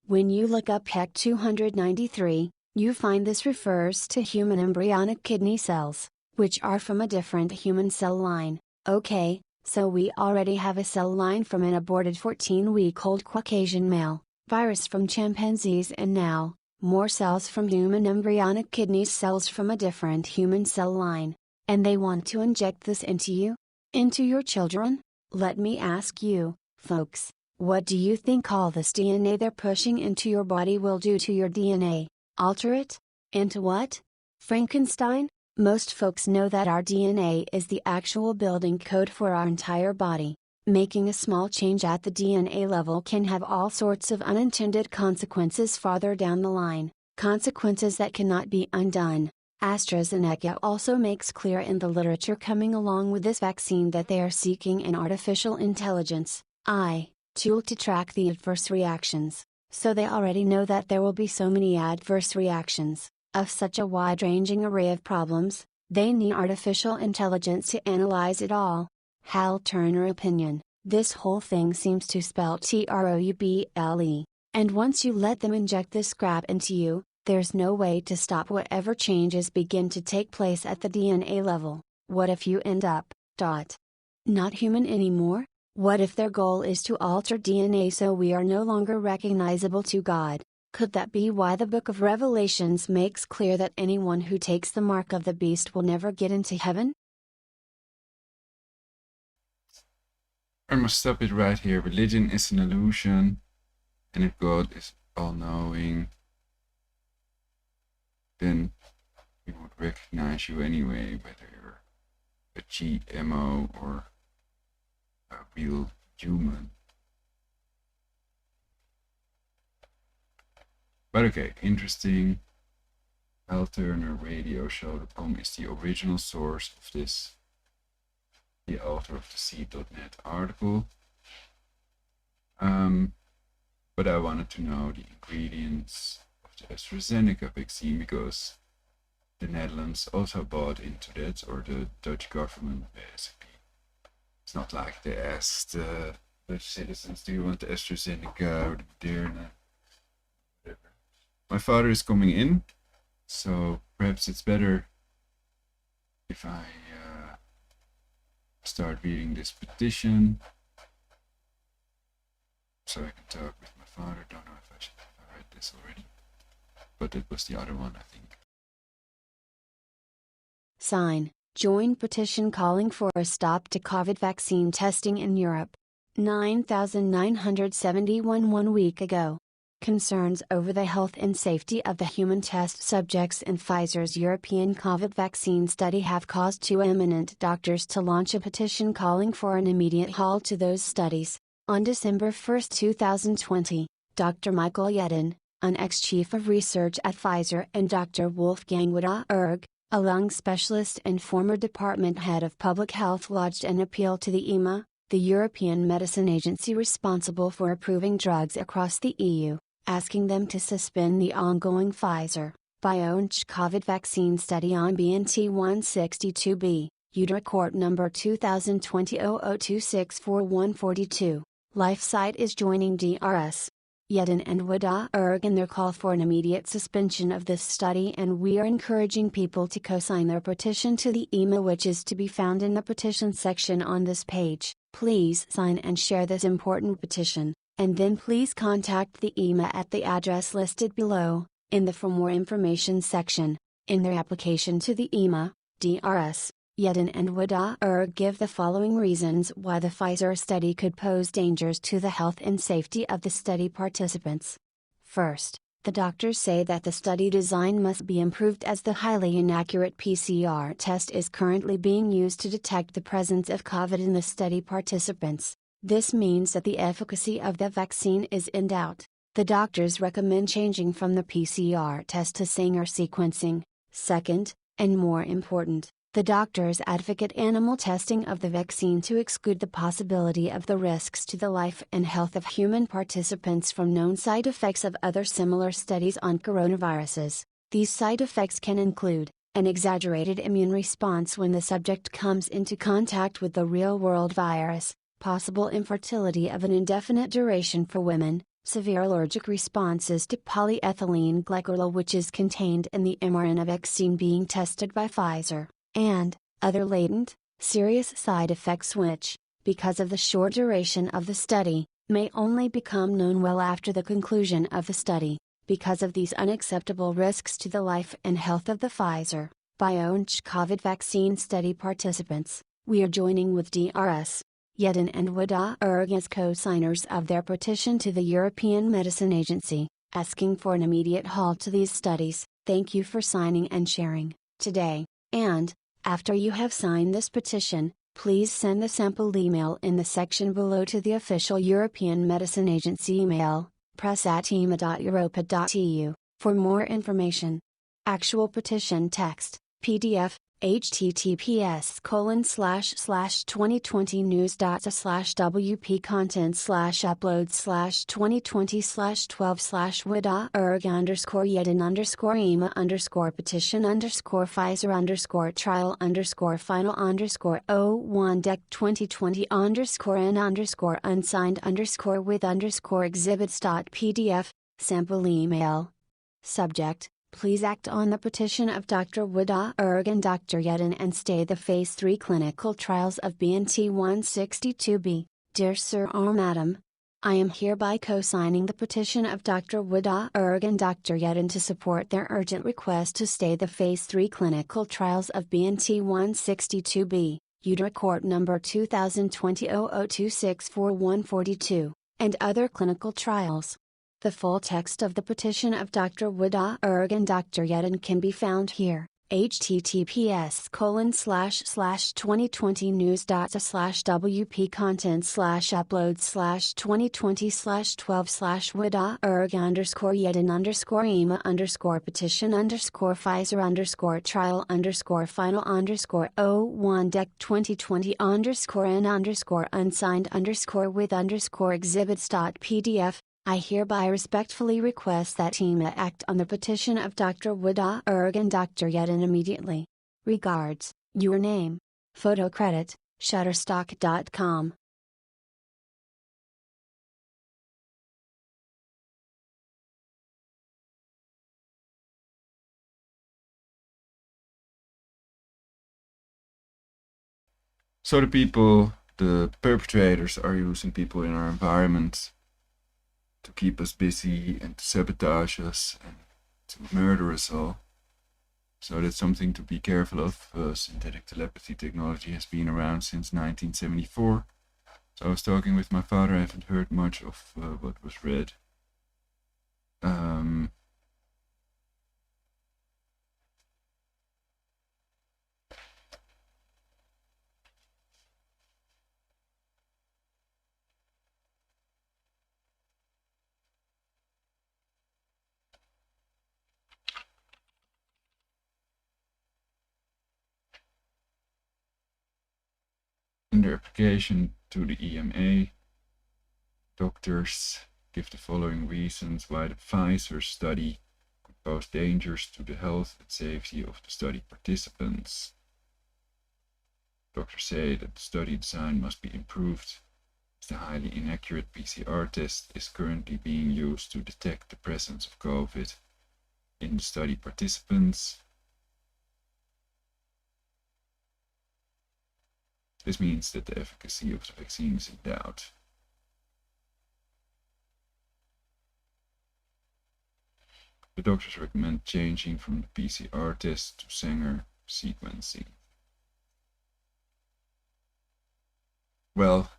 When you look up HEC 293, you find this refers to human embryonic kidney cells, which are from a different human cell line. Okay, so we already have a cell line from an aborted 14-week-old Caucasian male, virus from chimpanzees, and now, more cells from human embryonic kidney cells from a different human cell line. And they want to inject this into you? Into your children? Let me ask you, folks, what do you think all this DNA they're pushing into your body will do to your DNA? Alter it? Into what? Frankenstein? Most folks know that our DNA is the actual building code for our entire body. Making a small change at the DNA level can have all sorts of unintended consequences farther down the line, consequences that cannot be undone. AstraZeneca also makes clear in the literature coming along with this vaccine that they are seeking an artificial intelligence, AI, tool to track the adverse reactions. So they already know that there will be so many adverse reactions, of such a wide-ranging array of problems, they need artificial intelligence to analyze it all. Hal Turner opinion, this whole thing seems to spell trouble, and once you let them inject this crap into you, there's no way to stop whatever changes begin to take place at the DNA level. What if you end up, not human anymore? What if their goal is to alter DNA so we are no longer recognizable to God? Could that be why the book of Revelations makes clear that anyone who takes the mark of the beast will never get into heaven? I must stop it right here. Religion is an illusion, and if God is all-knowing, then He would recognize you anyway, whether you're a GMO or a real human. But okay, interesting. Turnerradio.com is the original source of this, the author of the C.net article. But I wanted to know the ingredients of the AstraZeneca vaccine because the Netherlands also bought into that, or the Dutch government basically. It's not like they asked the citizens, do you want the AstraZeneca or the Moderna? Whatever. My father is coming in, so perhaps it's better if I start reading this petition so I can talk with my father. Don't know if I should have read this already, but it was the other one, I think. Sign, join petition calling for a stop to COVID vaccine testing in Europe. 9,971 1 week ago. Concerns over the health and safety of the human test subjects in Pfizer's European COVID vaccine study have caused two eminent doctors to launch a petition calling for an immediate halt to those studies. On December 1, 2020, Dr. Michael Yedin, an ex-chief of research at Pfizer, and Dr. Wolfgang Wodarg, a lung specialist and former department head of public health, lodged an appeal to the EMA, the European Medicine Agency responsible for approving drugs across the EU, asking them to suspend the ongoing Pfizer-BioNTech COVID vaccine study on BNT162b, UDR Court number 2020-00264142. LifeSite is joining DRS. Yedin and Wodarg in their call for an immediate suspension of this study, and we are encouraging people to co-sign their petition to the EMA, which is to be found in the petition section on this page. Please sign and share this important petition, and then please contact the EMA at the address listed below, in the For More Information section. In their application to the EMA, DRS, Yedin and Wodarg give the following reasons why the Pfizer study could pose dangers to the health and safety of the study participants. First, the doctors say that the study design must be improved as the highly inaccurate PCR test is currently being used to detect the presence of COVID in the study participants. This means that the efficacy of the vaccine is in doubt. The doctors recommend changing from the PCR test to Sanger sequencing. Second, and more important, the doctors advocate animal testing of the vaccine to exclude the possibility of the risks to the life and health of human participants from known side effects of other similar studies on coronaviruses. These side effects can include an exaggerated immune response when the subject comes into contact with the real-world virus, possible infertility of an indefinite duration for women, severe allergic responses to polyethylene glycol, which is contained in the mRNA vaccine being tested by Pfizer, and other latent, serious side effects which, because of the short duration of the study, may only become known well after the conclusion of the study. Because of these unacceptable risks to the life and health of the Pfizer-BioNTech COVID vaccine study participants, we are joining with DRS, Yedin and Wodarg as co-signers of their petition to the European Medicine Agency, asking for an immediate halt to these studies. Thank you for signing and sharing today, and after you have signed this petition, please send the sample email in the section below to the official European Medicine Agency email, press@ema.europa.eu, for more information. Actual petition text, PDF, https://2020news.a/wp content/upload/2020/12/Wodarg_Yedin_ema_final_Q1-2020_Exhibits.pdf, sample email. Subject: Please act on the petition of Dr. Wodarg and Dr. Yedin and stay the Phase 3 clinical trials of BNT162b. Dear Sir or Madam, I am hereby co-signing the petition of Dr. Wodarg and Dr. Yedin to support their urgent request to stay the Phase 3 clinical trials of BNT162b, UDRA Court number 2020-00264142, and other clinical trials. The full text of the petition of Dr. Wood-Urg and Dr. Yedin can be found here. https://wwp.content/upload/2020/12/Wood-Urg_Pfizer_Pfizer_N_E_Underscore I hereby respectfully request that TEMA act on the petition of Dr. Wood-Urg and Dr. Yedin immediately. Regards, your name. Photo credit, Shutterstock.com. So the perpetrators are using people in our environment to keep us busy and to sabotage us and to murder us all. So that's something to be careful of. Synthetic telepathy technology has been around since 1974. So I was talking with my father, I haven't heard much of what was read. In their application to the EMA, doctors give the following reasons why the Pfizer study could pose dangers to the health and safety of the study participants. Doctors say that the study design must be improved, as the highly inaccurate PCR test is currently being used to detect the presence of COVID in the study participants. This means that the efficacy of the vaccine is in doubt. The doctors recommend changing from the PCR test to Sanger sequencing. Well,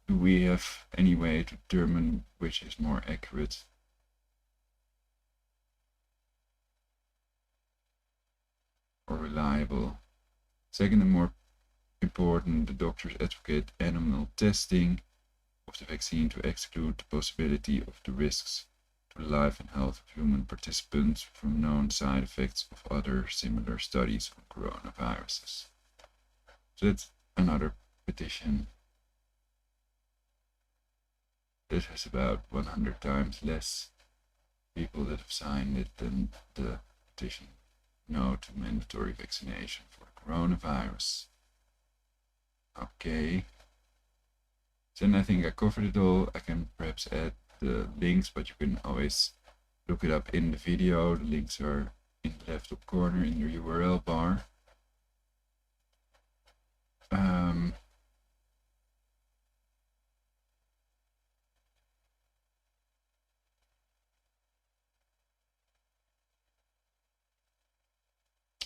do we have any way to determine which is more accurate? Or reliable? Second, and more important, the doctors advocate animal testing of the vaccine to exclude the possibility of the risks to the life and health of human participants from known side effects of other similar studies on coronaviruses. So that's another petition that has about 100 times less people that have signed it than the petition No to Mandatory Vaccination for Coronavirus. Okay. Then I think I covered it all. I can perhaps add the links, but you can always look it up in the video. The links are in the left top corner in the URL bar.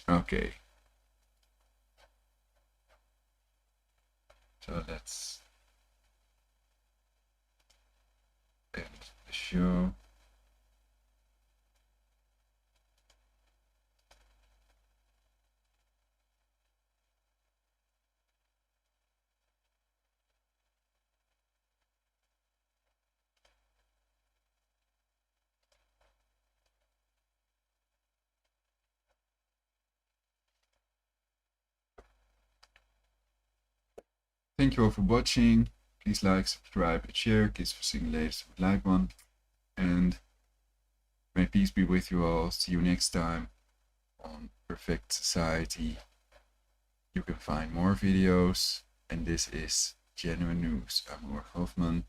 Okay. So let's end the show. Thank you all for watching. Please like, subscribe, and share. Kids for seeing the latest would like one. And may peace be with you all. See you next time on Perfect Society. You can find more videos. And this is Genuine News. I'm Roar Hoffman.